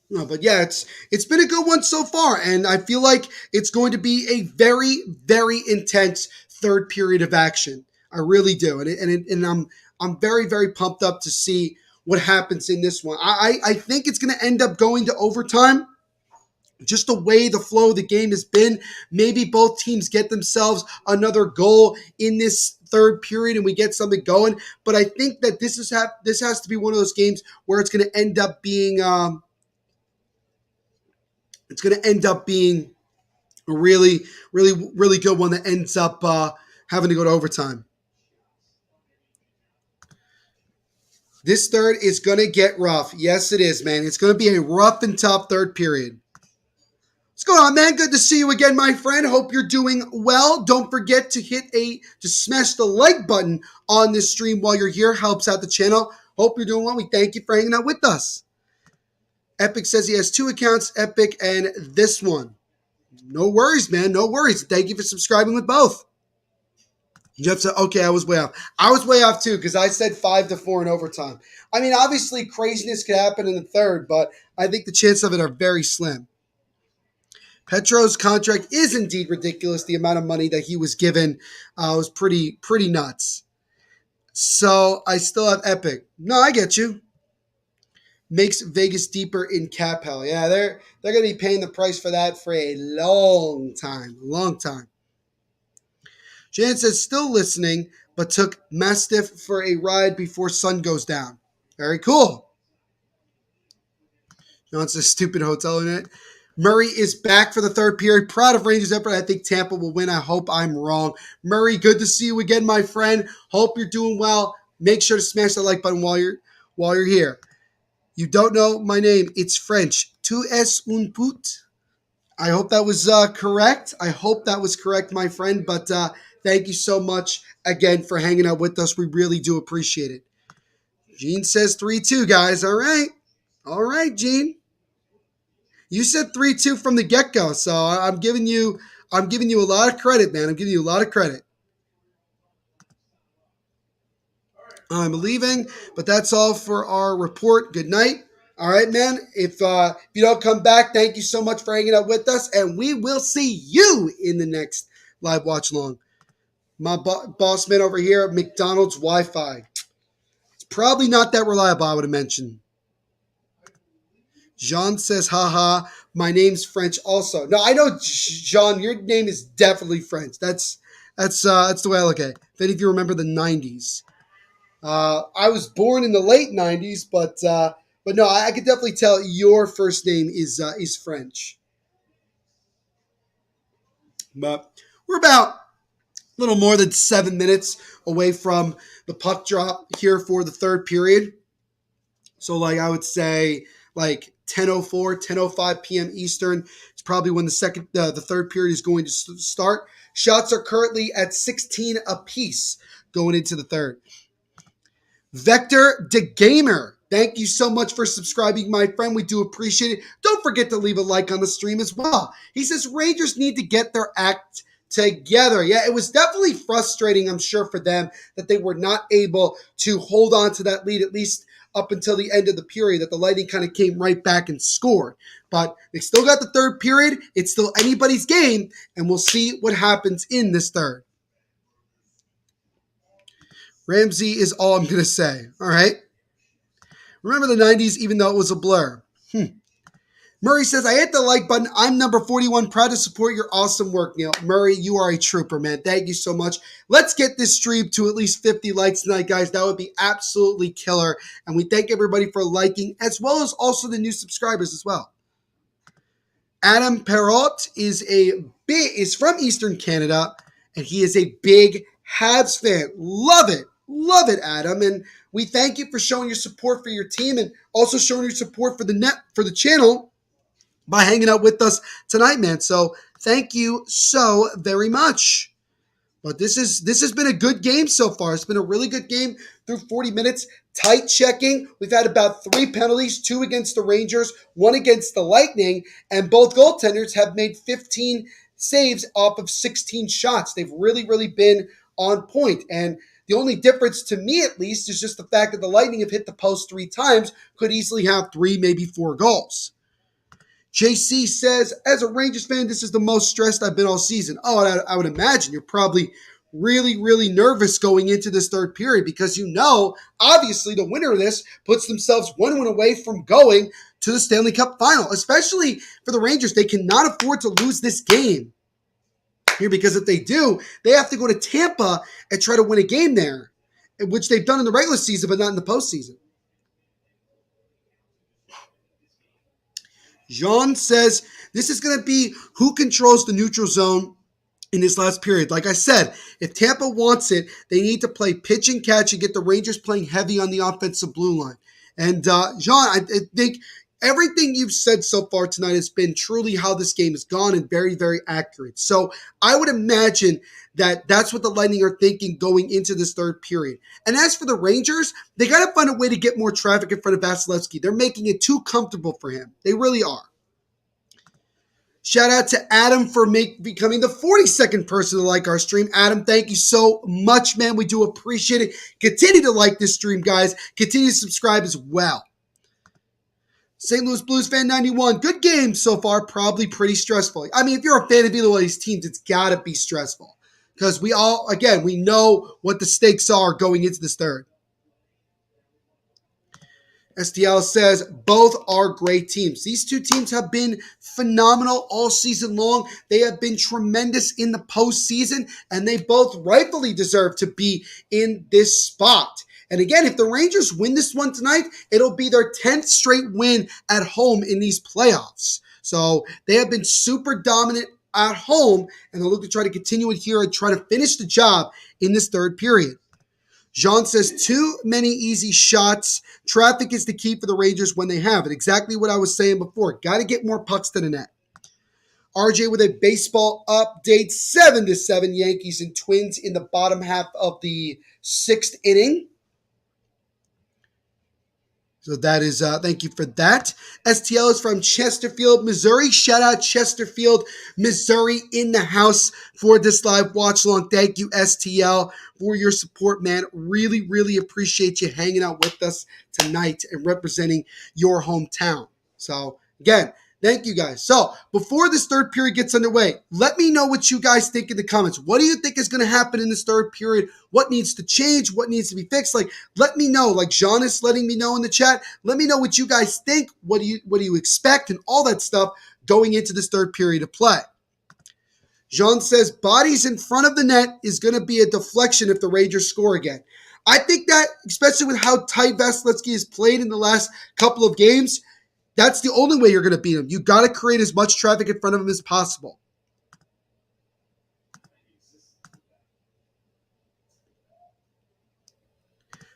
No, but yeah, it's been a good one so far, and I feel like it's going to be a very, very intense third period of action. I really do, and I'm very, very pumped up to see what happens in this one. I think it's going to end up going to overtime. Just the way the flow of the game has been, maybe both teams get themselves another goal in this third period and we get something going. But I think that this has to be one of those games where it's going to end up being a really, really, really good one that ends up having to go to overtime. This third is going to get rough. Yes, it is, man. It's going to be a rough and tough third period. What's going on, man? Good to see you again, my friend. Hope you're doing well. Don't forget to smash the like button on this stream while you're here. Helps out the channel. Hope you're doing well. We thank you for hanging out with us. Epic says he has 2 accounts, Epic and this one. No worries, man. No worries. Thank you for subscribing with both. Jeff said, okay, I was way off. I was way off too because I said 5-4 in overtime. I mean, obviously craziness could happen in the third, but I think the chances of it are very slim. Petro's contract is indeed ridiculous. The amount of money that he was given was pretty nuts. So I still have Epic. No, I get you. Makes Vegas deeper in cap hell. Yeah, they're going to be paying the price for that for a long time. Long time. Jan says, still listening, but took Mastiff for a ride before sun goes down. Very cool. John says, stupid hotel in it. Murray is back for the third period. Proud of Rangers effort. I think Tampa will win. I hope I'm wrong. Murray, good to see you again, my friend. Hope you're doing well. Make sure to smash that like button while you're here. You don't know my name. It's French. Tu es un pute. I hope that was correct. I hope that was correct, my friend. But thank you so much again for hanging out with us. We really do appreciate it. Gene says 3-2, guys. All right. All right, Gene. You said 3-2 from the get-go, so I'm giving you a lot of credit, man. I'm giving you a lot of credit. I'm leaving, but that's all for our report. Good night. All right, man. If you don't come back, thank you so much for hanging out with us, and we will see you in the next live watch long. My boss man over here at McDonald's Wi-Fi. It's probably not that reliable, I would have mentioned. Jean says, haha, my name's French also. No, I know, Jean, your name is definitely French. That's the way I look at it. If any of you remember the 90s. I was born in the late 90s, but no, I could definitely tell your first name is French. But we're about a little more than 7 minutes away from the puck drop here for the third period. So, I would say, 10:04, 10:05 p.m. Eastern. It's probably when the third period is going to start. Shots are currently at 16 apiece going into the third. Vector the Gamer, thank you so much for subscribing, my friend. We do appreciate it. Don't forget to leave a like on the stream as well. He says Rangers need to get their act together. Yeah, it was definitely frustrating, I'm sure, for them that they were not able to hold on to that lead, at least up until the end of the period, that the Lightning kind of came right back and scored. But they still got the third period. It's still anybody's game, and we'll see what happens in this third. Ramsey is all I'm going to say. All right? Remember the 90s, even though it was a blur. Murray says, I hit the like button. I'm number 41. Proud to support your awesome work, Neil. Murray, you are a trooper, man. Thank you so much. Let's get this stream to at least 50 likes tonight, guys. That would be absolutely killer. And we thank everybody for liking, as well as also the new subscribers as well. Adam Perrault is from Eastern Canada, and he is a big Habs fan. Love it. Love it, Adam. And we thank you for showing your support for your team and also showing your support for the channel by hanging out with us tonight, man. So thank you so very much. But this has been a good game so far. It's been a really good game through 40 minutes. Tight checking. We've had about 3 penalties, 2 against the Rangers, 1 against the Lightning, and both goaltenders have made 15 saves off of 16 shots. They've really, really been on point. And the only difference, to me at least, is just the fact that the Lightning have hit the post 3 times, could easily have 3, maybe 4 goals. JC says, as a Rangers fan, this is the most stressed I've been all season. Oh, and I would imagine you're probably really, really nervous going into this third period because obviously the winner of this puts themselves 1 win away from going to the Stanley Cup final, especially for the Rangers. They cannot afford to lose this game here because if they do, they have to go to Tampa and try to win a game there, which they've done in the regular season but not in the postseason. Jean says, this is going to be who controls the neutral zone in this last period. Like I said, if Tampa wants it, they need to play pitch and catch and get the Rangers playing heavy on the offensive blue line. And Jean, I think everything you've said so far tonight has been truly how this game has gone and very, very accurate. So I would imagine that that's what the Lightning are thinking going into this third period. And as for the Rangers, they got to find a way to get more traffic in front of Vasilevsky. They're making it too comfortable for him. They really are. Shout out to Adam for becoming the 42nd person to like our stream. Adam, thank you so much, man. We do appreciate it. Continue to like this stream, guys. Continue to subscribe as well. St. Louis Blues fan 91. Good game so far. Probably pretty stressful. I mean, if you're a fan of either one of these teams, it's got to be stressful. Because we know what the stakes are going into this third. STL says, both are great teams. These two teams have been phenomenal all season long. They have been tremendous in the postseason, and they both rightfully deserve to be in this spot. And again, if the Rangers win this one tonight, it'll be their 10th straight win at home in these playoffs. So they have been super dominant at home, and they'll look to try to continue it here and try to finish the job in this third period. Jean says, too many easy shots. Traffic is the key for the Rangers when they have it. Exactly what I was saying before. Got to get more pucks to the net. RJ with a baseball update. 7-7 Yankees and Twins in the bottom half of the 6th inning. So that is, thank you for that. STL is from Chesterfield, Missouri. Shout out Chesterfield, Missouri in the house for this live watch along. Thank you, STL, for your support, man. Really, really appreciate you hanging out with us tonight and representing your hometown. So again, thank you guys. So before this third period gets underway, let me know what you guys think in the comments. What do you think is going to happen in this third period? What needs to change? What needs to be fixed? Like, let me know. Like Jean is letting me know in the chat. Let me know what you guys think. What do you expect and all that stuff going into this third period of play. Jean says bodies in front of the net is going to be a deflection if the Rangers score again. I think that, especially with how tight Vasilevsky has played in the last couple of games, that's the only way you're going to beat him. You got to create as much traffic in front of him as possible.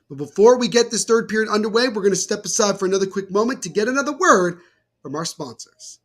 But before we get this third period underway, we're going to step aside for another quick moment to get another word from our sponsors.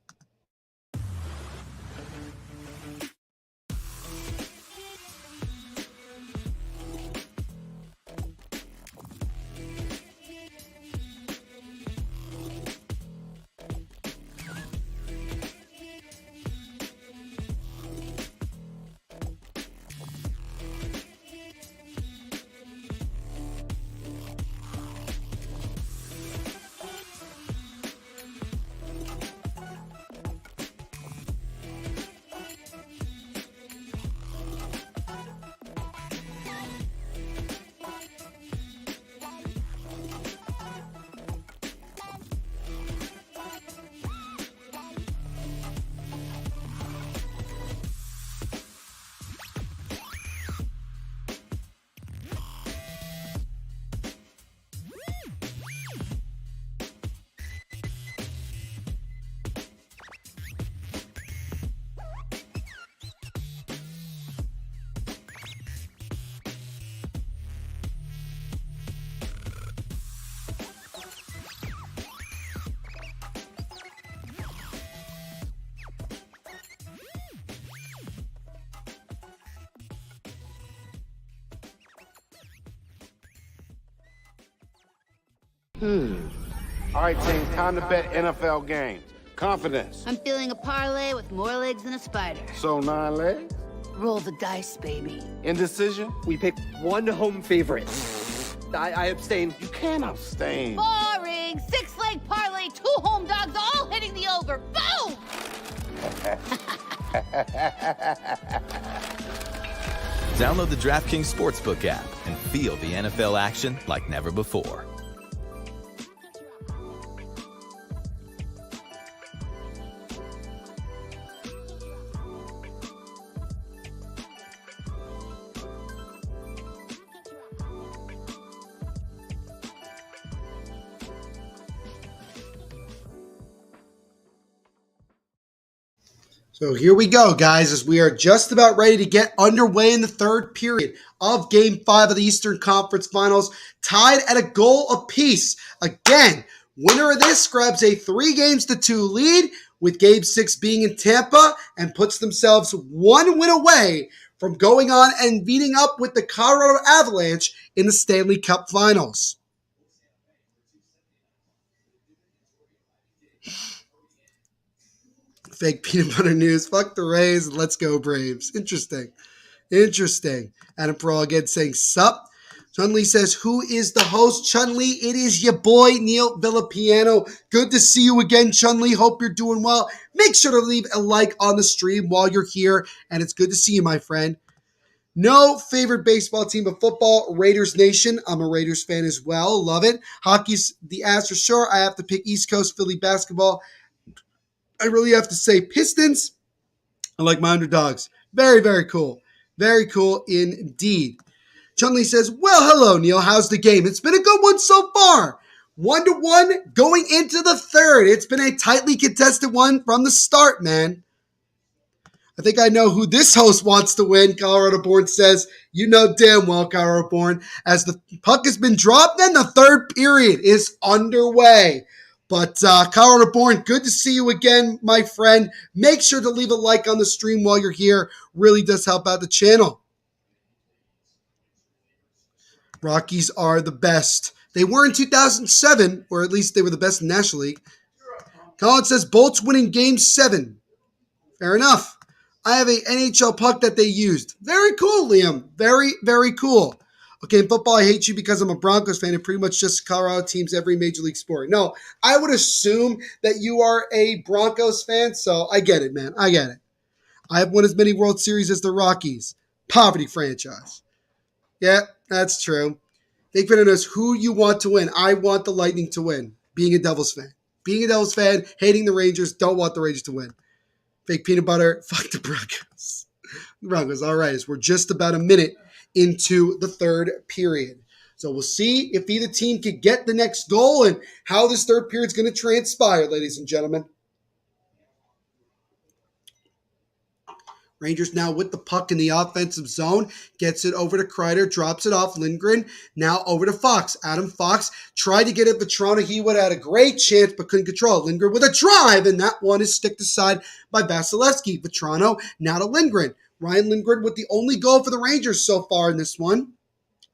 All right, team, time to bet NFL games. Confidence. I'm feeling a parlay with more legs than a spider. So 9 legs. Roll the dice, baby. Indecision. We pick one home favorite. I abstain. You can't abstain. Boring. 6-leg parlay, 2 home dogs, all hitting the over. Boom! Download the DraftKings Sportsbook app and feel the NFL action like never before. So here we go, guys, as we are just about ready to get underway in the third period of Game 5 of the Eastern Conference Finals, tied at a goal apiece. Again, winner of this grabs a 3-2 lead, with Game 6 being in Tampa, and puts themselves 1 win away from going on and meeting up with the Colorado Avalanche in the Stanley Cup Finals. Fake peanut butter news. Fuck the Rays. Let's go Braves. Interesting. Adam Pearl again saying sup. ChunLi says, who is the host? ChunLi, it is your boy, Neil Villapiano. Good to see you again, ChunLi. Hope you're doing well. Make sure to leave a like on the stream while you're here, and it's good to see you, my friend. No favorite baseball team of football, Raiders Nation. I'm a Raiders fan as well. Love it. Hockey's the ass for sure. I have to pick East Coast Philly basketball. I really have to say Pistons. I like my underdogs. Very, very cool. Very cool indeed. ChunLi says, well, hello, Neil. How's the game? It's been a good one so far. 1-1 going into the third. It's been a tightly contested one from the start, man. I think I know who this host wants to win. Colorado Born says, you know damn well, Colorado Born. As the puck has been dropped, then the third period is underway. But Colorado Born, good to see you again, my friend. Make sure to leave a like on the stream while you're here. Really does help out the channel. Rockies are the best. They were in 2007, or at least they were the best in the National League. Colin says, Bolts winning Game 7. Fair enough. I have a NHL puck that they used. Very cool, Liam. Very, very cool. Okay, in football, I hate you because I'm a Broncos fan and pretty much just Colorado teams every major league sport. No, I would assume that you are a Broncos fan, so I get it, man. I get it. I have won as many World Series as the Rockies. Poverty franchise. Yeah, that's true. Fake fan knows who you want to win. I want the Lightning to win, being a Devils fan. Being a Devils fan, hating the Rangers, don't want the Rangers to win. Fake peanut butter, fuck the Broncos. The Broncos, all right, we're just about a minute into the third period. So we'll see if either team can get the next goal and how this third period is going to transpire, ladies and gentlemen. Rangers now with the puck in the offensive zone. Gets it over to Kreider. Drops it off Lindgren. Now over to Fox. Adam Fox tried to get it Vetrano. He would have had a great chance but couldn't control it. Lindgren with a drive, and that one is sticked aside by Vasilevsky. Vetrano now to Lindgren. Ryan Lindgren with the only goal for the Rangers so far in this one.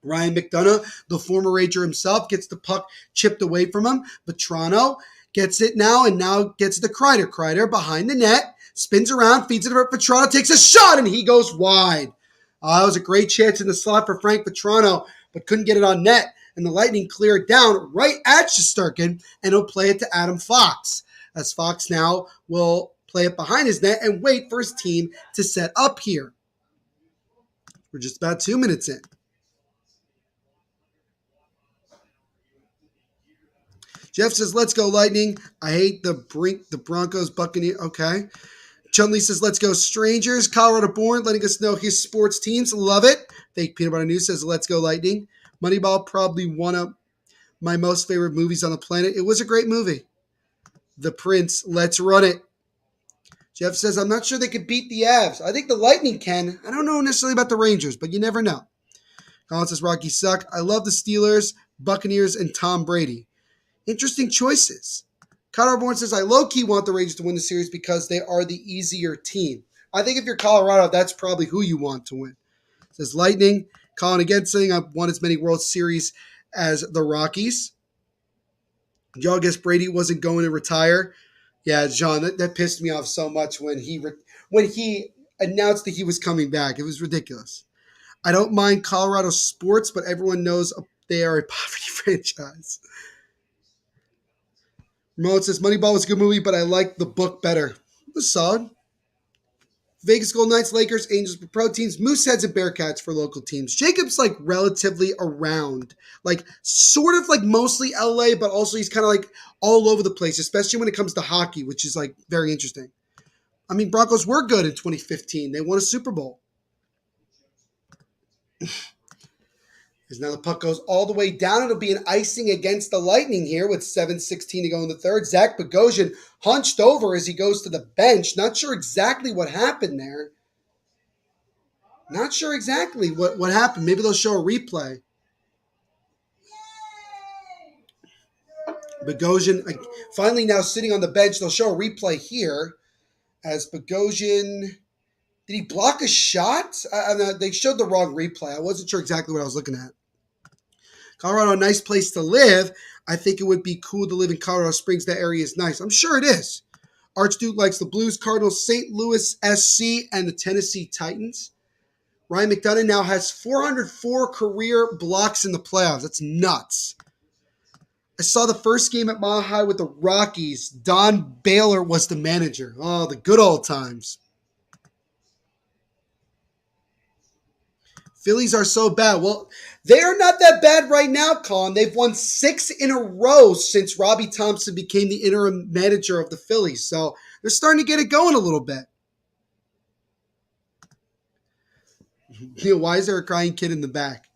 Ryan McDonough, the former Ranger himself, gets the puck chipped away from him. Vetrano gets it now and now gets it to Kreider. Kreider behind the net. Spins around, feeds it over to Vetrano, takes a shot, and he goes wide. That was a great chance in the slot for Frank Vetrano, but couldn't get it on net. And the Lightning clear it down right at Shesterkin, and he'll play it to Adam Fox. As Fox now will play it behind his net and wait for his team to set up here. We're just about 2 minutes in. Jeff says, let's go Lightning. I hate the Broncos, Buccaneers. Okay. ChunLi says, let's go Strangers. Colorado Born, letting us know his sports teams. Love it. Fake Peanut Butter News says, let's go Lightning. Moneyball, probably one of my most favorite movies on the planet. It was a great movie. The Prince, let's run it. Jeff says, I'm not sure they could beat the Avs. I think the Lightning can. I don't know necessarily about the Rangers, but you never know. Colin says, Rockies suck. I love the Steelers, Buccaneers, and Tom Brady. Interesting choices. Colorado Born says, I low-key want the Rangers to win the series because they are the easier team. I think if you're Colorado, that's probably who you want to win. Says Lightning. Colin again saying, I've won as many World Series as the Rockies. Joe, I guess Brady wasn't going to retire. Yeah, John, that pissed me off so much when he announced that he was coming back. It was ridiculous. I don't mind Colorado sports, but everyone knows they are a poverty franchise. Ramon says, Moneyball was a good movie, but I like the book better. It was solid. Vegas Golden Knights, Lakers, Angels for pro teams, Mooseheads and Bearcats for local teams. Jacob's like relatively around, like sort of like mostly LA, but also he's kind of like all over the place, especially when it comes to hockey, which is like very interesting. I mean, Broncos were good in 2015. They won a Super Bowl. As now the puck goes all the way down. It'll be an icing against the Lightning here with 7:16 to go in the third. Zach Bogosian hunched over as he goes to the bench. Not sure exactly what happened there. Not sure exactly what happened. Maybe they'll show a replay. Bogosian finally now sitting on the bench. They'll show a replay here as Bogosian... Did he block a shot? They showed the wrong replay. I wasn't sure exactly what I was looking at. Colorado, a nice place to live. I think it would be cool to live in Colorado Springs. That area is nice. I'm sure it is. Archduke likes the Blues, Cardinals, St. Louis SC, and the Tennessee Titans. Ryan McDonough now has 404 career blocks in the playoffs. That's nuts. I saw the first game at Mile High with the Rockies. Don Baylor was the manager. Oh, the good old times. Phillies are so bad. Well, they are not that bad right now, Colin. They've won 6 in a row since Robbie Thompson became the interim manager of the Phillies. So they're starting to get it going a little bit. Neil, why is there a crying kid in the back?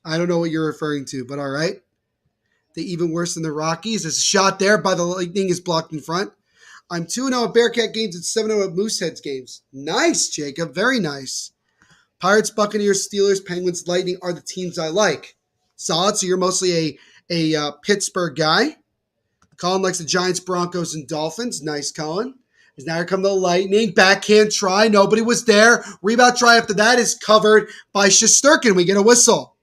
I don't know what you're referring to, but all right. They even worse than the Rockies. There's a shot there by the Lightning is blocked in front. I'm 2-0 at Bearcat games and 7-0 at Mooseheads games. Nice, Jacob. Very nice. Pirates, Buccaneers, Steelers, Penguins, Lightning are the teams I like. Solid. So you're mostly a Pittsburgh guy. Colin likes the Giants, Broncos, and Dolphins. Nice, Colin. As now here come the Lightning. Backhand try. Nobody was there. Rebound try after that is covered by Shesterkin. We get a whistle.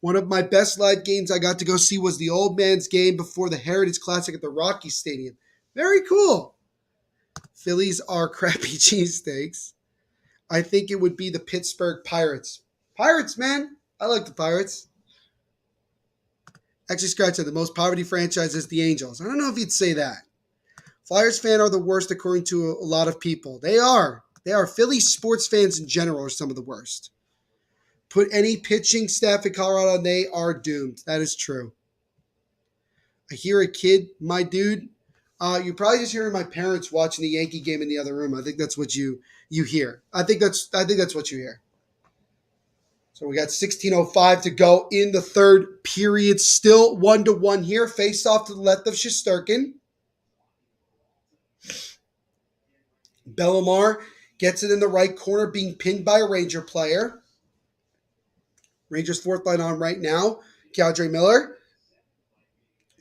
One of my best live games I got to go see was the Old Man's game before the Heritage Classic at the Rocky Stadium. Very cool. Phillies are crappy cheesesteaks. I think it would be the Pittsburgh Pirates. Pirates, man. I like the Pirates. Actually, scratch that. The most poverty franchise is the Angels. I don't know if you'd say that. Flyers fans are the worst according to a lot of people. They are. They are. Philly sports fans in general are some of the worst. Put any pitching staff in Colorado and they are doomed. That is true. I hear a kid, my dude. You're probably just hearing my parents watching the Yankee game in the other room. I think that's what you hear. I think that's what you hear. So we got 16:05 to go in the third period. Still 1-1 here. Face off to the left of Shesterkin. Bellemare gets it in the right corner, being pinned by a Ranger player. Rangers fourth line on right now. Keandre Miller.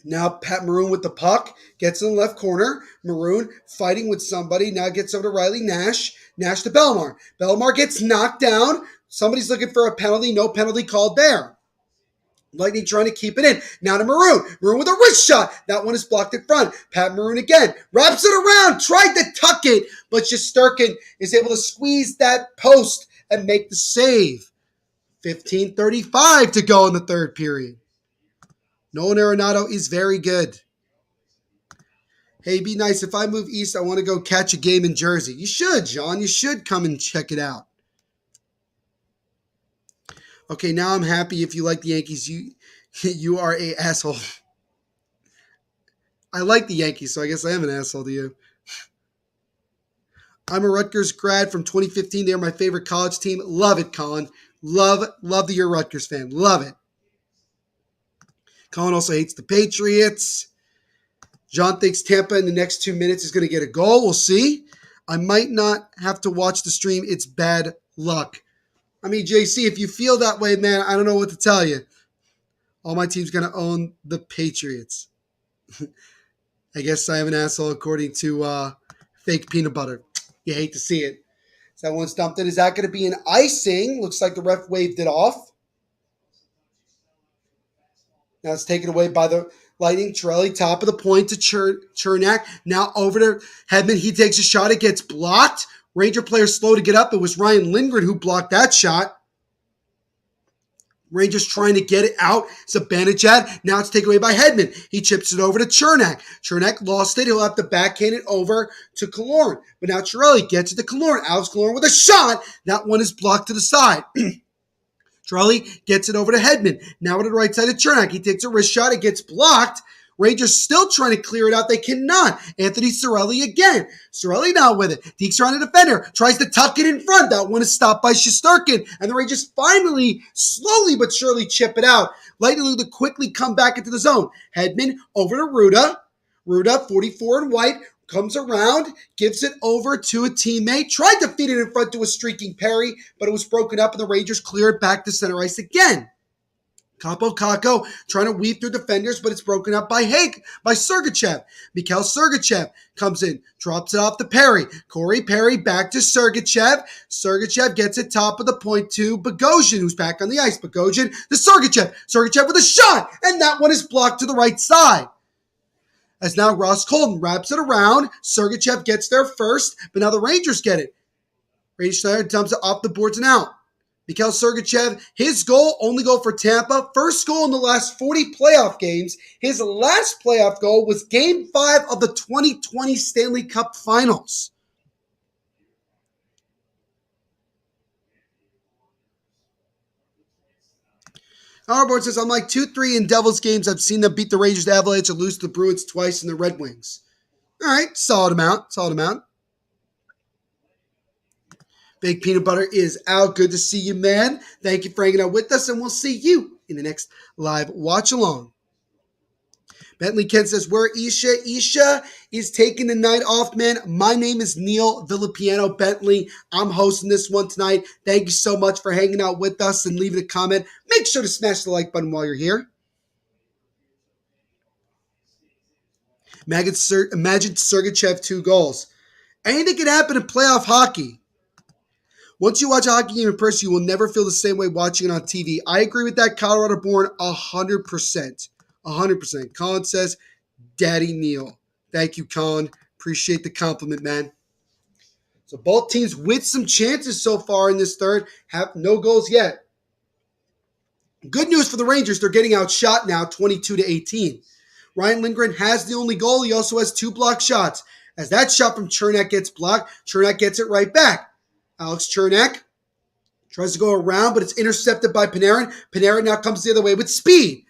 Now Pat Maroon with the puck. Gets in the left corner. Maroon fighting with somebody. Now gets over to Riley Nash. Nash to Bellemare. Bellemare gets knocked down. Somebody's looking for a penalty. No penalty called there. Lightning trying to keep it in. Now to Maroon. Maroon with a wrist shot. That one is blocked in front. Pat Maroon again. Wraps it around. Tried to tuck it. But Shesterkin is able to squeeze that post and make the save. 15:35 to go in the third period. Nolan Arenado is very good. Hey, be nice. If I move east, I want to go catch a game in Jersey. You should, John. You should come and check it out. Okay, now I'm happy. If you like the Yankees, you are a asshole. I like the Yankees, so I guess I am an asshole to you. I'm a Rutgers grad from 2015. They are my favorite college team. Love it, Colin. Love that you're a Rutgers fan. Love it. Colin also hates the Patriots. John thinks Tampa in the next 2 minutes is going to get a goal. We'll see. I might not have to watch the stream. It's bad luck. I mean, JC, if you feel that way, man, I don't know what to tell you. All my team's going to own the Patriots. I guess I am an asshole according to fake peanut butter. You hate to see it. So that one's dumped in. Is that going to be an icing? Looks like the ref waved it off. Now it's taken away by the Lightning. Trelli, top of the point to Chernak. Now over to Hedman. He takes a shot. It gets blocked. Ranger player slow to get up. It was Ryan Lindgren who blocked that shot. Rangers trying to get it out. Zibanejad. Now it's taken away by Hedman. He chips it over to Chernak. Chernak lost it. He'll have to backhand it over to Killorn. But now Chiarelli gets it to Killorn. Alex Killorn with a shot. That one is blocked to the side. Chiarelli gets it over to Hedman. Now to the right side of Chernak. He takes a wrist shot. It gets blocked. Rangers still trying to clear it out. They cannot. Anthony Cirelli again. Cirelli now with it. Deeks around the defender. Tries to tuck it in front. That one is stopped by Shesterkin. And the Rangers finally, slowly but surely chip it out. Lightning to quickly come back into the zone. Hedman over to Ruda. Ruda, 44 in white, comes around, gives it over to a teammate. Tried to feed it in front to a streaking Perry, but it was broken up and the Rangers clear it back to center ice again. Capo Kako trying to weave through defenders, but it's broken up by Sergachev. Mikhail Sergachev comes in, drops it off to Perry. Corey Perry back to Sergachev. Sergachev gets it top of the point to Bogosian, who's back on the ice. Bogosian to Sergachev. Sergachev with a shot, and that one is blocked to the right side. as now Ross Colton wraps it around. Sergachev gets there first, but now the Rangers get it. Ray Schneider dumps it off the boards and out. Mikhail Sergachev, his goal, only goal for Tampa. First goal in the last 40 playoff games. His last playoff goal was Game 5 of the 2020 Stanley Cup Finals. Howard says, unlike 2-3 in Devils games, I've seen them beat the Rangers, the Avalanche, and lose to the Bruins twice and the Red Wings. All right, solid amount. Big Peanut Butter is out. Good to see you, man. Thank you for hanging out with us, and we'll see you in the next live watch along. Bentley Kent says, where Isha? Isha is taking the night off, man. My name is Neil Villapiano. Bentley, I'm hosting this one tonight. Thank you so much for hanging out with us and leaving a comment. Make sure to smash the like button while you're here. Imagine Sergachev 2 goals. Anything can happen in playoff hockey. Once you watch a hockey game in person, you will never feel the same way watching it on TV. I agree with that, Colorado-born, 100%. 100%. Colin says, Daddy Neil. Thank you, Colin. Appreciate the compliment, man. So both teams with some chances so far in this third have no goals yet. Good news for the Rangers. They're getting outshot now, 22-18. Ryan Lindgren has the only goal. He also has 2 blocked shots. As that shot from Chernak gets blocked, Chernak gets it right back. Alex Chernak tries to go around, but it's intercepted by Panarin. Panarin now comes the other way with speed.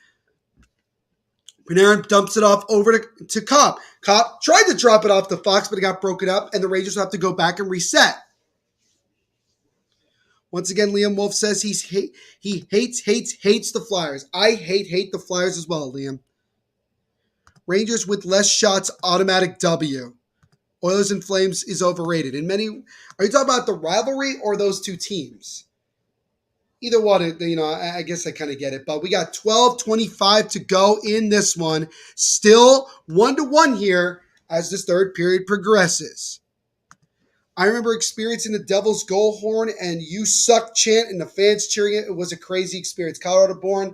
Panarin dumps it off over to Kopp. Kopp tried to drop it off to Fox, but it got broken up, and the Rangers have to go back and reset. Once again, Liam Wolf says he hates the Flyers. I hate the Flyers as well, Liam. Rangers with less shots, automatic W. Oilers and Flames is overrated. Are you talking about the rivalry or those two teams? Either one, I guess I kind of get it. But we got 12:25 to go in this one. Still 1-1 here as this third period progresses. I remember experiencing the Devils goal horn and "You suck" chant and the fans cheering it. It was a crazy experience. Colorado-born.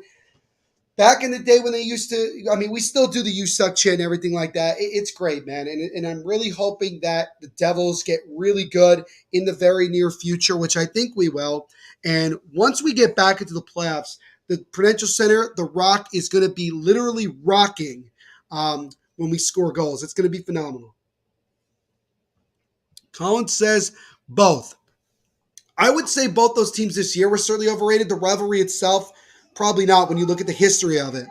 Back in the day when they used to, we still do the "You suck" chant and everything like that. It's great, man. And I'm really hoping that the Devils get really good in the very near future, which I think we will. And once we get back into the playoffs, the Prudential Center, the Rock, is going to be literally rocking when we score goals. It's going to be phenomenal. Colin says both. I would say both those teams this year were certainly overrated. The rivalry itself, probably not when you look at the history of it.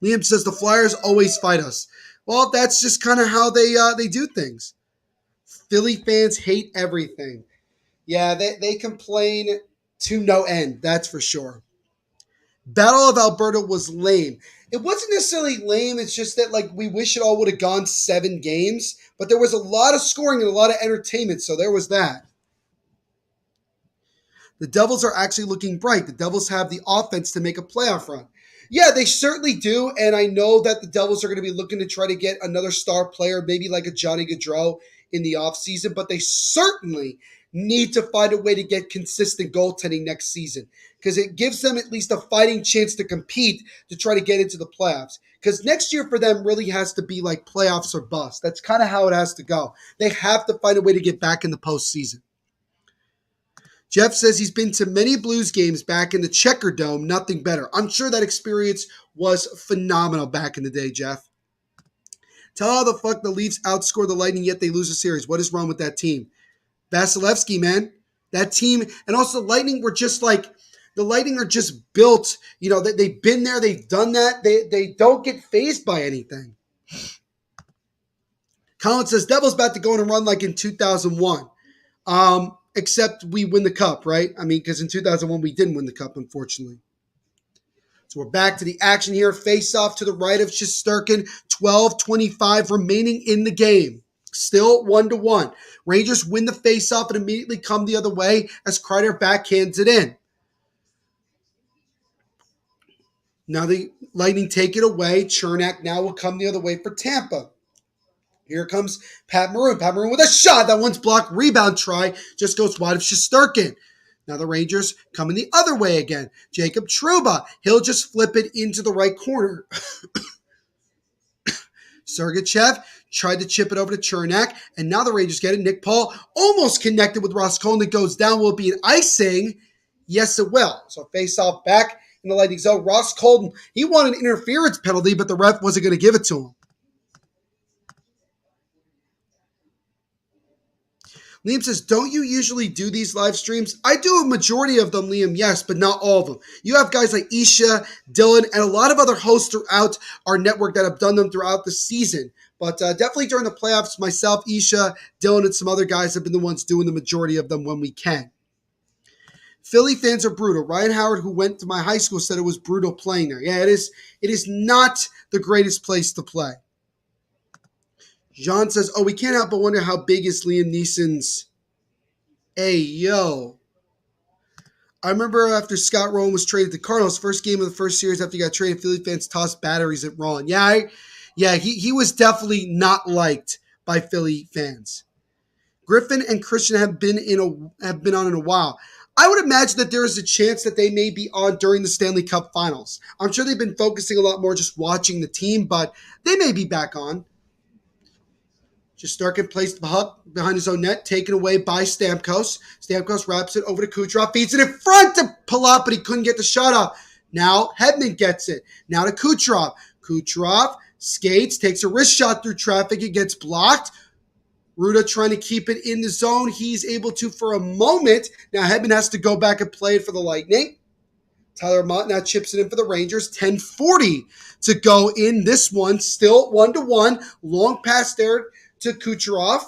Liam says the Flyers always fight us. Well, that's just kind of how they do things. Philly fans hate everything. Yeah, they complain to no end, that's for sure. Battle of Alberta was lame. It wasn't necessarily lame, it's just that we wish it all would have gone 7 games, but there was a lot of scoring and a lot of entertainment, so there was that. The Devils are actually looking bright. The Devils have the offense to make a playoff run. Yeah, they certainly do, and I know that the Devils are going to be looking to try to get another star player, maybe like a Johnny Gaudreau in the offseason, but they certainly need to find a way to get consistent goaltending next season because it gives them at least a fighting chance to compete to try to get into the playoffs. Because next year for them really has to be like playoffs or bust. That's kind of how it has to go. They have to find a way to get back in the postseason. Jeff says he's been to many Blues games back in the Checker Dome, nothing better. I'm sure that experience was phenomenal back in the day, Jeff. Tell how the fuck the Leafs outscore the Lightning, yet they lose a series. What is wrong with that team? Vasilevsky, man. That team, and also the Lightning were just the Lightning are just built, they've been there, they've done that. They don't get fazed by anything. Colin says, Devils about to go on a run like in 2001. Except we win the cup, right? Because in 2001 we didn't win the cup, unfortunately. So we're back to the action here. Face off to the right of Shesterkin. 12:25 remaining in the game. Still 1-1. Rangers win the face-off and immediately come the other way as Kreider backhands it in. Now the Lightning take it away. Chernak now will come the other way for Tampa. Here comes Pat Maroon. Pat Maroon with a shot. That one's blocked. Rebound try. Just goes wide of Shesterkin. Now the Rangers coming the other way again. Jacob Trouba. He'll just flip it into the right corner. Sergachev tried to chip it over to Chernak, and now the Rangers get it. Nick Paul almost connected with Roskolnik, goes down. Will it be an icing? Yes, it will. So face-off back in the Lightning zone. Ross Colton, he won an interference penalty, but the ref wasn't going to give it to him. Liam says, don't you usually do these live streams? I do a majority of them, Liam, yes, but not all of them. You have guys like Isha, Dylan, and a lot of other hosts throughout our network that have done them throughout the season. But definitely during the playoffs, myself, Isha, Dylan, and some other guys have been the ones doing the majority of them when we can. Philly fans are brutal. Ryan Howard, who went to my high school, said it was brutal playing there. Yeah, it is. It is not the greatest place to play. Jean says, we can't help but wonder how big is Liam Neeson's. Hey, yo. I remember after Scott Rowan was traded to Cardinals, first game of the first series after he got traded, Philly fans tossed batteries at Rowan. He was definitely not liked by Philly fans. Griffin and Christian have been on in a while. I would imagine that there is a chance that they may be on during the Stanley Cup Finals. I'm sure they've been focusing a lot more just watching the team, but they may be back on. Shesterkin placed the puck behind his own net, taken away by Stamkos. Stamkos wraps it over to Kucherov, feeds it in front to Palat, but he couldn't get the shot off. Now Hedman gets it. Now to Kucherov. Kucherov skates, takes a wrist shot through traffic. It gets blocked. Ruda trying to keep it in the zone. He's able to for a moment. Now Hedman has to go back and play it for the Lightning. Tyler Mott now chips it in for the Rangers. 10:40 to go in this one. Still 1-1. Long pass there to Kucherov.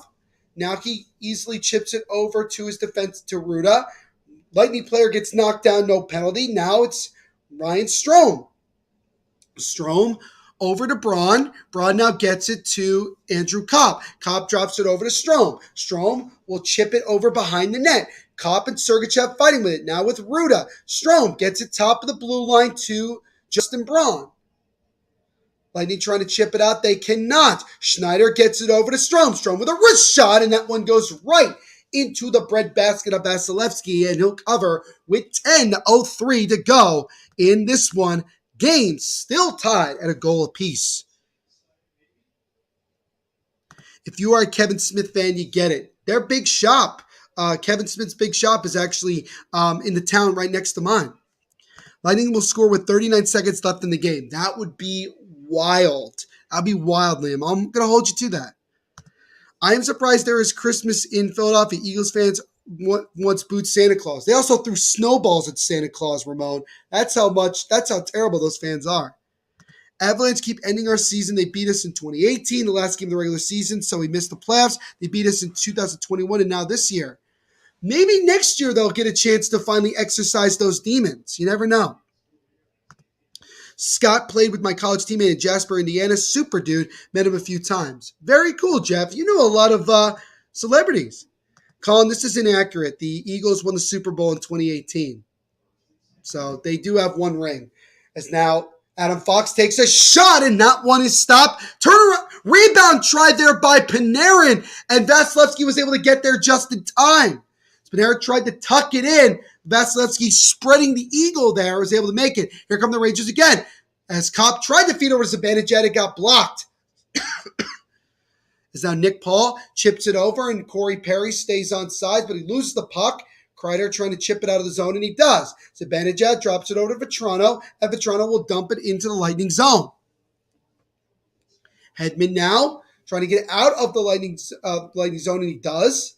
Now he easily chips it over to his defense to Ruda. Lightning player gets knocked down, no penalty. Now it's Ryan Strome. Strome over to Braun. Braun now gets it to Andrew Kopp. Kopp drops it over to Strome. Strome will chip it over behind the net. Kopp and Sergachev fighting with it. Now with Ruda. Strome gets it top of the blue line to Justin Braun. Lightning trying to chip it out. They cannot. Schneider gets it over to Strome. Strome with a wrist shot, and that one goes right into the breadbasket of Vasilevsky, and he'll cover with 10:03 to go in this one. Game still tied at a goal apiece. If you are a Kevin Smith fan, you get it. Their big shop, Kevin Smith's big shop, is actually in the town right next to mine. Lightning will score with 39 seconds left in the game. That would be wild. That'd be wild, Liam. I'm going to hold you to that. I am surprised there is Christmas in Philadelphia. Eagles fans once booed Santa Claus. They also threw snowballs at Santa Claus, Ramon. That's how terrible those fans are. Avalanche keep ending our season. They beat us in 2018, the last game of the regular season, so we missed the playoffs. They beat us in 2021 and now this year. Maybe next year they'll get a chance to finally exercise those demons. You never know. Scott played with my college teammate in Jasper, Indiana. Super dude. Met him a few times. Very cool, Jeff. You know a lot of celebrities. Colin, this is inaccurate. The Eagles won the Super Bowl in 2018. So they do have one ring. As now Adam Fox takes a shot, and that one is stopped. Turnaround, rebound tried there by Panarin, and Vasilevsky was able to get there just in time. Panarin tried to tuck it in. Vasilevsky spreading the eagle there was able to make it. Here come the Rangers again. As Kopp tried to feed over to Zibanejad, it got blocked. As now Nick Paul chips it over, and Corey Perry stays on sides, but he loses the puck. Kreider trying to chip it out of the zone, and he does. Zibanejad drops it over to Vetrano, and Vetrano will dump it into the Lightning zone. Hedman now trying to get out of the Lightning zone, and he does.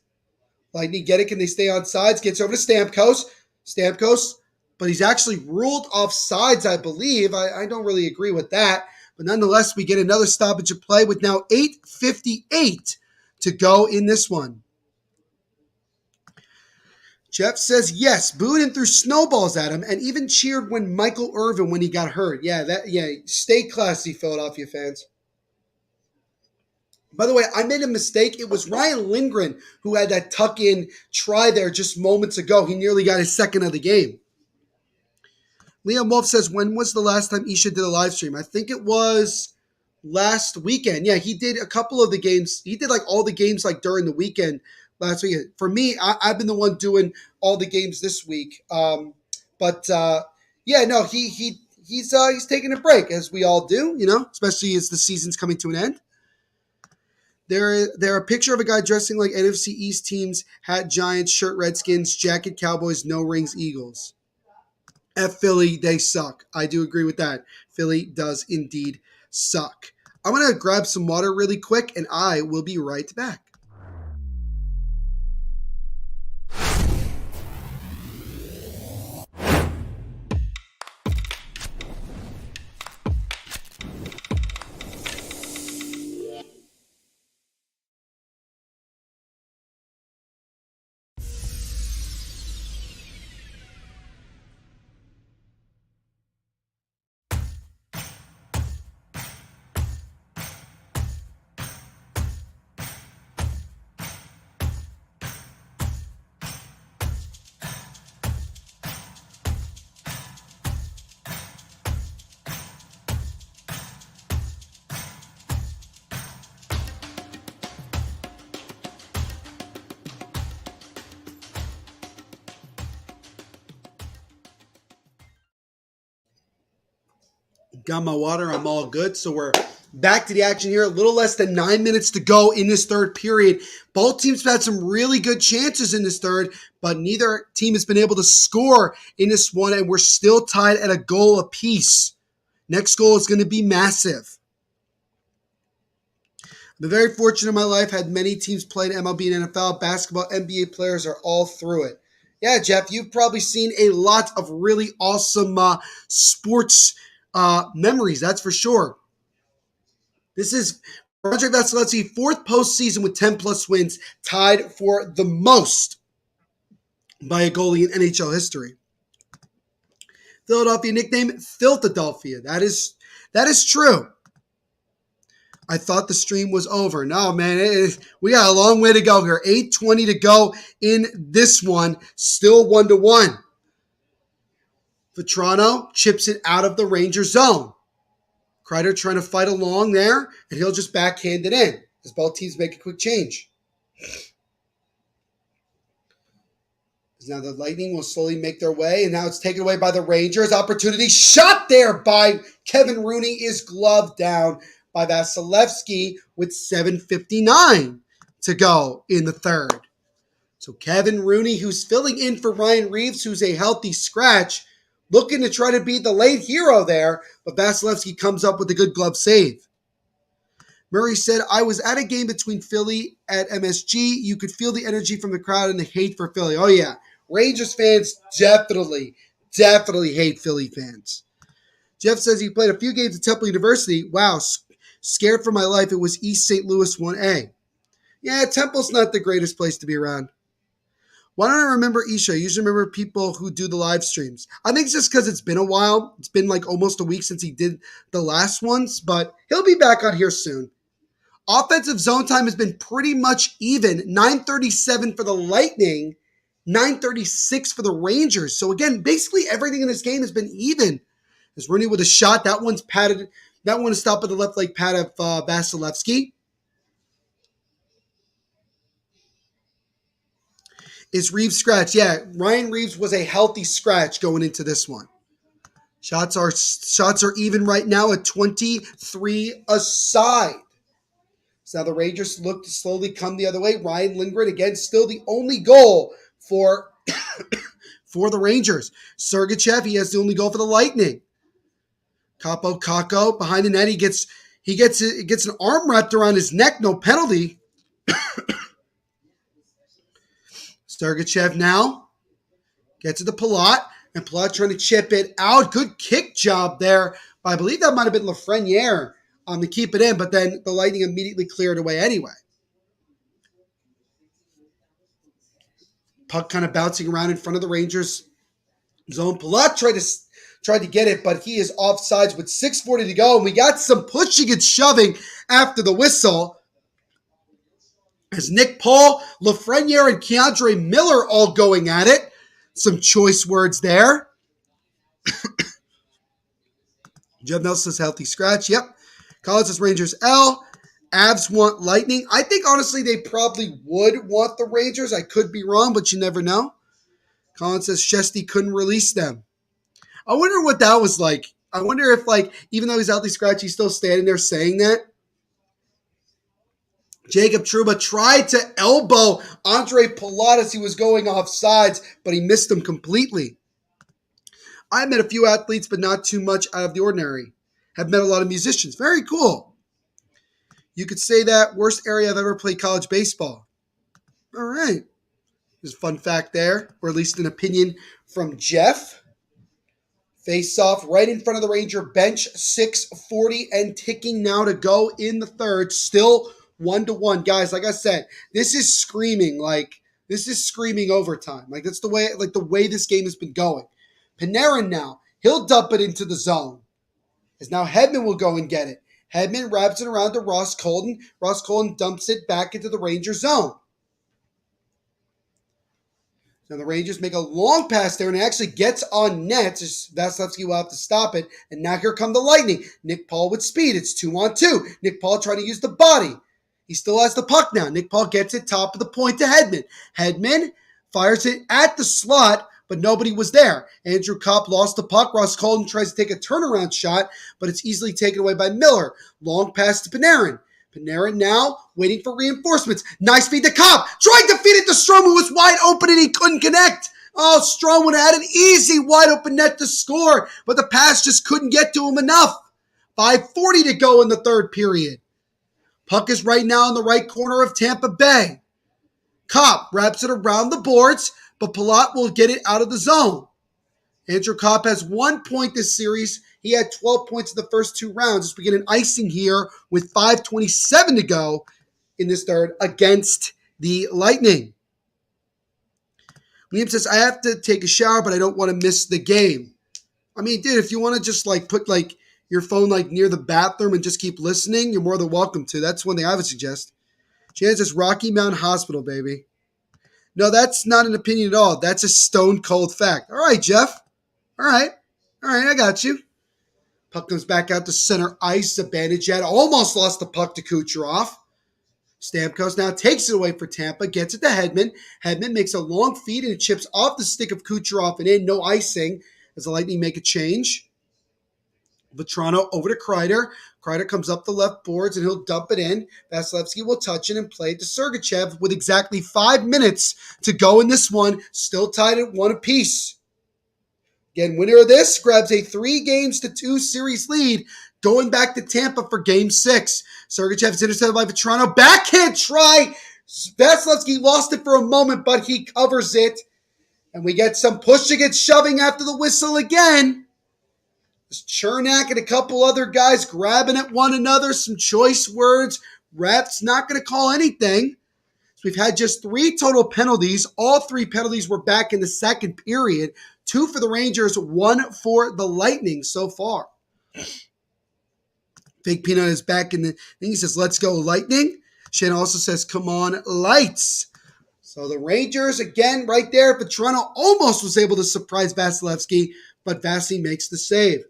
Lightning get it. Can they stay on sides? Gets over to Stamkos. Stamkos, but he's actually ruled off sides, I believe. I don't really agree with that. But nonetheless, we get another stoppage of play with now 8:58 to go in this one. Jeff says, yes, booed and threw snowballs at him and even cheered when Michael Irvin when he got hurt. Stay classy, Philadelphia fans. By the way, I made a mistake. It was Ryan Lindgren who had that tuck-in try there just moments ago. He nearly got his second of the game. Liam Wolf says, when was the last time Isha did a live stream? I think it was last weekend. Yeah, he did a couple of the games. He did like all the games like during the weekend last weekend. For me, I've been the one doing all the games this week. He's taking a break, as we all do, especially as the season's coming to an end. There a picture of a guy dressing like NFC East teams, hat Giants, shirt Redskins, jacket Cowboys, no rings Eagles. F Philly, they suck. I do agree with that. Philly does indeed suck. I'm going to grab some water really quick, and I will be right back. Got my water. I'm all good. So we're back to the action here. A little less than 9 minutes to go in this third period. Both teams have had some really good chances in this third, but neither team has been able to score in this one, and we're still tied at a goal apiece. Next goal is going to be massive. I've been very fortunate in my life. Had many teams played MLB and NFL. Basketball, NBA players are all through it. Yeah, Jeff, you've probably seen a lot of really awesome sports memories, that's for sure. This is Andre Vasilevsky, fourth postseason with 10-plus wins, tied for the most by a goalie in NHL history. Philadelphia nickname, Philadelphia. That is true. I thought the stream was over. No, man, we got a long way to go here. 8:20 to go in this one. Still 1-1. Vetrano chips it out of the Ranger zone. Kreider trying to fight along there, and he'll just backhand it in as both teams make a quick change. Now the Lightning will slowly make their way, and now it's taken away by the Rangers. Opportunity shot there by Kevin Rooney is gloved down by Vasilevsky with 7:59 to go in the third. So Kevin Rooney, who's filling in for Ryan Reeves, who's a healthy scratch, looking to try to be the late hero there, but Vasilevsky comes up with a good glove save. Murray said, I was at a game between Philly at MSG. You could feel the energy from the crowd and the hate for Philly. Oh, yeah. Rangers fans definitely hate Philly fans. Jeff says he played a few games at Temple University. Wow, scared for my life. It was East St. Louis 1A. Yeah, Temple's not the greatest place to be around. Why don't I remember Isha? I usually remember people who do the live streams. I think it's just because it's been a while. It's been like almost a week since he did the last ones, but he'll be back on here soon. Offensive zone time has been pretty much even. 9:37 for the Lightning, 9:36 for the Rangers. So again, basically everything in this game has been even. As Rooney with a shot, that one's padded. That one is stopped at the left leg pad of Vasilevsky. Is Reeves scratch? Yeah, Ryan Reeves was a healthy scratch going into this one. Shots are even right now at 23 aside. So now the Rangers look to slowly come the other way. Ryan Lindgren, again, still the only goal for, for the Rangers. Sergachev, he has the only goal for the Lightning. Capo Kako behind the net. He gets an arm wrapped around his neck. No penalty. Sergachev now gets to the Palat, and Palat trying to chip it out. Good kick job there. I believe that might have been Lafreniere to keep it in, but then the Lightning immediately cleared away anyway. Puck kind of bouncing around in front of the Rangers zone. Palat tried to get it, but he is offsides with 6:40 to go, and we got some pushing and shoving after the whistle. As Nick Paul, Lafreniere, and Keandre Miller all going at it. Some choice words there. Jeff Nelson says healthy scratch. Yep. Collins says Rangers L. Avs want Lightning. I think, honestly, they probably would want the Rangers. I could be wrong, but you never know. Collins says Shesty couldn't release them. I wonder what that was like. I wonder if, even though he's healthy scratch, he's still standing there saying that. Jacob Trouba tried to elbow Andre Palat as he was going off sides, but he missed him completely. I met a few athletes, but not too much out of the ordinary. Have met a lot of musicians. Very cool. You could say that worst area I've ever played college baseball. All right. There's a fun fact there, or at least an opinion from Jeff. Face off right in front of the Ranger bench, 6:40 and ticking now to go in the third. Still 1-1. Guys, like I said, this is screaming overtime. That's the way this game has been going. Panarin now, he'll dump it into the zone. As now Hedman will go and get it. Hedman wraps it around to Ross Colton. Ross Colton dumps it back into the Ranger zone. Now the Rangers make a long pass there, and it actually gets on net. Vasilevsky will have to stop it. And now here come the Lightning. Nick Paul with speed. It's 2-on-2. Nick Paul trying to use the body. He still has the puck now. Nick Paul gets it top of the point to Hedman. Hedman fires it at the slot, but nobody was there. Andrew Kopp lost the puck. Ross Colton tries to take a turnaround shot, but it's easily taken away by Miller. Long pass to Panarin. Panarin now waiting for reinforcements. Nice feed to Kopp. Trying to feed it to Strome, who was wide open and he couldn't connect. Oh, Strome would have had an easy wide open net to score, but the pass just couldn't get to him enough. 5:40 to go in the third period. Puck is right now in the right corner of Tampa Bay. Kopp wraps it around the boards, but Palat will get it out of the zone. Andrew Kopp has 1 point this series. He had 12 points in the first two rounds as we get an icing here with 5:27 to go in this third against the Lightning. Liam says, I have to take a shower, but I don't want to miss the game. I mean, dude, if you want to just put your phone near the bathroom and just keep listening, you're more than welcome to. That's one thing I would suggest. Jan says, Rocky Mountain Hospital, baby. No, that's not an opinion at all. That's a stone cold fact. All right, Jeff. All right, I got you. Puck comes back out to center ice. Zibanejad almost lost the puck to Kucherov. Stamkos now takes it away for Tampa, gets it to Hedman. Hedman makes a long feed and it chips off the stick of Kucherov and in. No icing as the Lightning make a change. Vetrano over to Kreider. Kreider comes up the left boards and he'll dump it in. Vasilevsky will touch it and play it to Sergachev with exactly 5 minutes to go in this one. Still tied at 1 apiece. Again, winner of this grabs a 3-2 series lead going back to Tampa for Game 6. Sergachev is intercepted by Vetrano. Backhand try. Vasilevsky lost it for a moment, but he covers it. And we get some pushing and shoving after the whistle again. There's Chernak and a couple other guys grabbing at one another. Some choice words. Ref's not going to call anything. So we've had just 3 total penalties. All 3 penalties were back in the second period. 2 for the Rangers, 1 for the Lightning so far. Big Peanut is back in the thing. He says, let's go Lightning. Shane also says, come on, Lights. So the Rangers, again, right there. Vetrano almost was able to surprise Vasilevsky, but Vasi makes the save.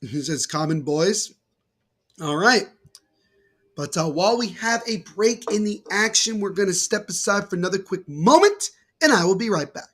He says, common boys. All right. But while we have a break in the action, we're going to step aside for another quick moment, and I will be right back.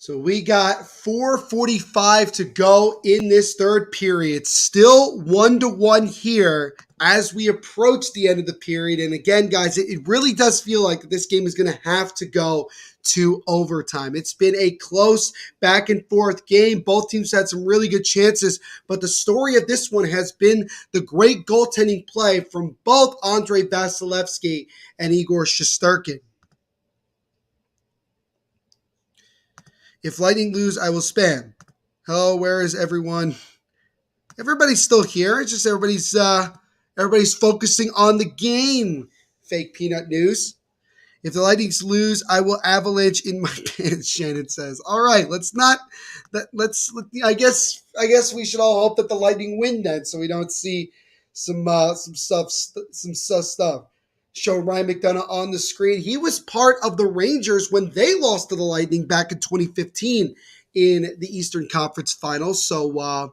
So we got 4:45 to go in this third period. Still 1-1 here as we approach the end of the period. And again, guys, it really does feel like this game is going to have to go to overtime. It's been a close back and forth game. Both teams had some really good chances, but the story of this one has been the great goaltending play from both Andrei Vasilevsky and Igor Shesterkin. If Lightning lose, I will spam. Hello, where is everyone? Everybody's still here. It's just everybody's focusing on the game. Fake peanut news. If the Lightnings lose, I will avalanche in my pants, Shannon says. All right, I guess we should all hope that the Lightning win then, so we don't see some stuff. Show Ryan McDonough on the screen. He was part of the Rangers when they lost to the Lightning back in 2015 in the Eastern Conference Finals. So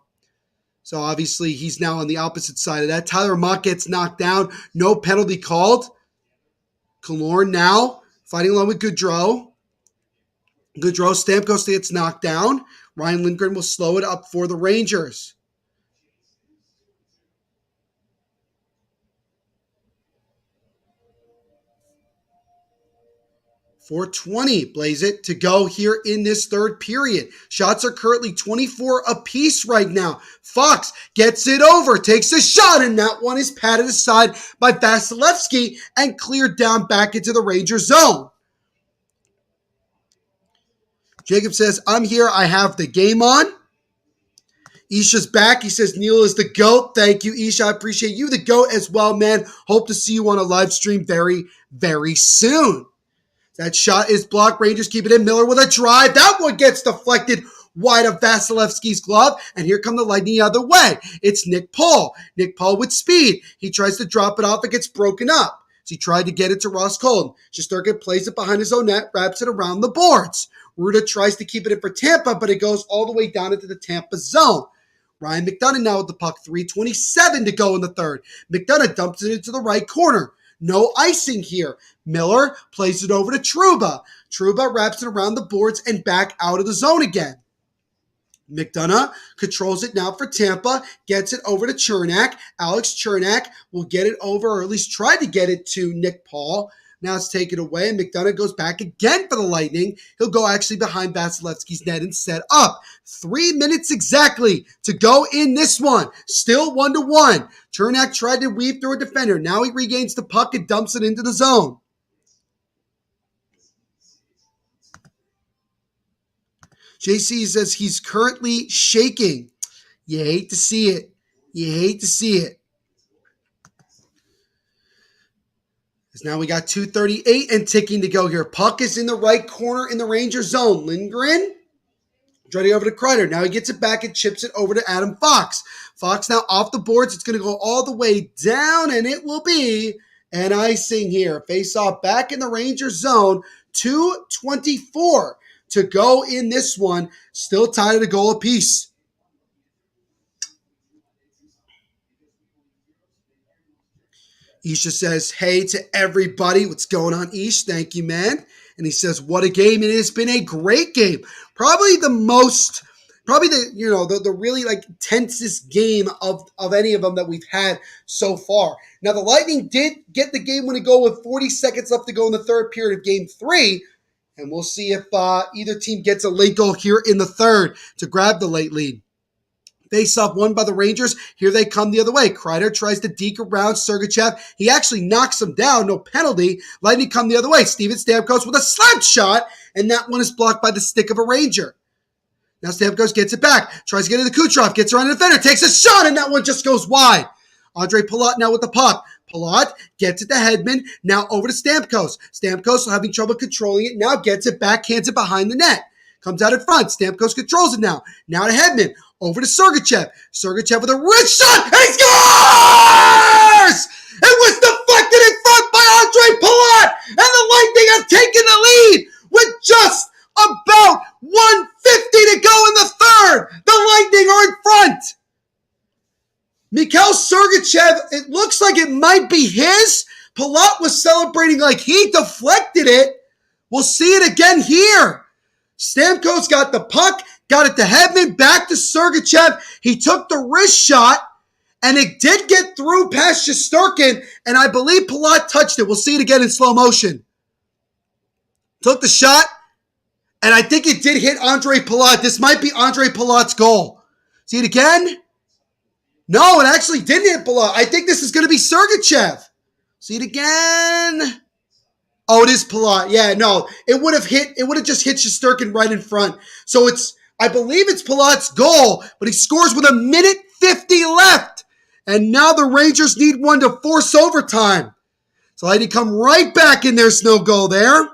obviously he's now on the opposite side of that. Tyler Mott gets knocked down. No penalty called. Killorn now fighting along with Gaudreau. Stamkos gets knocked down. Ryan Lindgren will slow it up for the Rangers. .420, blaze it, to go here in this third period. Shots are currently 24 apiece right now. Fox gets it over, takes a shot, and that one is patted aside by Vasilevsky and cleared down back into the Ranger zone. Jacob says, I'm here. I have the game on. Isha's back. He says, Neil is the GOAT. Thank you, Isha. I appreciate you, the GOAT as well, man. Hope to see you on a live stream very, very soon. That shot is blocked. Rangers keep it in. Miller with a drive. That one gets deflected wide of Vasilevsky's glove. And here come the Lightning the other way. It's Nick Paul. Nick Paul with speed. He tries to drop it off. It gets broken up. So he tried to get it to Ross Colton. Shesterkin plays it behind his own net, wraps it around the boards. Ruda tries to keep it in for Tampa, but it goes all the way down into the Tampa zone. Ryan McDonough now with the puck. 3:27 to go in the third. McDonough dumps it into the right corner. No icing here. Miller plays it over to Trouba. Trouba wraps it around the boards and back out of the zone again. McDonough controls it now for Tampa, gets it over to Chernak. Alex Chernak will get it over, or at least try to get it to Nick Paul. Now it's taken away, and McDonough goes back again for the Lightning. He'll go actually behind Vasilevsky's net and set up. 3 minutes exactly to go in this one. Still 1-1. Chernak tried to weave through a defender. Now he regains the puck and dumps it into the zone. JC says he's currently shaking. You hate to see it. You hate to see it. Now we got 2:38 and ticking to go here. Puck is in the right corner in the Ranger zone. Lindgren, ready over to Kreider. Now he gets it back and chips it over to Adam Fox. Fox now off the boards. It's going to go all the way down, and it will be an icing here. Face off back in the Ranger zone. 2:24 to go in this one. Still tied at a goal apiece. Isha says, hey to everybody. What's going on, Ish? Thank you, man. And he says, what a game. It has been a great game. Probably the really tensest game of any of them that we've had so far. Now, the Lightning did get the game-winning goal with 40 seconds left to go in the third period of Game 3. And we'll see if either team gets a late goal here in the third to grab the late lead. Face-off won by the Rangers. Here they come the other way. Kreider tries to deke around Sergachev. He actually knocks him down. No penalty. Lightning come the other way. Steven Stamkos with a slap shot, and that one is blocked by the stick of a Ranger. Now Stamkos gets it back. Tries to get into Kucherov. Gets around the defender. Takes a shot, and that one just goes wide. Andre Palat now with the puck. Palat gets it to Hedman. Now over to Stamkos. Stamkos having trouble controlling it. Now gets it back. Hands it behind the net. Comes out in front. Stamkos controls it now. Now to Hedman. Over to Sergachev. Sergachev with a wrist shot. And he scores! It was deflected in front by Andre Palat. And the Lightning have taken the lead with just about 150 to go in the third. The Lightning are in front. Mikhail Sergachev, it looks like it might be his. Palat was celebrating like he deflected it. We'll see it again here. Stamkos got the puck, got it to Hedman, back to Sergachev. He took the wrist shot, and it did get through past Shesterkin, and I believe Palat touched it. We'll see it again in slow motion. Took the shot, and I think it did hit Andre Palat. This might be Andre Palat's goal. See it again? No, it actually didn't hit Palat. I think this is going to be Sergachev. See it again. Oh, it is Palat. Yeah, no. It would have just hit Shesterkin right in front. So I believe it's Palat's goal, but he scores with 1:50 left. And now the Rangers need one to force overtime. So Lightning come right back in. There's no goal there.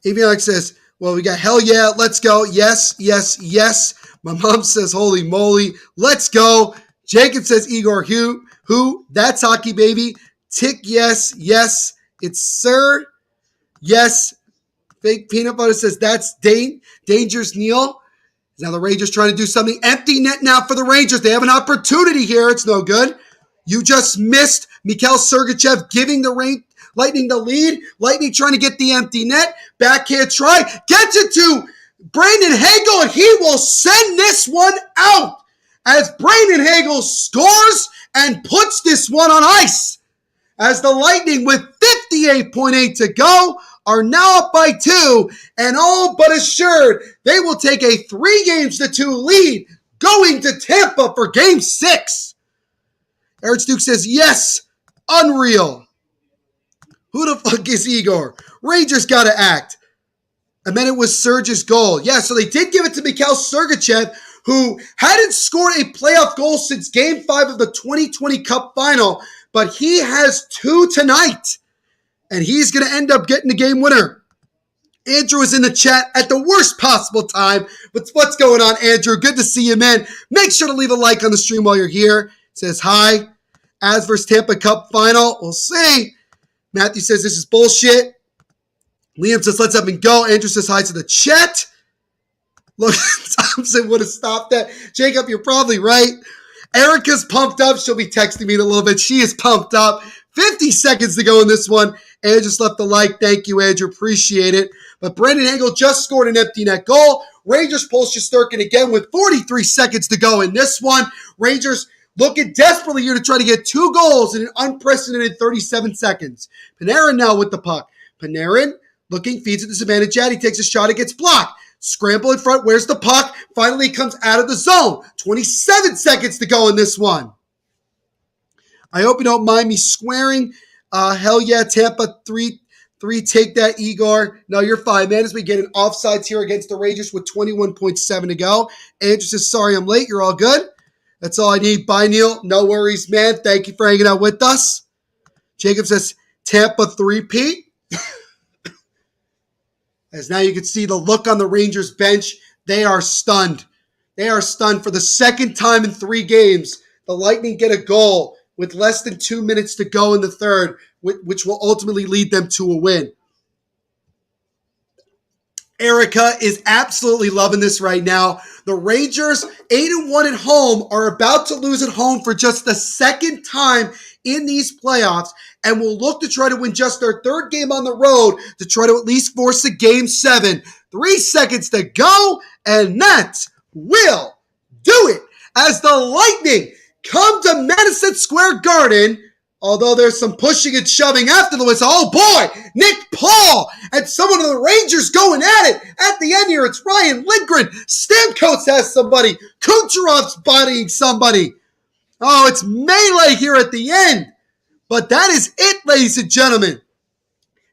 Avionics says, well, we got hell yeah, let's go. Yes, yes, yes. My mom says, holy moly, let's go. Jacob says, Igor, who? That's hockey, baby. Tick, yes, yes. It's sir. Yes. Fake Peanut Butter says, that's Dangerous Neil. Now the Rangers trying to do something. Empty net now for the Rangers. They have an opportunity here. It's no good. You just missed Mikhail Sergachev giving the Lightning the lead. Lightning trying to get the empty net. Backhand try. Gets it to Brandon Hagel, and he will send this one out as Brandon Hagel scores and puts this one on ice. As the Lightning, with 58.8 to go, are now up by 2, and all but assured they will take a 3-2 lead going to Tampa for Game 6. Eric Duke says, yes, unreal. Who the fuck is Igor? Rangers got to act. And then it was Serge's goal. Yeah, so they did give it to Mikhail Sergachev, who hadn't scored a playoff goal since Game 5 of the 2020 Cup Final, but he has 2 tonight. And he's going to end up getting the game winner. Andrew is in the chat at the worst possible time. But what's going on, Andrew? Good to see you, man. Make sure to leave a like on the stream while you're here. Says hi. As versus Tampa Cup Final. We'll see. Matthew says this is bullshit. Liam says let's up and go. Andrew says hi to the chat. Look, Thompson would have stopped that. Jacob, you're probably right. Erica's pumped up. She'll be texting me in a little bit. She is pumped up. 50 seconds to go in this one. Andrew just left a like. Thank you, Andrew. Appreciate it. But Brandon Hagel just scored an empty net goal. Rangers pull Shesterkin again with 43 seconds to go in this one. Rangers looking desperately here to try to get 2 goals in an unprecedented 37 seconds. Panarin now with the puck. Panarin looking, feeds it to Zibanejad. He takes a shot. It gets blocked. Scramble in front. Where's the puck? Finally comes out of the zone. 27 seconds to go in this one. I hope you don't mind me swearing. Hell yeah, Tampa 3 take that, Igor. No, you're fine, man, as we get an offsides here against the Rangers with 21.7 to go. Andrew says, sorry I'm late. You're all good. That's all I need. Bye, Neil. No worries, man. Thank you for hanging out with us. Jacob says, Tampa 3-peat. As now you can see the look on the Rangers bench. They are stunned. They are stunned for the second time in 3 games. The Lightning get a goal with less than 2 minutes to go in the third, which will ultimately lead them to a win. Erica is absolutely loving this right now. The Rangers, 8-1 at home, are about to lose at home for just the second time in these playoffs and will look to try to win just their 3rd game on the road to try to at least force a Game 7. 3 seconds to go, and that will do it as the Lightning come to Madison Square Garden. Although there's some pushing and shoving after the whistle. Oh boy, Nick Paul and someone of the Rangers going at it. At the end here, it's Ryan Lindgren. Stamkos has somebody. Kucherov's bodying somebody. Oh, it's melee here at the end. But that is it, ladies and gentlemen.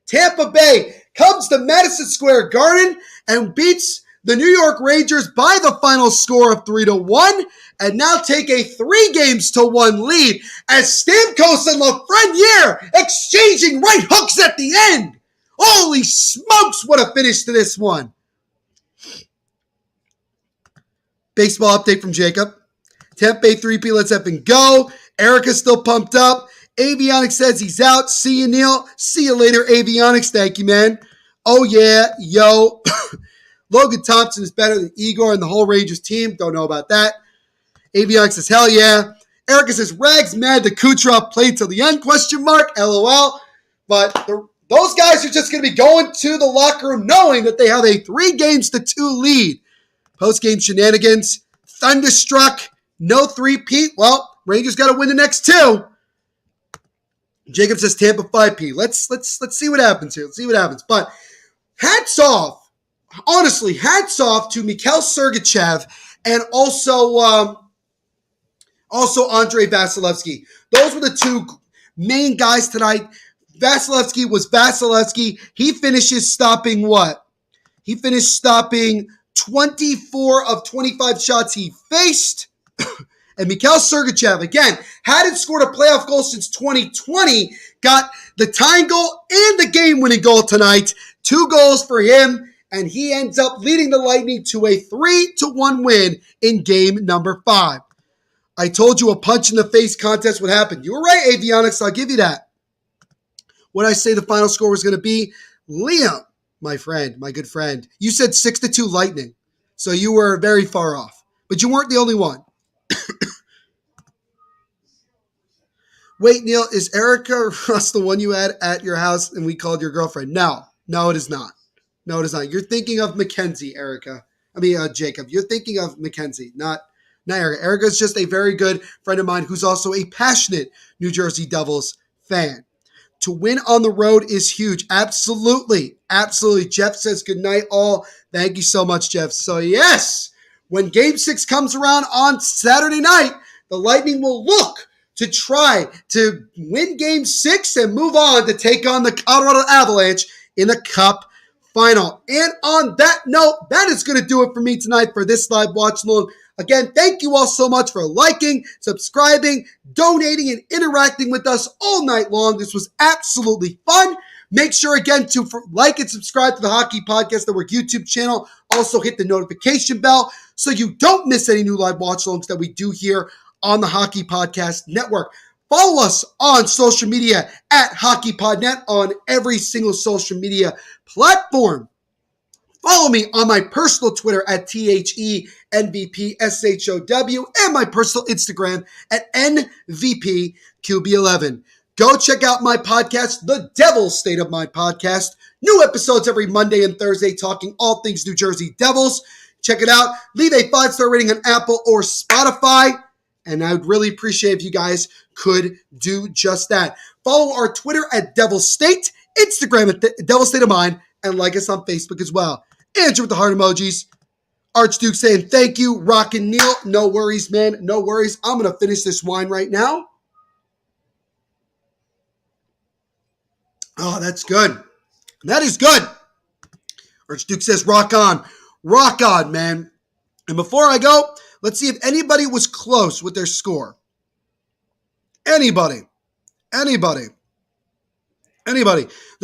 Tampa Bay comes to Madison Square Garden and beats the New York Rangers by the final score of 3-1, and now take a 3-1 lead as Stamkos and Lafreniere exchanging right hooks at the end. Holy smokes, what a finish to this one. Baseball update from Jacob. Tampa Bay 3P, let's up and go. Erica's still pumped up. Avionics says he's out. See you, Neil. See you later, Avionics. Thank you, man. Oh, yeah. Yo. Logan Thompson is better than Igor and the whole Rangers team. Don't know about that. Avionics says, hell yeah. Erica says, Rags mad that Kucherov played till the end, ? LOL. But those guys are just going to be going to the locker room knowing that they have a 3-2 lead. Post-game shenanigans. Thunderstruck. No 3-peat. Well, Rangers got to win the next 2. Jacob says Tampa 5P. Let's see what happens here. Let's see what happens. But hats off. Honestly, hats off to Mikhail Sergachev and also Also, Andrei Vasilevsky. Those were the two main guys tonight. Vasilevsky was Vasilevsky. He finishes stopping what? He finished stopping 24 of 25 shots he faced. And Mikhail Sergachev, again, hadn't scored a playoff goal since 2020, got the tying goal and the game-winning goal tonight. 2 goals for him, and he ends up leading the Lightning to a 3-1 win in game number 5. I told you a punch-in-the-face contest would happen. You were right, Avionics. I'll give you that. What did I say the final score was going to be? Liam, my friend, my good friend, you said 6-2 Lightning. So you were very far off. But you weren't the only one. Wait, Neil, is Erica Russ the one you had at your house and we called your girlfriend? No, it is not. No, it is not. You're thinking of Mackenzie, Erica. Jacob. You're thinking of Mackenzie, not Erica. Erica's just a very good friend of mine who's also a passionate New Jersey Devils fan. To win on the road is huge. Absolutely. Absolutely. Jeff says good night all. Thank you so much, Jeff. So, yes, when Game 6 comes around on Saturday night, the Lightning will look to try to win Game 6 and move on to take on the Colorado Avalanche in the Cup Final. And on that note, that is going to do it for me tonight for this live watch along. Again, thank you all so much for liking, subscribing, donating, and interacting with us all night long. This was absolutely fun. Make sure, again, to like and subscribe to the Hockey Podcast Network YouTube channel. Also, hit the notification bell so you don't miss any new live watch-alongs that we do here on the Hockey Podcast Network. Follow us on social media at HockeyPodNet on every single social media platform. Follow me on my personal Twitter at THENVPSHOW and my personal Instagram at NVPQB11. Go check out my podcast, The Devil's State of Mind Podcast. New episodes every Monday and Thursday talking all things New Jersey Devils. Check it out. Leave a 5-star rating on Apple or Spotify. And I would really appreciate if you guys could do just that. Follow our Twitter at Devil's State, Instagram at Devil's State of Mind, and like us on Facebook as well. Andrew with the heart emojis. Archduke saying thank you. Rockin' Neil. No worries, man. No worries. I'm going to finish this wine right now. Oh, that's good. That is good. Archduke says rock on. Rock on, man. And before I go, let's see if anybody was close with their score. Anybody. The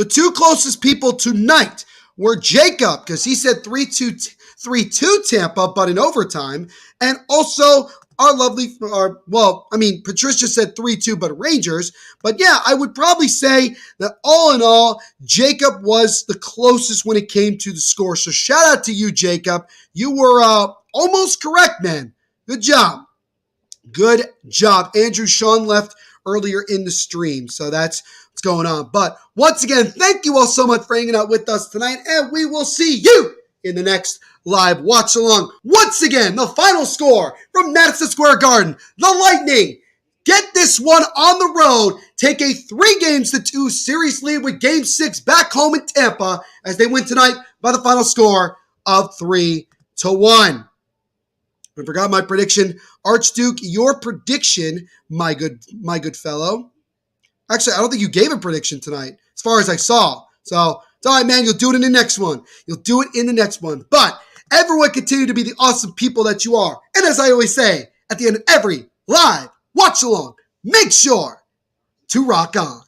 two closest people tonight were Jacob, because he said 3-2 Tampa, but in overtime. And also Patricia said 3-2, but Rangers. But yeah, I would probably say that all in all, Jacob was the closest when it came to the score. So shout out to you, Jacob. You were almost correct, man. Good job. Good job. Andrew Sean left earlier in the stream, so that's what's going on. But once again, thank you all so much for hanging out with us tonight, and we will see you in the next live watch along. Once again, the final score from Madison Square Garden. The Lightning get this one on the road, take a 3-2 series lead with Game 6 back home in Tampa as they win tonight by the final score of 3-1. I forgot my prediction. Archduke, your prediction, my good fellow. Actually, I don't think you gave a prediction tonight, as far as I saw. So, it's all right, man. You'll do it in the next one. But everyone continue to be the awesome people that you are. And as I always say, at the end of every live watch-along, make sure to rock on.